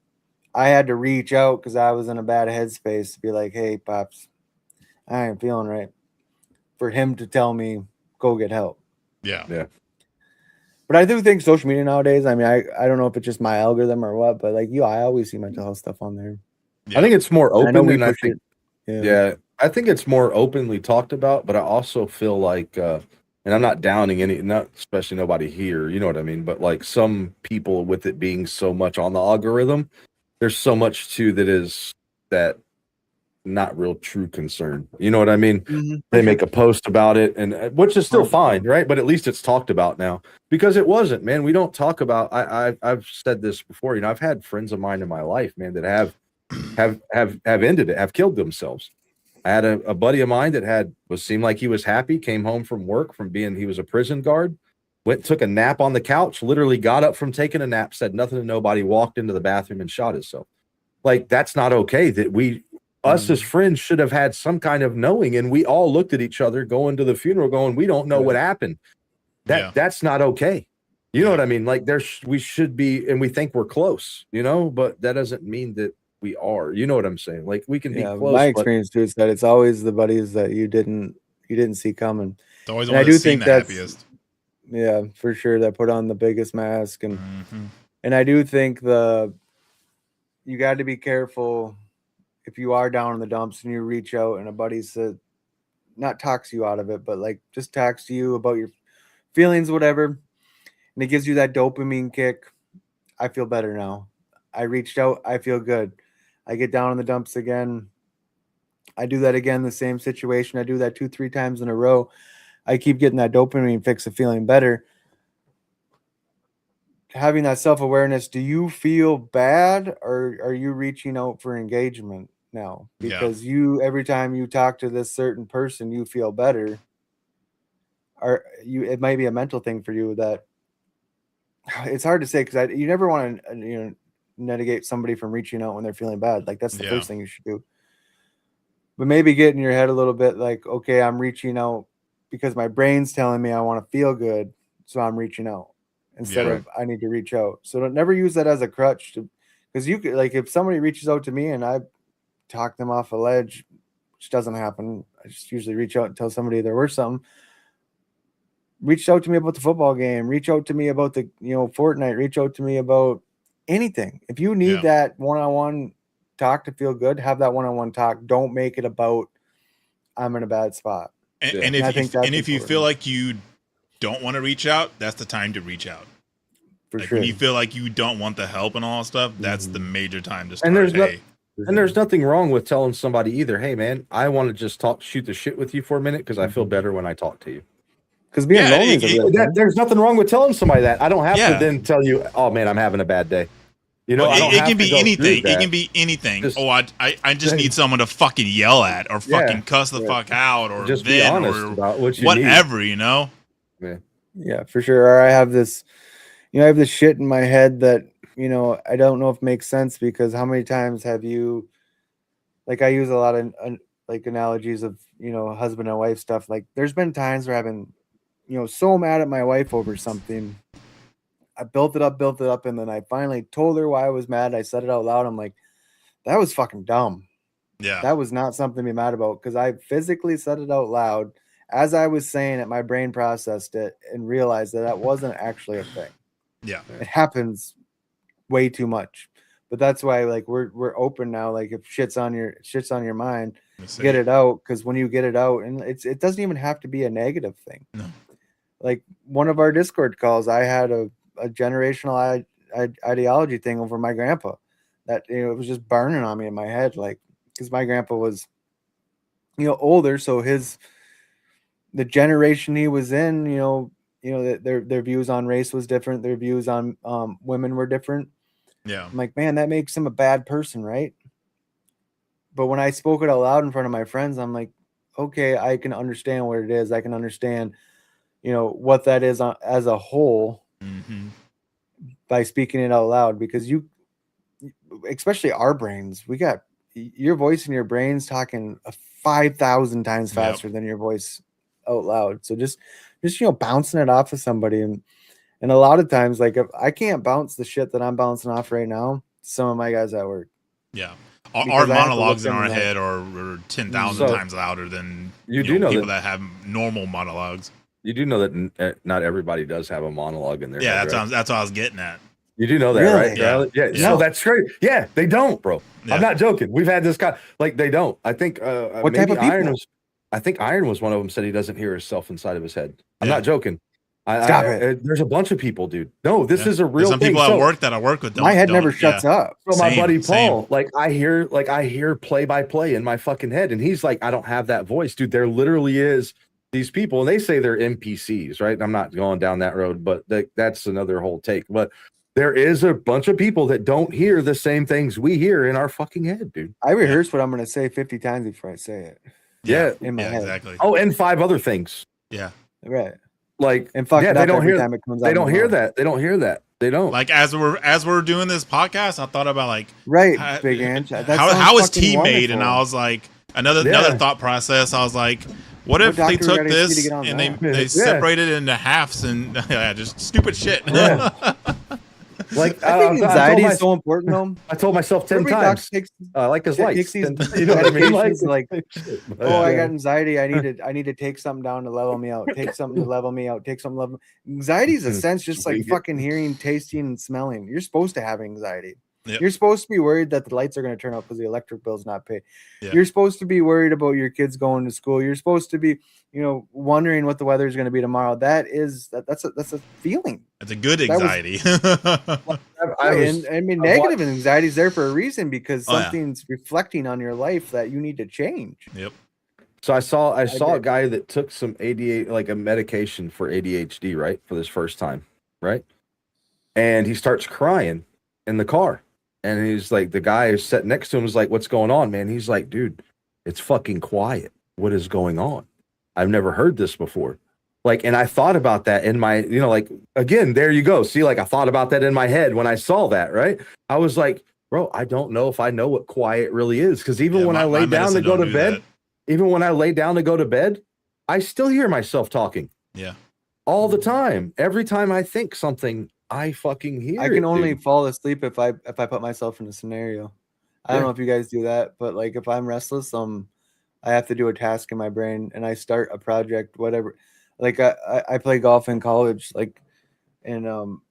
I had to reach out because I was in a bad headspace to be like, hey, Pops, I ain't feeling right. For him to tell me, go get help. Yeah. Yeah. But I do think social media nowadays, I don't know if it's just my algorithm or what, but like I always see mental health stuff on there. Yeah. I think it's more open than I think. Yeah. I think it's more openly talked about, but I also feel like, and I'm not downing especially nobody here, you know what I mean? But like some people with it being so much on the algorithm, there's so much too that is that not real true concern. You know what I mean? Mm-hmm. They make a post about it, and which is still fine, right? But at least it's talked about now because it wasn't, man. We don't talk about. I've said this before. I've had friends of mine in my life, man, that have ended it, have killed themselves. I had a buddy of mine that seemed like he was happy, came home from work he was a prison guard, took a nap on the couch, literally got up from taking a nap, said nothing to nobody, walked into the bathroom and shot himself. Like, that's not okay. That us as friends should have had some kind of knowing, and we all looked at each other going to the funeral going, we don't know what happened. That's not okay. You know what I mean? Like we should be, and we think we're close, but that doesn't mean that we are. You know what I'm saying? Like we can be close. My experience too is that it's always the buddies that you didn't see coming. It's always the one that's seen the happiest. Yeah, for sure. That put on the biggest mask, and and I do think you got to be careful if you are down in the dumps and you reach out and a buddy said, not talks you out of it, but like just talks to you about your feelings, whatever, and it gives you that dopamine kick. I feel better now. I reached out. I feel good. I get down in the dumps again. I do that again, the same situation. I do that 2-3 times in a row. I keep getting that dopamine fix of feeling better. Having that self-awareness, do you feel bad or are you reaching out for engagement now? Because every time you talk to this certain person, you feel better. It might be a mental thing for you that it's hard to say because you never want to negate somebody from reaching out when they're feeling bad. Like that's the first thing you should do. But maybe get in your head a little bit like, okay, I'm reaching out because my brain's telling me I want to feel good, so I'm reaching out instead of I need to reach out. So don't never use that as a crutch because you could, like, if somebody reaches out to me and I talk them off a ledge, which doesn't happen. I just usually reach out and tell somebody there was something. Reach out to me about the football game. Reach out to me about the Fortnite. Reach out to me about anything. If you need that one-on-one talk to feel good, have that one-on-one talk. Don't make it about I'm in a bad spot. And if you feel like you don't want to reach out, that's the time to reach out. For like sure. When you feel like you don't want the help and all that stuff, that's the major time to start. And there's nothing wrong with telling somebody either, hey man, I want to just shoot the shit with you for a minute because I feel better when I talk to you. Because being lonely is a real thing. There's nothing wrong with telling somebody that. I don't have to then tell you, oh man, I'm having a bad day. You know, it can be anything. It can be anything. I just need someone to fucking yell at or fucking cuss the fuck out or just be honest about what you whatever, need. you know? Yeah, for sure. Or I have this, I have this shit in my head that, I don't know if it makes sense because how many times have you, like I use a lot of like analogies of, husband and wife stuff. Like there's been times where I've been, so mad at my wife over something. I built it up, and then I finally told her why I was mad. I said it out loud. I'm like, that was fucking dumb. Yeah. That was not something to be mad about because I physically said it out loud. As I was saying it, my brain processed it and realized that wasn't actually a thing. Yeah. It happens way too much. But that's why like we're open now. Like if shit's on your mind, get it out. Because when you get it out, and it doesn't even have to be a negative thing. No. Like one of our Discord calls, I had a generational ideology thing over my grandpa that it was just burning on me in my head, like because my grandpa was older, so the generation he was in, their views on race was different, their views on women were different. I'm like, man, that makes him a bad person, right? But when I spoke it out loud in front of my friends, I'm like, okay, I can understand what it is. I can understand what that is as a whole by speaking it out loud, because especially our brains, we got your voice in your brains talking 5,000 times faster than your voice out loud. So just bouncing it off of somebody. And a lot of times, like if I can't bounce the shit that I'm bouncing off right now, some of my guys at work. Yeah. Our monologues in our head are 10,000 times louder than people that have normal monologues. You do know that not everybody does have a monologue in there. Yeah, that's what I was getting at. You do know that, right? Yeah. No, that's great. Yeah, they don't, bro. Yeah. I'm not joking. We've had this guy, like they don't. I think what type of people? I think Iron was one of them. Said he doesn't hear himself inside of his head. I'm not joking. Stop it. There's a bunch of people, dude. No, this is a real thing. Some people at work that I work with. My head never shuts up. So my buddy Paul, like I hear play by play in my fucking head, and he's like, I don't have that voice, dude. There literally is these people, and they say they're NPCs, right? I'm not going down that road, but that's another whole take. But there is a bunch of people that don't hear the same things we hear in our fucking head, dude. I rehearse what I'm going to say 50 times before I say it. Yeah, in my head. Exactly. Oh, and 5 other things. Yeah. Right. Like, and fuck they don't hear time it comes out. They don't hear that. They don't hear that. They don't. Like as we're doing this podcast, I thought about like Big Ange. How is tea made? And I was like another thought process. I was like, what if they took this and they separated it into halves and just stupid shit. Yeah. Like I think anxiety is so important though. I told myself 10 times. Like his lights. You know what I mean? Like, I got anxiety. I need to take something down to level me out. Take something to level me out. Take something to level me. Anxiety is a sense just like fucking hearing, tasting, and smelling. You're supposed to have anxiety. Yep. You're supposed to be worried that the lights are going to turn out because the electric bill's not paid. Yep. You're supposed to be worried about your kids going to school. You're supposed to be, wondering what the weather is going to be tomorrow. That's a feeling. It's a good anxiety. Negative anxiety is there for a reason because something's reflecting on your life that you need to change. Yep. So I saw a guy that took some ADHD, like a medication for ADHD, right, for this first time, right, and he starts crying in the car. And he's like, the guy who's sitting next to him is like, what's going on, man? He's like, dude, it's fucking quiet. What is going on? I've never heard this before. Like, and I thought about that in my, like, again, there you go. See, like, I thought about that in my head when I saw that, right? I was like, bro, I don't know if I know what quiet really is. Because even when I lay down to go to bed, even when I lay down to go to bed, I still hear myself talking. Yeah. All the time. Every time I think something, I fucking hear it. I can only fall asleep if I put myself in a scenario. I don't know if you guys do that, but like if I'm restless, I have to do a task in my brain and I start a project, whatever. Like I play golf in college, like, and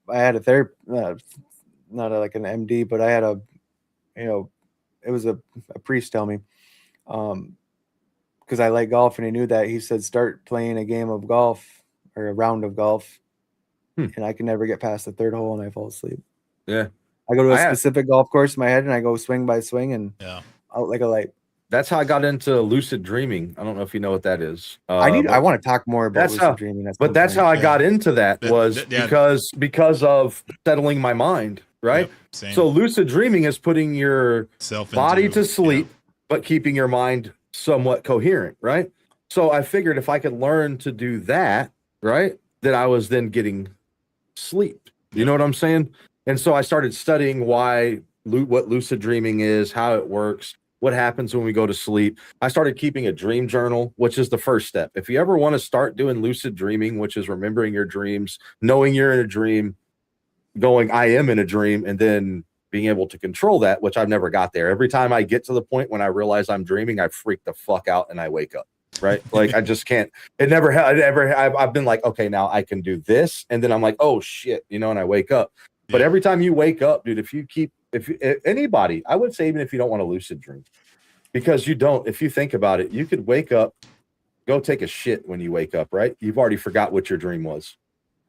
I had a therapist, not like an MD, but I had it was a priest tell me, because I like golf and he knew that. He said start playing a game of golf or a round of golf, and I can never get past the third hole and I fall asleep. Yeah, I go to a specific golf course in my head and I go swing by swing and out like a light. That's how I got into lucid dreaming. I don't know if you know what that is. I want to talk more about lucid dreaming. But that's how I got into that was because of settling my mind, right? Yep, so lucid dreaming is putting your body to sleep, but keeping your mind somewhat coherent, right? So I figured if I could learn to do that, right, that I was then getting sleep. You know what I'm saying? And so I started studying what lucid dreaming is, how it works, what happens when we go to sleep. I started keeping a dream journal, which is the first step. If you ever want to start doing lucid dreaming, which is remembering your dreams, knowing you're in a dream, going, I am in a dream, and then being able to control that, which I've never got there. Every time I get to the point when I realize I'm dreaming, I freak the fuck out and I wake up. Right? Like I just can't. I've been like, okay, now I can do this, and then I'm like, oh shit, and I wake up. But every time you wake up, dude, if anybody, I would say even if you don't want to lucid dream, because if you think about it, you could wake up, go take a shit when you wake up, right? You've already forgot what your dream was.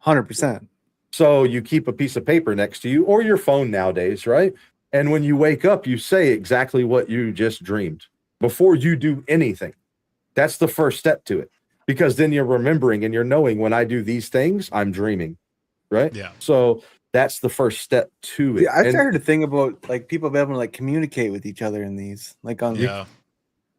100%. So you keep a piece of paper next to you or your phone nowadays, right? And when you wake up, you say exactly what you just dreamed before you do anything. That's the first step to it, because then you're remembering and you're knowing when I do these things, I'm dreaming, right? Yeah. So that's the first step to it. I've heard a thing about like people being able to like communicate with each other in these, like on. Yeah.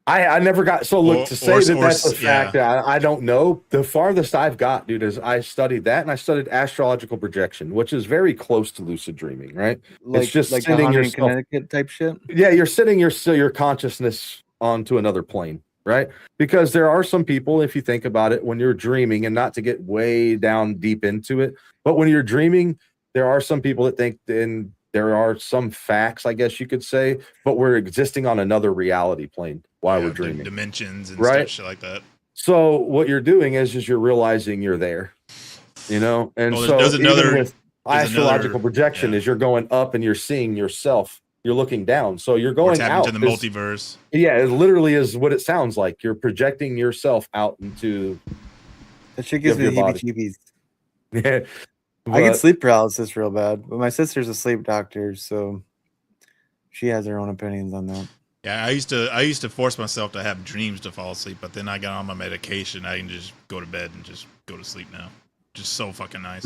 I never got that's a fact. I don't know. The farthest I've got, dude, is I studied that and I studied astrological projection, which is very close to lucid dreaming, right? Like, it's just like sending your Connecticut type shit. Yeah, you're sending your consciousness onto another plane, right? Because there are some people, if you think about it, when you're dreaming, and not to get way down deep into it, but when you're dreaming, there are some people that think, and there are some facts, I guess you could say, but we're existing on another reality plane while we're dreaming. Dimensions and stuff, shit like that. So what you're doing is you're realizing you're there, and there's even with astrological projection is you're going up and you're seeing yourself. You're looking down, so you're going out to the multiverse. Yeah, it literally is what it sounds like. You're projecting yourself out into. That shit gives me the heebie-jeebies. Yeah. I get sleep paralysis real bad, but my sister's a sleep doctor, so she has her own opinions on that. Yeah, I used to force myself to have dreams to fall asleep, but then I got on my medication. I can just go to bed and just go to sleep now. Just so fucking nice.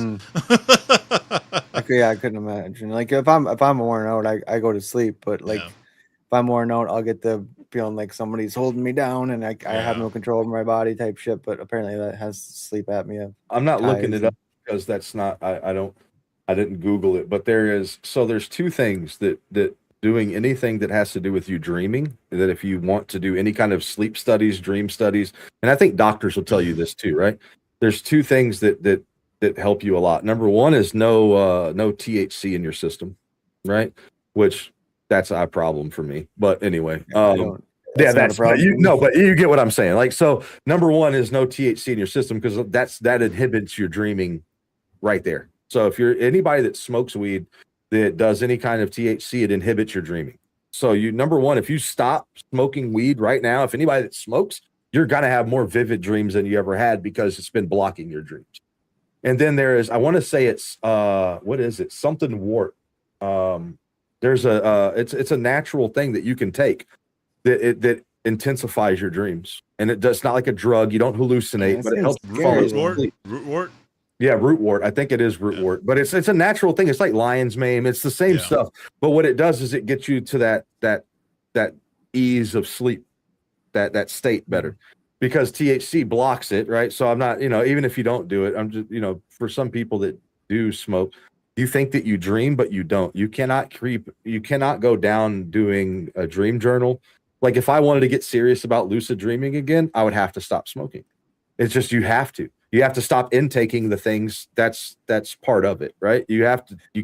Okay, I couldn't imagine. Like if I'm worn out, I go to sleep, but like if I'm worn out, I'll get the feeling like somebody's holding me down and I have no control over my body type shit. But apparently that has sleep apnea. I'm not looking it up because that's not. I didn't Google it, but there's two things that doing anything that has to do with you dreaming, that if you want to do any kind of sleep studies, dream studies, and I think doctors will tell you this too, right? There's two things that help you a lot. Number one is no THC in your system, right? Which that's a problem for me. But anyway, that's but you get what I'm saying. Like, so number one is no THC in your system, because that inhibits your dreaming right there. So if you're anybody that smokes weed that does any kind of THC, it inhibits your dreaming. So number one, if you stop smoking weed right now, if anybody that smokes, you're gonna have more vivid dreams than you ever had, because it's been blocking your dreams. And then there is, I want to say it's what is it? Something wort. There's it's a natural thing that you can take that intensifies your dreams, and it does not like a drug. You don't hallucinate, but it helps you fall asleep. Root wort. Yeah, root wort. I think it is root wort, but it's a natural thing. It's like lion's mane. It's the same stuff, but what it does is it gets you to that ease of sleep, that state better. because THC blocks it, right? So I'm not, even if you don't do it, I'm just, for some people that do smoke, you think that you dream, but you don't. You cannot go down doing a dream journal. Like if I wanted to get serious about lucid dreaming again, I would have to stop smoking. It's just you have to stop intaking the things that's part of it, right? You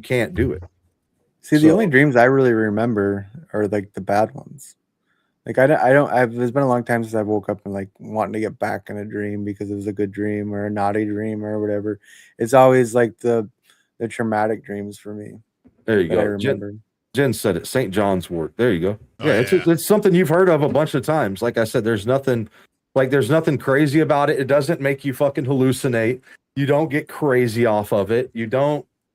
can't do it. See, the only dreams I really remember are like the bad ones. Like there's been a long time since I woke up and like wanting to get back in a dream because it was a good dream or a naughty dream or whatever. It's always like the traumatic dreams for me. There you go. I remember. Jen said it. St. John's wort. There you go. It's something you've heard of a bunch of times. Like I said, there's nothing crazy about it. It doesn't make you fucking hallucinate. You don't get crazy off of it.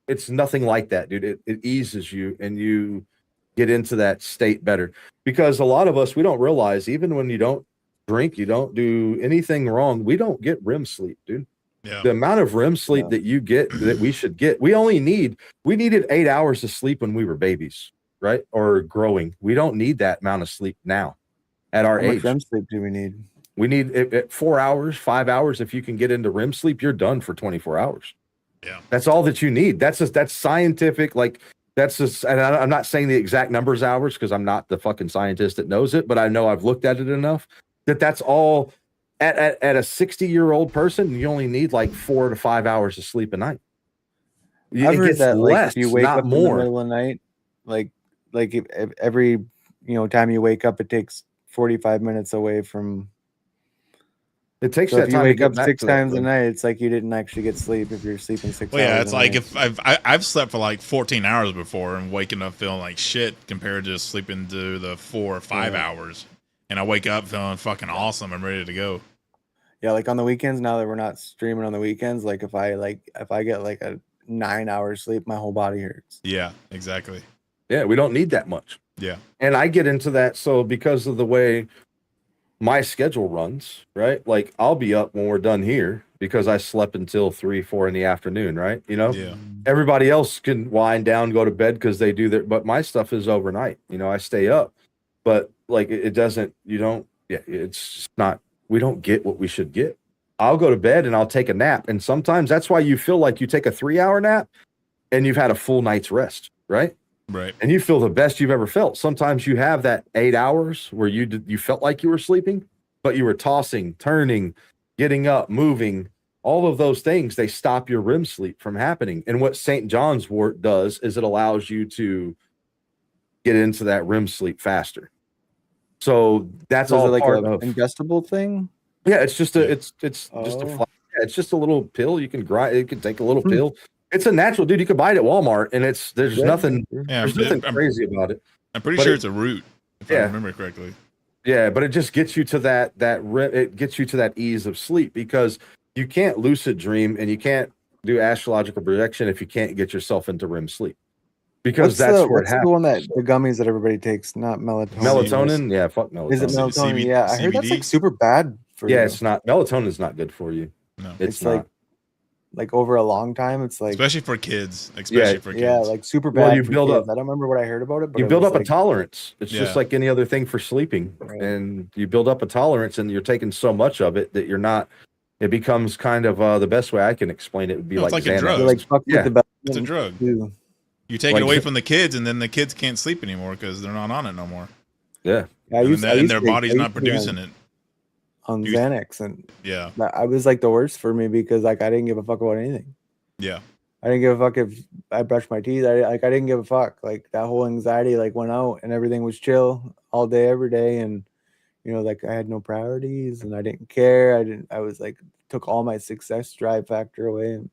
It's nothing like that, dude. It eases you and you get into that state better. Because a lot of us, we don't realize, even when you don't drink, you don't do anything wrong, we don't get REM sleep, dude. Yeah. The amount of REM sleep that you get, that we should get, we needed 8 hours of sleep when we were babies, right? Or growing. We don't need that amount of sleep now at our age. How much REM sleep do we need? We need it 4 hours, 5 hours. If you can get into REM sleep, you're done for 24 hours. Yeah. That's all that you need. That's scientific. Like that's just, and I'm not saying the exact numbers hours because I'm not the fucking scientist that knows it, but I know I've looked at it enough that's all. At a 60-year-old person, you only need like 4 to 5 hours of sleep a night. I've heard that less, if you wake up more. in the middle of the night, like if every time you wake up, it takes 45 minutes away from. It takes So that if you time. wake up 6 times a night, it's like you didn't actually get sleep if you're sleeping 6 hours. Well, yeah, it's like night. if I've slept for like 14 hours before and waking up feeling like shit compared to sleeping to the 4 or 5 hours, and I wake up feeling fucking awesome. I'm ready to go. Yeah, like on the weekends, now that we're not streaming on the weekends, like if I get like a 9 hours sleep, my whole body hurts. Yeah, exactly. Yeah, we don't need that much. Yeah. And I get into that. So because of the way my schedule runs, right? Like I'll be up when we're done here because I slept until 3, 4 in the afternoon, right? Yeah. Everybody else can wind down, go to bed because they do their, but my stuff is overnight. I stay up, but like it doesn't, it's just not, we don't get what we should get. I'll go to bed and I'll take a nap. And sometimes that's why you feel like you take a 3-hour nap and you've had a full night's rest, right? Right. And you feel the best you've ever felt. Sometimes you have that 8 hours where you felt like you were sleeping, but you were tossing, turning, getting up, moving. All of those things, they stop your REM sleep from happening. And what St. John's wort does is it allows you to get into that REM sleep faster. So that's all like part an of ingestible thing. Yeah, it's just a it's just a little pill you can grind. You can take a little pill. It's a natural, dude. You can buy it at Walmart, and there's nothing crazy about it. I'm pretty sure it's a root, if I remember correctly. Yeah, but it just gets you to it gets you to that ease of sleep because you can't lucid dream and you can't do astrological projection if you can't get yourself into REM sleep. Because where it happens. The one the gummies that everybody takes, not melatonin. Melatonin, yeah, fuck melatonin. Is it melatonin? Yeah, I heard that's like super bad for you. Yeah, it's not. Melatonin is not good for you. No, it's not. Like over a long time, it's like especially for kids. Yeah, like super bad. Well, you build up. I don't remember what I heard about it, but you build up a tolerance. It's just like any other thing for sleeping, and you build up a tolerance, and you're taking so much of it that you're not. It becomes kind of the best way I can explain it would be it's like a drug. It's a drug. Too. You take it away from the kids, and then the kids can't sleep anymore because they're not on it no more. Yeah, and their body's not producing it. On Xanax, and yeah, I was like the worst for me because like I didn't give a fuck about anything. Yeah, I didn't give a fuck if I brushed my teeth. I didn't give a fuck. Like that whole anxiety like went out, and everything was chill all day, every day, and like I had no priorities, and I didn't care. I was like took all my success drive factor away, and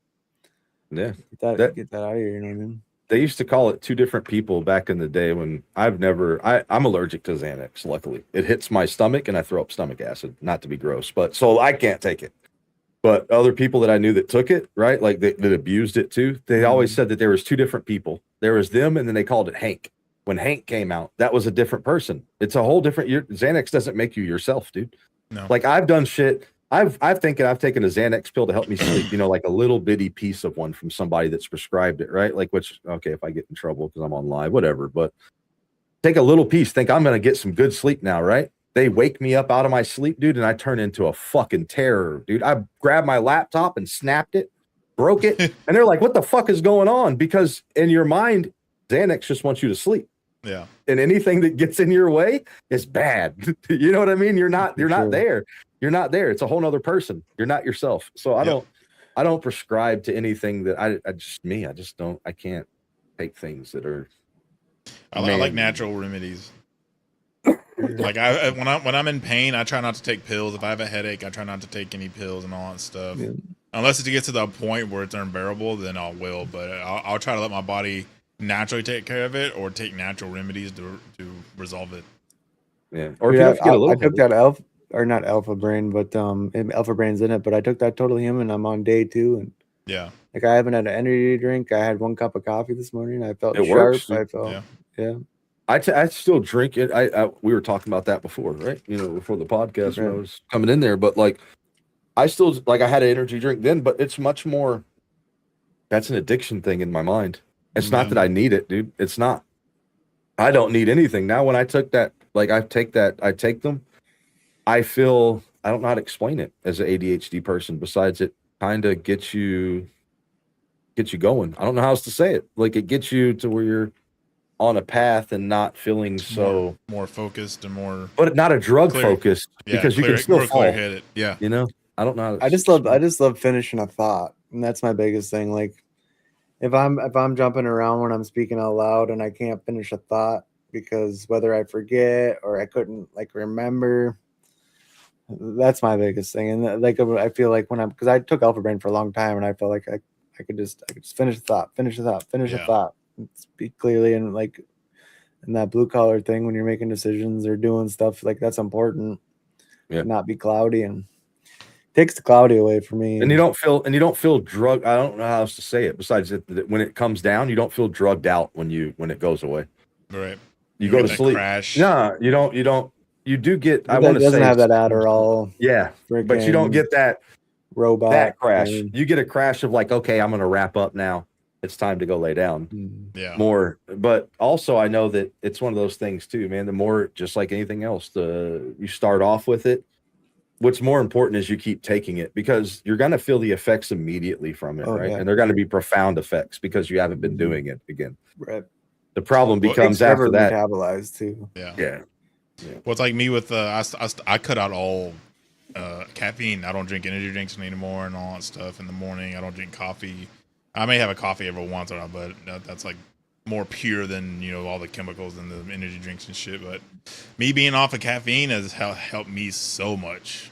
get that out of here. You know what I mean? They used to call it two different people back in the day when I'm allergic to Xanax. Luckily, it hits my stomach and I throw up stomach acid. Not to be gross, but so I can't take it. But other people that I knew that took it, right, like that abused it too. They always said that there was two different people. There was them, and then they called it Hank. When Hank came out, that was a different person. It's a whole different. Xanax doesn't make you yourself, dude. No. Like I've done shit. I've taken a Xanax pill to help me sleep, like a little bitty piece of one from somebody that's prescribed it, right? Like, okay, if I get in trouble because I'm on live, whatever, but take a little piece, think I'm going to get some good sleep now, right? they wake me up out of my sleep, dude, and I turn into a fucking terror, dude. I grabbed my laptop and snapped it, broke it, and they're like, "What the fuck is going on?" Because in your mind, Xanax just wants you to sleep. Yeah. And anything that gets in your way is bad. You know what I mean? You're not there. You're not there. It's a whole nother person. You're not yourself. So I don't prescribe to anything that I can't take things that are. I like natural remedies. Like when I'm in pain, I try not to take pills. If I have a headache, I try not to take any pills and all that stuff. Yeah. Unless it gets to the point where it's unbearable, then I will. But I'll try to let my body naturally take care of it, or take natural remedies to resolve it. Yeah. Or if you have to get a little. I took that not Alpha Brain, but Alpha Brain's in it. But I took that Total Human. I'm on day 2, and yeah, like I haven't had an energy drink. I had 1 cup of coffee this morning. I felt it sharp. Works. I felt yeah. I still drink it. We were talking about that before, right? You know, before the podcast when I was coming in there. But like, I still like I had an energy drink then, but it's much more. That's an addiction thing in my mind. It's not that I need it, dude. It's not. I don't need anything now. When I took that, like I take them. I feel I don't know how to explain it as an ADHD person. Besides, it kind of gets you going. I don't know how else to say it. Like it gets you to where you're on a path and not feeling so more focused and more, but not a drug focused because you can still fall. Clear-headed. Yeah, you know. I don't know. I just love finishing a thought, and that's my biggest thing. Like if I'm jumping around when I'm speaking out loud and I can't finish a thought because whether I forget or I couldn't like remember, that's my biggest thing. And like I feel like because I took Alpha Brain for a long time, and I felt like I could just finish a thought, speak clearly, and like in that blue collar thing when you're making decisions or doing stuff like that's important. Yeah, not be cloudy, and takes the cloudy away for me. And you don't feel drugged. I don't know how else to say it. Besides that when it comes down, you don't feel drugged out when it goes away. Right. You go to sleep. Crash. No, you don't. You do get. I want to say doesn't have that Adderall. Yeah, but you don't get that robot that crash. You get a crash of like, okay, I'm going to wrap up now. It's time to go lay down. Yeah. More, but also I know that it's one of those things too, man. The more, just like anything else, you start off with it. What's more important is you keep taking it because you're going to feel the effects immediately from it, right? Yeah. And they're going to be profound effects because you haven't been doing it again. Right. The problem becomes after that. Metabolized too. Yeah. Well, it's like me with I cut out all caffeine. I don't drink energy drinks anymore and all that stuff in the morning. I don't drink coffee. I may have a coffee every once in a while, but that's like more pure than all the chemicals and the energy drinks and shit. But me being off of caffeine has helped me so much,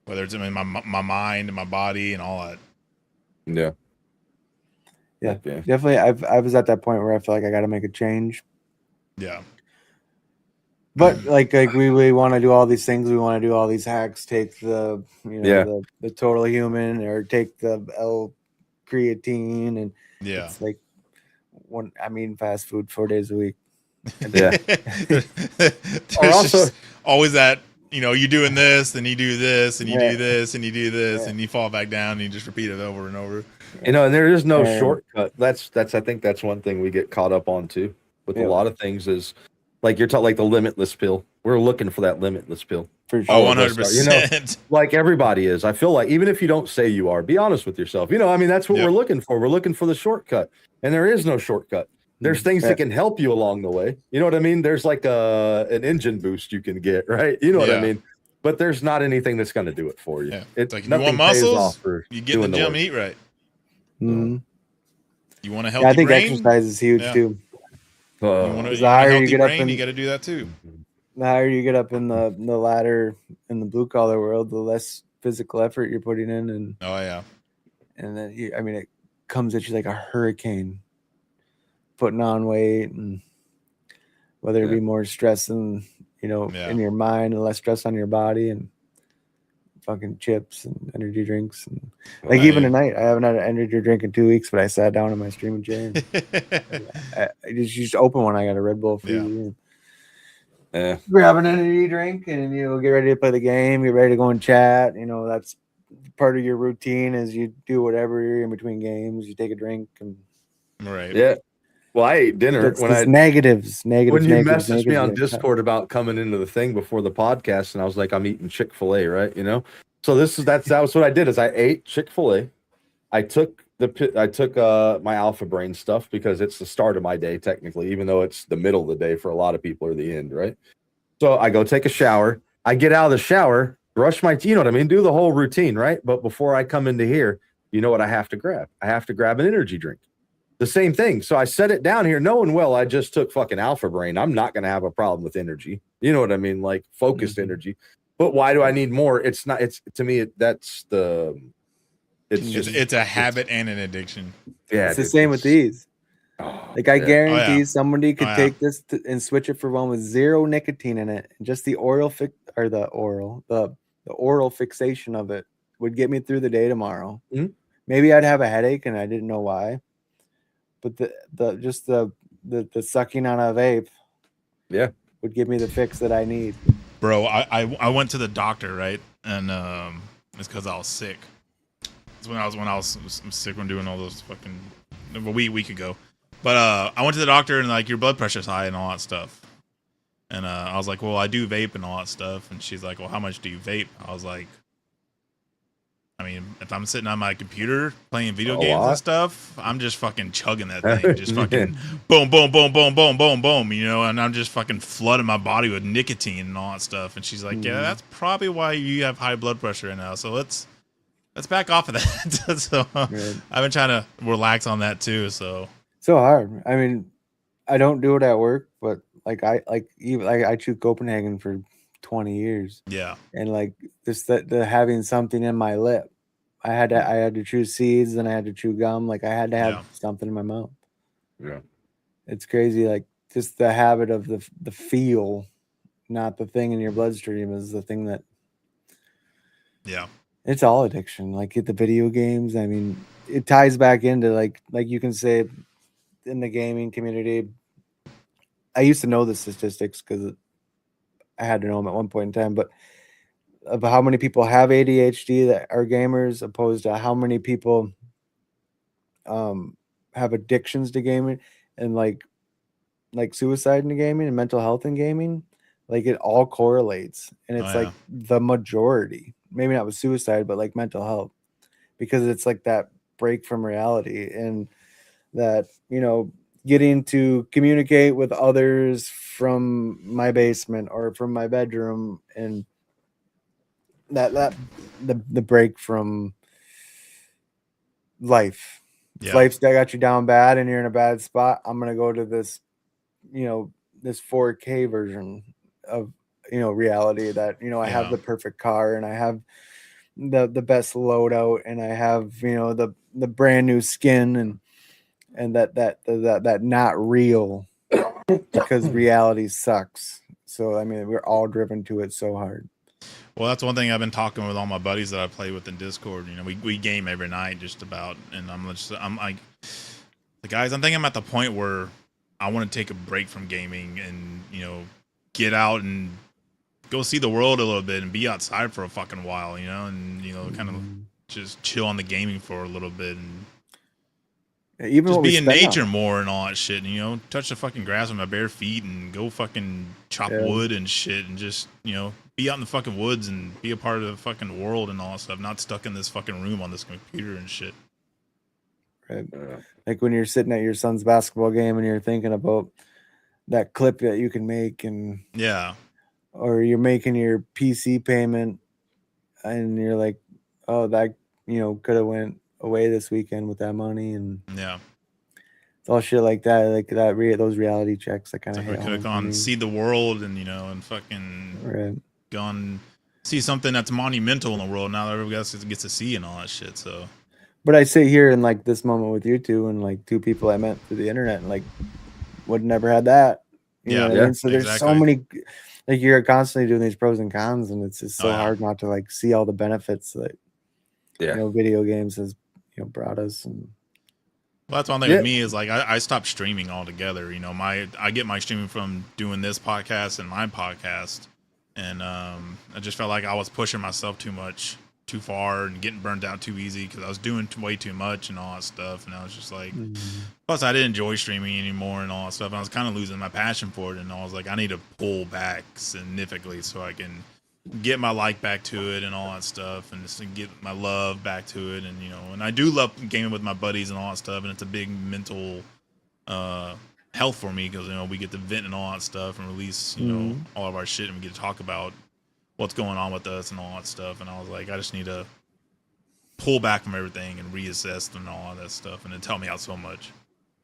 whether it's in my mind and my body and all that. Yeah, definitely. I was at that point where I feel like I got to make a change. Yeah. But like we want to do all these things. We want to do all these hacks. Take the the Total Human or take the L-creatine and it's like fast food 4 days a week. Yeah. Also always that you're doing this, then you do this, and you do this, and you do this, and you fall back down, and you just repeat it over and over. And there is no shortcut. That's I think that's one thing we get caught up on too with a lot of things is. Like you're talking like the limitless pill. We're looking for that limitless pill. For sure. 100%. Like everybody is. I feel like even if you don't say you are, be honest with yourself. That's what we're looking for. We're looking for the shortcut. And there is no shortcut. There's things that can help you along the way. You know what I mean? There's like an engine boost you can get, right? You know what I mean? But there's not anything that's going to do it for you. Yeah. It's like you want muscles, you get in the gym and eat right. Mm-hmm. You want to help I think exercise is huge too. The higher you get up you got to do that too. The higher you get up in the ladder in the blue collar world, the less physical effort you're putting in, and and then it comes at you like a hurricane, putting on weight, and whether it be more stress in in your mind and less stress on your body, and fucking chips and energy drinks and even tonight I haven't had an energy drink in 2 weeks, but I sat down in my streaming chair and I just open one. I got a Red Bull for you. Grab an energy drink and get ready to play the game, get ready to go and chat. That's part of your routine is you do whatever in between games, you take a drink and Well, I ate dinner It's negatives. when you negatives, messaged me on negatives. Discord about coming into the thing before the podcast, and I was like, I'm eating Chick-fil-A, right? You know, so that was what I did is I ate Chick-fil-A. I took my Alpha Brain stuff because it's the start of my day technically, even though it's the middle of the day for a lot of people or the end, right? So I go take a shower. I get out of the shower, brush my teeth, you know what I mean? Do the whole routine, right? But before I come into here, you know what I have to grab? I have to grab an energy drink. The same thing. So I set it down here knowing, well, I just took fucking Alpha Brain. I'm not going to have a problem with energy. You know what I mean? Like focused energy. But why do I need more? It's not, it's to me, it's a habit and an addiction. Yeah. It's the same with these. Like I guarantee somebody could take this and switch it for one with 0 nicotine in it. And just the oral fixation of it would get me through the day tomorrow. Mm-hmm. Maybe I'd have a headache and I didn't know why. But the sucking on a vape, would give me the fix that I need. Bro, I went to the doctor, right? And it's because I was sick. It's when I was sick when doing all those fucking a week ago. But I went to the doctor and like your blood pressure's high and all that stuff. And I was like, well, I do vape and all that stuff. And she's like, well, how much do you vape? I was like, I mean, if I'm sitting on my computer playing video games and stuff, I'm just fucking chugging that thing. Just fucking boom, boom, boom, boom, boom, boom, boom, you know, and I'm just fucking flooding my body with nicotine and all that stuff. And she's like, yeah, that's probably why you have high blood pressure right now. So let's back off of that. So I've been trying to relax on that too. So hard. I mean, I don't do it at work, but I chewed Copenhagen for 20 years. Yeah. And like just the having something in my lip. I had to chew seeds, and I had to chew gum. Like I had to have something in my mouth. Yeah. It's crazy. Like just the habit of the feel, not the thing in your bloodstream, is the thing that. Yeah. It's all addiction. Like the video games. I mean, it ties back into like you can say in the gaming community. I used to know the statistics because I had to know them at one point in time, but of how many people have ADHD that are gamers, opposed to how many people have addictions to gaming and like suicide in gaming and mental health in gaming. Like it all correlates, and it's like the majority. Maybe not with suicide, but like mental health, because it's like that break from reality, and that, you know, getting to communicate with others from my basement or from my bedroom, and the break from life. If life's got you down bad and you're in a bad spot, I'm gonna go to this, you know, this 4K version of, you know, reality that, you know, I have the perfect car, and I have the best loadout, and I have, you know, the brand new skin, and that not real, because reality sucks. So I mean, we're all driven to it so hard. Well, that's one thing I've been talking with all my buddies that I play with in Discord. You know, we game every night just about, and I'm like, the guys, I'm thinking I'm at the point where I want to take a break from gaming and, you know, get out and go see the world a little bit and be outside for a fucking while, you know, and, you know, kind of just chill on the gaming for a little bit, and even just be in nature more and all that shit, and, you know, touch the fucking grass with my bare feet and go fucking chop wood and shit, and just, you know, be out in the fucking woods and be a part of the fucking world and all that stuff, not stuck in this fucking room on this computer and shit. Right. Like when you're sitting at your son's basketball game and you're thinking about that clip that you can make, and or you're making your PC payment and you're like, oh, that, you know, could have went away this weekend with that money, and it's all shit like that, like that those reality checks that kind of like we could have gone see the world, and, you know, and fucking gone see something that's monumental in the world now that everybody else gets to see and all that shit. So, but I sit here in like this moment with you two, and like two people I met through the internet, and like would never had that. You know what I mean? So there's so many, like you're constantly doing these pros and cons, and it's just so hard not to like see all the benefits that you know, video games has, you know, brought us. And well, that's one thing with me is like I stopped streaming altogether. You know, I get my streaming from doing this podcast and my podcast, and I just felt like I was pushing myself too much too far and getting burnt out too easy because I was doing way too much and all that stuff. And I was just like, plus I didn't enjoy streaming anymore and all that stuff. And I was kind of losing my passion for it. And I was like, I need to pull back significantly so I can get my like back to it and all that stuff, and just to get my love back to it. And and I do love gaming with my buddies and all that stuff. And it's a big mental health for me because we get to vent and all that stuff and release all of our shit, and we get to talk about what's going on with us and all that stuff. And I was like, I just need to pull back from everything and reassess and all that stuff, and it helped me out so much.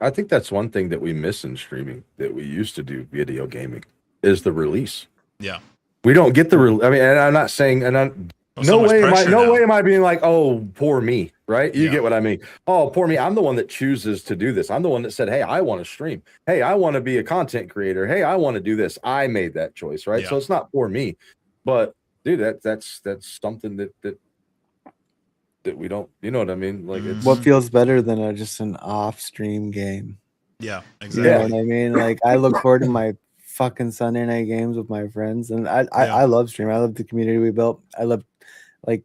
I think that's one thing that we miss in streaming that we used to do video gaming is the release. Yeah, we don't get the I mean, and I'm not saying, and no way am I being like, oh, poor me, right? You get what I mean? Oh, poor me. I'm the one that chooses to do this. I'm the one that said, hey, I want to stream. Hey, I want to be a content creator. Hey, I want to do this. I made that choice, right? So it's not poor me. But dude, that's something that we don't, you know what I mean? Like, it's, what feels better than just an off-stream game? Yeah, exactly. You know what I mean? Like, I look forward to my fucking Sunday night games with my friends, and I love streaming. I love the community we built. I love, like,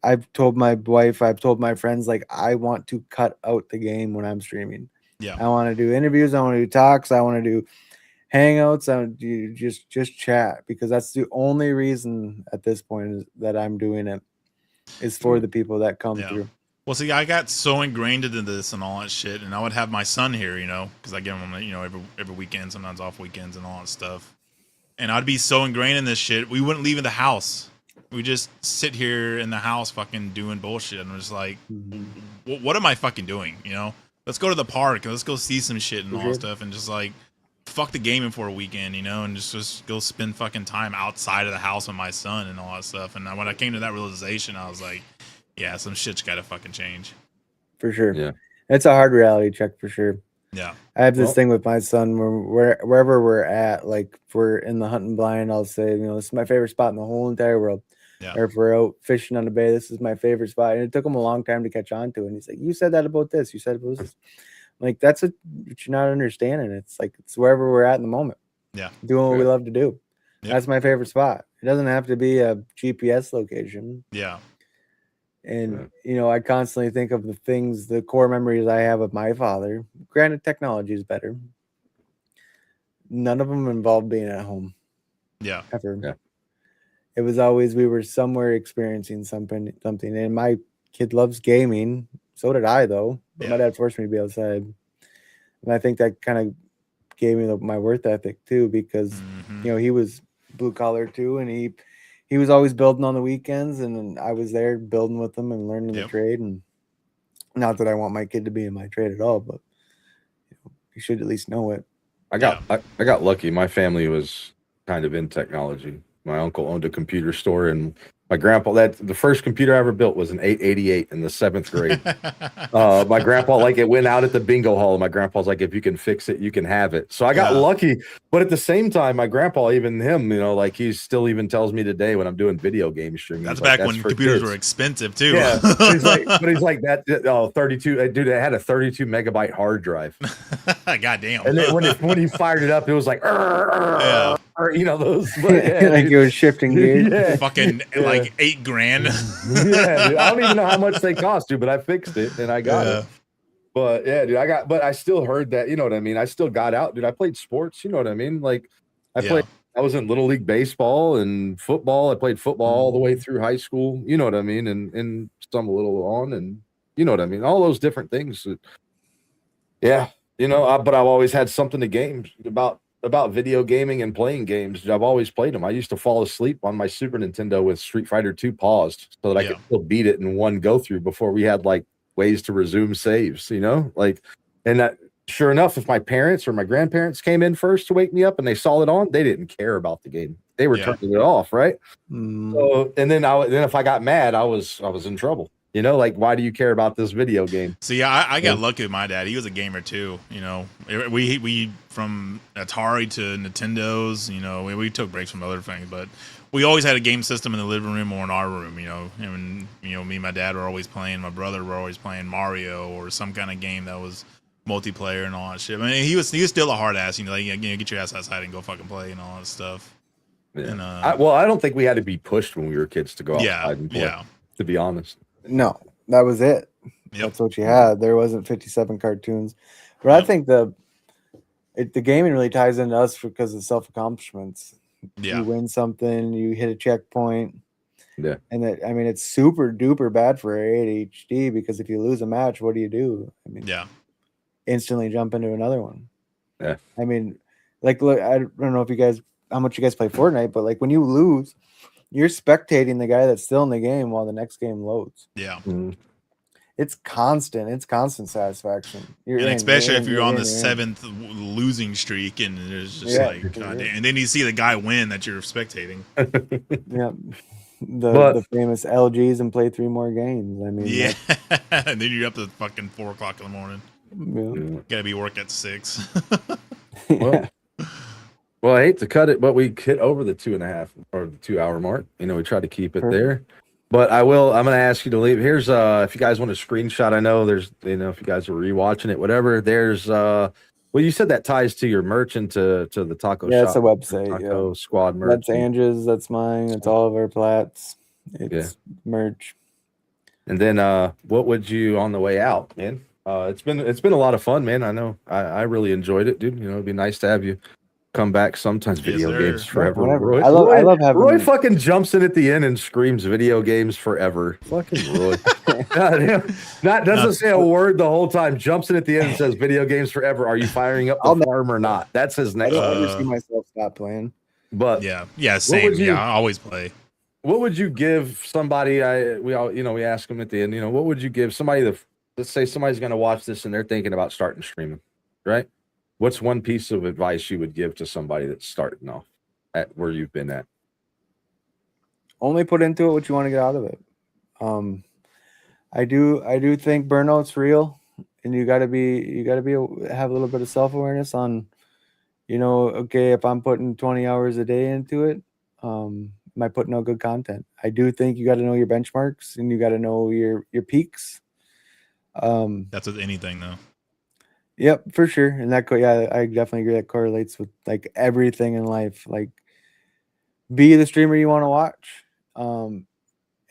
I've told my wife, I've told my friends, like, I want to cut out the game when I'm streaming. Yeah, I want to do interviews. I want to do talks. I want to do hangouts. I want to do just chat, because that's the only reason at this point is that I'm doing it, is for the people that come through. Well, see, I got so ingrained into this and all that shit, and I would have my son here, because I get him, every weekend, sometimes off weekends and all that stuff. And I'd be so ingrained in this shit, we wouldn't leave the house. We just sit here in the house fucking doing bullshit. And I'm just like, what am I fucking doing, Let's go to the park, and let's go see some shit and all that stuff, and just like, fuck the gaming for a weekend, and just go spend fucking time outside of the house with my son and all that stuff. And when I came to that realization, I was like, yeah, some shit's gotta fucking change. For sure. Yeah. It's a hard reality check for sure. Yeah. I have this thing with my son where wherever we're at, like if we're in the hunting blind, I'll say, this is my favorite spot in the whole entire world. Yeah. Or if we're out fishing on the bay, this is my favorite spot. And it took him a long time to catch on to. And he's like, you said that about this. You said about this. Like, that's what you're not understanding. It's like, it's wherever we're at in the moment. Yeah. Doing what we love to do. Yep. That's my favorite spot. It doesn't have to be a GPS location. Yeah. And, I constantly think of the core memories I have of my father. Granted, technology is better. None of them involved being at home. Yeah. Ever. Yeah. It was always, we were somewhere experiencing something. And my kid loves gaming. So did I, though. But my dad forced me to be outside. And I think that kind of gave me my work ethic, too, because, he was blue collar, too. And he was always building on the weekends, and I was there building with him and learning the trade. And not that I want my kid to be in my trade at all, but you should at least know it. I got lucky. My family was kind of in technology. My uncle owned a computer store, and my grandpa, the first computer I ever built was an 888 in the 7th grade. My grandpa, like, it went out at the bingo hall, and my grandpa's like, if you can fix it, you can have it. So I got lucky. But at the same time, my grandpa, even him, like, he still even tells me today when I'm doing video game streaming. That's back when computers were expensive too. Yeah. He's like, that 32, dude, it had a 32 megabyte hard drive. Goddamn. And then when he fired it up, it was like, those, but, like it was shifting gears. Fucking like $8,000. Dude, I don't even know how much they cost, dude, but I fixed it and I got it. But yeah, dude, I still heard that, you know what I mean? I still got out, dude. I played sports, you know what I mean? Like, I was in Little League baseball and football. I played football all the way through high school, you know what I mean? And some a little on, and you know what I mean? All those different things. But I've always had something to game about video gaming and playing games. I've always played them. I used to fall asleep on my Super Nintendo with Street Fighter 2 paused so that I could still beat it in one go through before we had like ways to resume saves, like, and that, sure enough, if my parents or my grandparents came in first to wake me up and they saw it on, they didn't care about the game. They were turning it off, right? So, and then if I got mad, I was in trouble. Like, why do you care about this video game? See, I got lucky with my dad. He was a gamer too. We from Atari to Nintendos. We took breaks from other things, but we always had a game system in the living room or in our room. And me and my dad were always playing. My brother were always playing Mario or some kind of game that was multiplayer and all that shit. I mean, he was still a hard ass. Get your ass outside and go fucking play and all that stuff. Yeah. And I don't think we had to be pushed when we were kids to go outside and play. Yeah. to be honest. No, that was it. Yep. That's what you had. There wasn't 57 cartoons. But I think the gaming really ties into us because of self accomplishments. Yeah. You win something, you hit a checkpoint. Yeah. And it's super duper bad for ADHD because if you lose a match, what do you do? I mean, Yeah. instantly jump into another one. Yeah. I mean, like, look, I don't know if you guys, how much you guys play Fortnite, but like when you lose, you're spectating the guy that's still in the game while the next game loads. Yeah. Mm. It's constant satisfaction. And especially if you're on the 7th losing streak, and it's just like, God damn. And then you see the guy win that you're spectating. Yeah. The famous LGs and play 3 more games. I mean, yeah. And then you're up to fucking 4 o'clock in the morning. Yeah. Gotta be work at 6. Well, I hate to cut it, but we hit over the 2.5 or the 2 hour mark. You know, we tried to keep it there. But I'm going to ask you to leave. Here's if you guys want a screenshot. I know there's, you know, if you guys are rewatching it, whatever. There's well, you said that ties to your merch and to the taco shop. Yeah, it's a website. Taco Squad merch. That's Angie's. That's mine. It's all of our plats. It's merch. And then what would you on the way out, man? It's been a lot of fun, man. I know I really enjoyed it, dude. You know, it'd be nice to have you come back sometimes. Video games forever. Roy, I love having Roy fucking jumps in at the end and screams video games forever. Fucking Roy. Doesn't say a word the whole time. Jumps in at the end and says video games forever. Are you firing up the farm or not? That's his next. I don't ever see myself stop playing. But yeah, same. I always play. What would you give somebody? We ask them at the end. You know, what would you give somebody that, let's say somebody's going to watch this and they're thinking about starting streaming, right? What's one piece of advice you would give to somebody that's starting off at where you've been at? Only put into it what you want to get out of it. I do think burnout's real, and you gotta have a little bit of self-awareness on, you know, okay, if I'm putting 20 hours a day into it, am I putting out good content? I do think you got to know your benchmarks and you got to know your peaks. That's with anything though. Yep, for sure. And I definitely agree that correlates with like everything in life. Like, be the streamer you want to watch.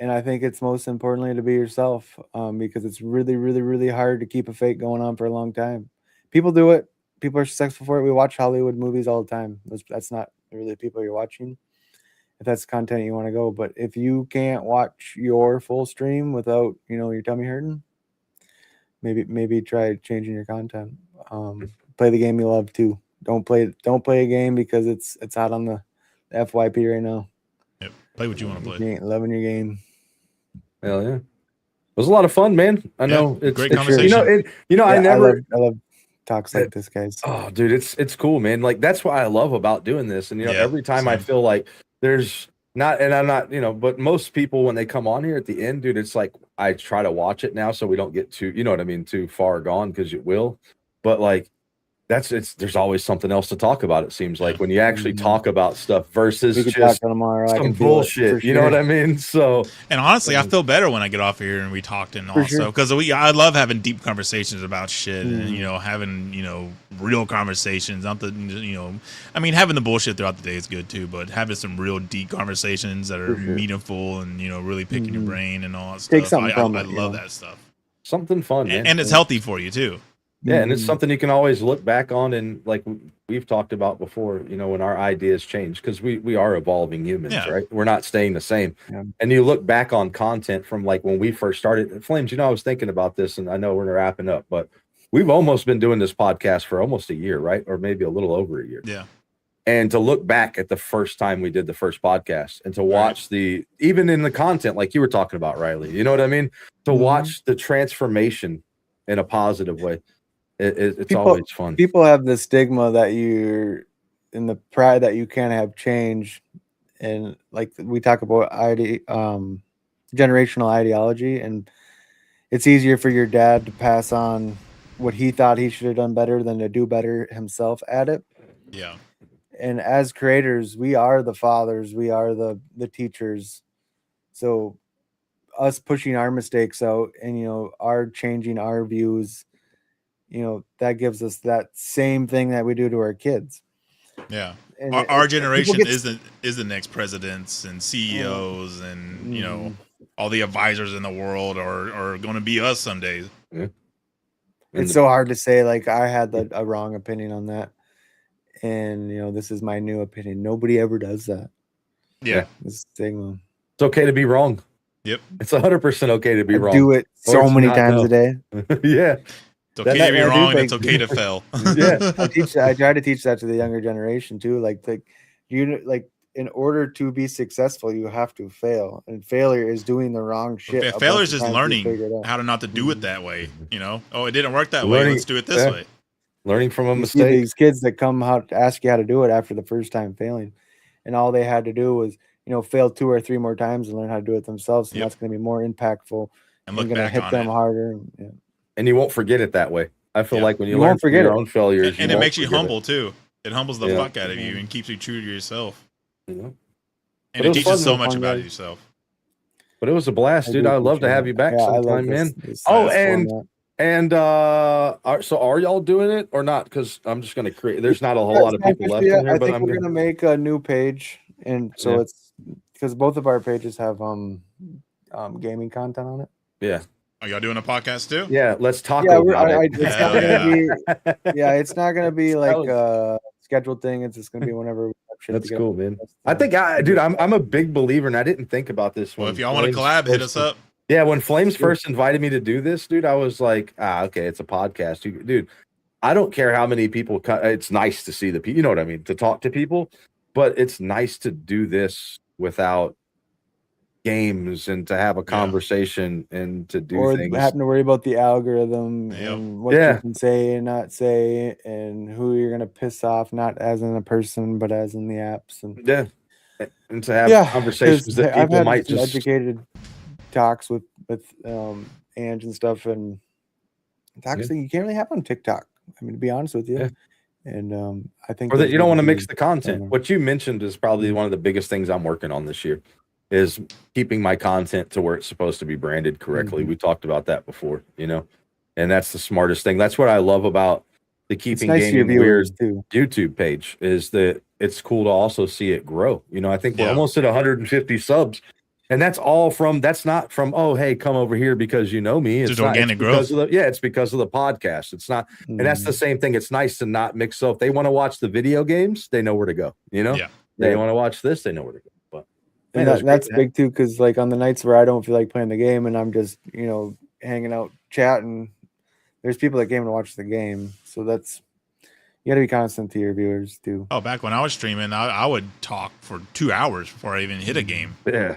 And I think it's most importantly to be yourself, because it's really, really, really hard to keep a fake going on for a long time. People do it. People are successful for it. We watch Hollywood movies all the time. That's not really the people you're watching, if that's content you want to go. But if you can't watch your full stream without, you know, your tummy hurting, maybe try changing your content. Play the game you love too. Don't play a game because it's hot on the FYP right now. Yep. Play what you want to play. You ain't loving your game. Hell yeah. It was a lot of fun, man. I know it's great conversation. I love talks like this, guys. Oh, dude, it's cool, man. Like that's what I love about doing this. And you know, every time I feel like there's not, and I'm not, you know, but most people when they come on here at the end, dude, it's like I try to watch it now so we don't get too, you know what I mean, too far gone, because it will. But like there's always something else to talk about. It seems like when you actually talk about stuff versus just some bullshit. You know what I mean? So, and honestly, I feel better when I get off here and we talked, and also because I love having deep conversations about shit, and you know, having, you know, real conversations. Not the, you know, I mean, having the bullshit throughout the day is good too, but having some real deep conversations that are meaningful and, you know, really picking your brain and all that stuff. I love that stuff. Something fun, man. And it's healthy for you too. Yeah, and it's something you can always look back on, and like we've talked about before, you know, when our ideas change, because we are evolving humans, right? We're not staying the same. Yeah. And you look back on content from like when we first started. Flames, you know, I was thinking about this, and I know we're wrapping up, but we've almost been doing this podcast for almost a year, right? Or maybe a little over a year. Yeah. And to look back at the first time we did the first podcast and to watch even in the content, like you were talking about, Ryyely, you know what I mean? To watch the transformation in a positive way. It's always fun. People have the stigma that you're in the pride that you can't have change. And like we talk about generational ideology, and it's easier for your dad to pass on what he thought he should have done better than to do better himself at it. Yeah. And as creators, we are the fathers, we are the teachers. So us pushing our mistakes out and, you know, our changing our views, you know, that gives us that same thing that we do to our kids. Yeah. And our generation is the next presidents and CEOs and, you know, all the advisors in the world are going to be us someday. Yeah. It's so hard to say. Like I had a wrong opinion on that, and this is my new opinion. Nobody ever does that. Yeah. It's stigma. It's okay to be wrong. Yep. It's 100% okay to be I wrong. do it Or so to many not times know. a day. Yeah. It's okay to be wrong, and it's okay to fail. Yeah. I try to teach that to the younger generation too. Like in order to be successful, you have to fail, and failure is doing the wrong shit. Failure is just learning how to not to do it that way. Oh, it didn't work that way. Let's do it this way. Learning from a You mistake. see these kids that come out to ask you how to do it after the first time failing, and all they had to do was fail 2 or 3 more times and learn how to do it themselves, and that's going to be more impactful and look going to back hit on them it harder. And you won't forget it that way. I feel like when you learn won't from forget your it. own failures, and it makes you humble too. It humbles the Yeah. fuck out of you and keeps you true to yourself. And And it teaches so much about yourself. But it was a blast, dude. I'd love to have you back sometime, man. So are y'all doing it or not? Because I'm just gonna create. There's not a whole lot of people left in here, I but think I'm we're gonna make a new page, and so it's because both of our pages have gaming content on it. Yeah. Are y'all doing a podcast too? Yeah, let's talk Yeah, about it. it's not gonna be. Yeah, it's not gonna be like a scheduled thing. It's just gonna be whenever we have shit. That's cool, man. I think dude, I'm a big believer, and I didn't think about this. Well, if y'all want to collab, hit us up. Yeah, when Flames first invited me to do this, dude, I was like, okay, it's a podcast, dude. I don't care how many people. It's nice to see the people. You know what I mean? To talk to people, but it's nice to do this without games and to have a conversation and to do things. Or having to worry about the algorithm and what you can say and not say, and who you're gonna piss off, not as in a person, but as in the apps. And and to have conversations that people I've had might just educated talks with Ange and stuff, and talks that you can't really have on TikTok. I mean, to be honest with you. And I think, or that you don't want to mix the content. What you mentioned is probably one of the biggest things I'm working on this year, is keeping my content to where it's supposed to be branded correctly. We talked about that before, and that's the smartest thing. That's what I love about the Keeping Gaming Weird YouTube page, is that it's cool to also see it grow. I think we're almost at 150 subs, and that's not from, oh, hey, come over here because you know me. It's just organic growth. It's because of the podcast. It's not, and that's the same thing. It's nice to not mix. So if they want to watch the video games, they know where to go. They want to watch this, they know where to go. But and that's big too, because like on the nights where I don't feel like playing the game and I'm just hanging out chatting, there's people that came to watch the game. So that's, you got to be constant to your viewers too. Oh, back when I was streaming, I would talk for 2 hours before I even hit a game. Yeah.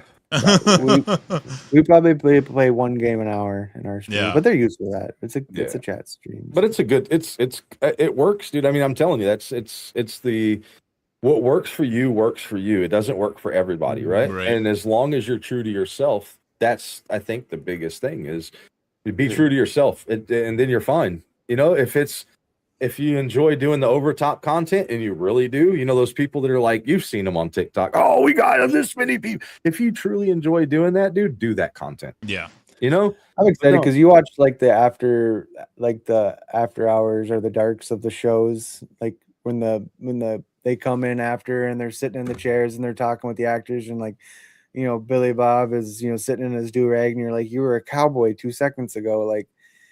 we probably play 1 game an hour in our stream, but they're used to that. It's a chat stream, but it's a good. It works, dude. I mean, I'm telling you, it's the what works for you works for you. It doesn't work for everybody, right? And as long as you're true to yourself, that's, I think, the biggest thing is be true to yourself, and then you're fine. If you enjoy doing the overtop content, and you really do, those people that are like, you've seen them on TikTok. Oh, we got this many people. If you truly enjoy doing that, dude, do that content. Yeah. I'm excited because you watch like the after hours or the darks of the shows, like when they come in after and they're sitting in the chairs and they're talking with the actors, and like, Billy Bob is, sitting in his do-rag, and you're like, you were a cowboy 2 seconds ago. Like,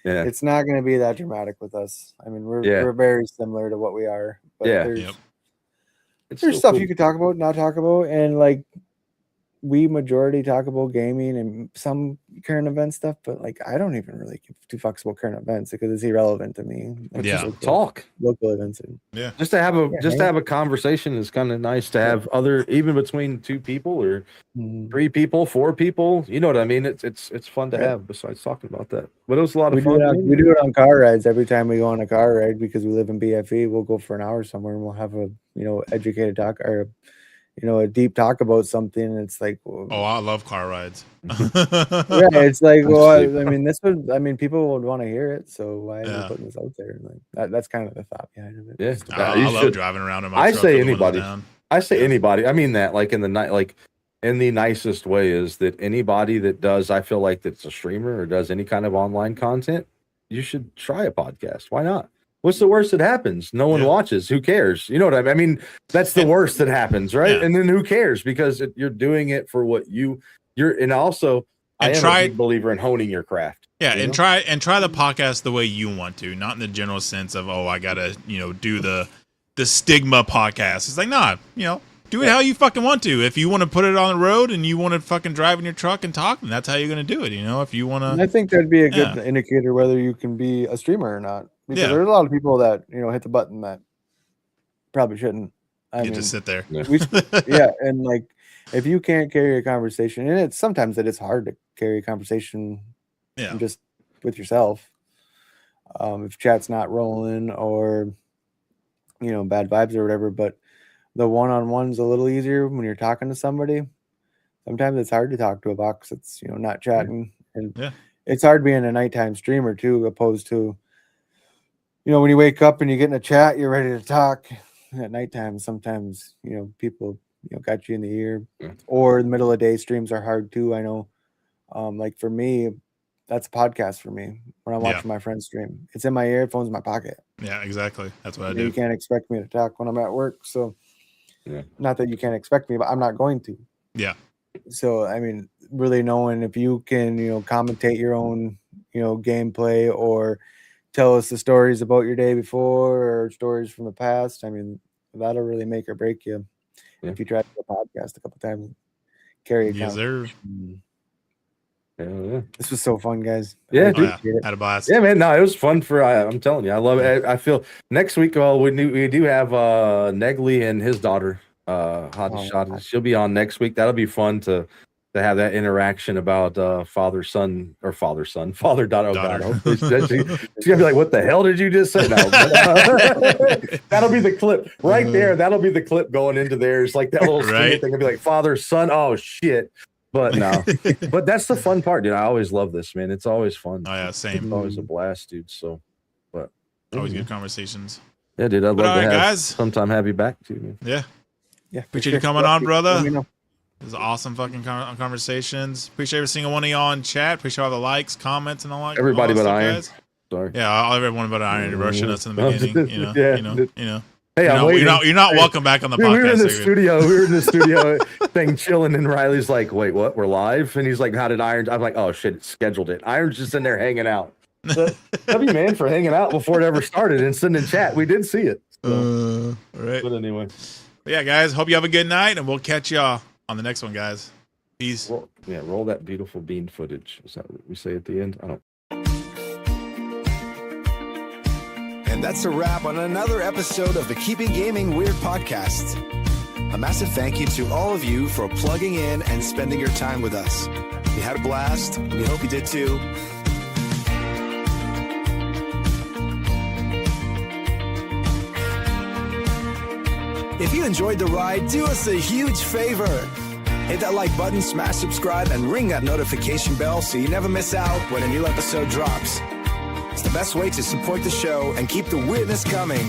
it's not going to be that dramatic with us. I mean, we're very similar to what we are. But there's stuff you could talk about, not talk about, and like we majority talk about gaming and some current event stuff, but like I don't even really give 2 fucks about current events because it's irrelevant to me. It's just talk local events. Just to have a conversation is kind of nice to have even between 2 people or 3 people, 4 people. You know what I mean? It's fun to have besides talking about that. But it was a lot of fun. We do it on car rides every time we go on a car ride because we live in BFE. We'll go for an hour somewhere and we'll have a educated talk or a deep talk about something. And it's like, I love car rides. It's like, people would want to hear it, so why am I putting this out there? Like that's kind of the thought behind it. I love driving around in my truck. I say anybody. I mean that like in the night, like in the nicest way, is that anybody that does, I feel like that's a streamer or does any kind of online content, you should try a podcast. Why not? What's the worst that happens? No one watches. Who cares? You know what I mean? I mean, that's the worst that happens, right? And then who cares? Because you're doing it for what you're, and also I am try a big believer in honing your craft. Yeah, you and know? try the podcast the way you want to, not in the general sense of I gotta do the stigma podcast. It's like nah, do it how you fucking want to. If you want to put it on the road and you want to fucking drive in your truck and talk, then that's how you're gonna do it. If you want And I think that'd be a good Yeah. indicator whether you can be a streamer or not. Because Yeah. there's a lot of people that hit the button that probably shouldn't. I you mean, just sit there. yeah, and like if you can't carry a conversation, and sometimes it is hard to carry a conversation, Yeah. just with yourself. If chat's not rolling or bad vibes or whatever, but the one-on-one's a little easier when you're talking to somebody. Sometimes it's hard to talk to a box that's not chatting, and Yeah. it's hard being a nighttime streamer too, opposed to when you wake up and you get in a chat, you're ready to talk. At nighttime, sometimes people got you in the ear, or in the middle of the day streams are hard too. I know, like for me, that's a podcast for me when I'm watching my friend stream. It's in my earphones in my pocket. Yeah, exactly. That's what I do. You can't expect me to talk when I'm at work. So, Yeah. not that you can't expect me, but I'm not going to. Yeah. So, I mean, really knowing if you can, commentate your own, gameplay or tell us the stories about your day before or stories from the past. I mean, that'll really make or break you. Yeah. If you try to do a podcast a couple times, carry it Yes, down. sir. Yeah. This was so fun, guys. Yeah, I dude. appreciate it. Had a blast. Yeah, man. No, it was fun I'm telling you, I love it. I feel next week. Well, we do have Negley and his daughter, Hot. She'll be on next week. That'll be fun to have that interaction about father daughter. Oh God, hopefully she's gonna be like, "What the hell did you just say?" No, but, that'll be the clip right there. That'll be the clip going into theirs, like that little Right. thing. It'll be like father son. Oh shit. But no, but that's the fun part, dude. I always love this, man. It's always fun. Oh yeah, same. It's always a blast, dude. So, but Always good conversations. yeah, dude. I'd But love to alright, have guys. sometime have you back too, man. Yeah. Yeah, Appreciate you coming on, brother. It was awesome fucking conversations. Appreciate every single one of y'all in chat. Appreciate all the likes, comments, and all that. Everybody all that but stuff, Iron. guys. Sorry. Yeah, everyone but Iron rushing us in the beginning. Yeah. Hey, You're I'm not, waiting. you're not welcome back on the Dude, podcast. we were in the David. studio. We were in the studio thing chilling, and Riley's like, "Wait, what? We're live?" And he's like, "How did Iron?" I'm like, "Oh shit, it scheduled it." Iron's just in there hanging out. Love you, man, for hanging out before it ever started and sitting in chat. We did see it. So, Right. but anyway, But yeah, guys. Hope you have a good night, and we'll catch y'all on the next one, guys. Peace. roll that beautiful bean footage. Is that what we say at the end? I don't. And that's a wrap on another episode of the Keeping Gaming Weird podcast. A massive thank you to all of you for plugging in and spending your time with us. We had a blast, and we hope you did too. If you enjoyed the ride, do us a huge favor. Hit that like button, smash subscribe, and ring that notification bell so you never miss out when a new episode drops. It's the best way to support the show and keep the weirdness coming.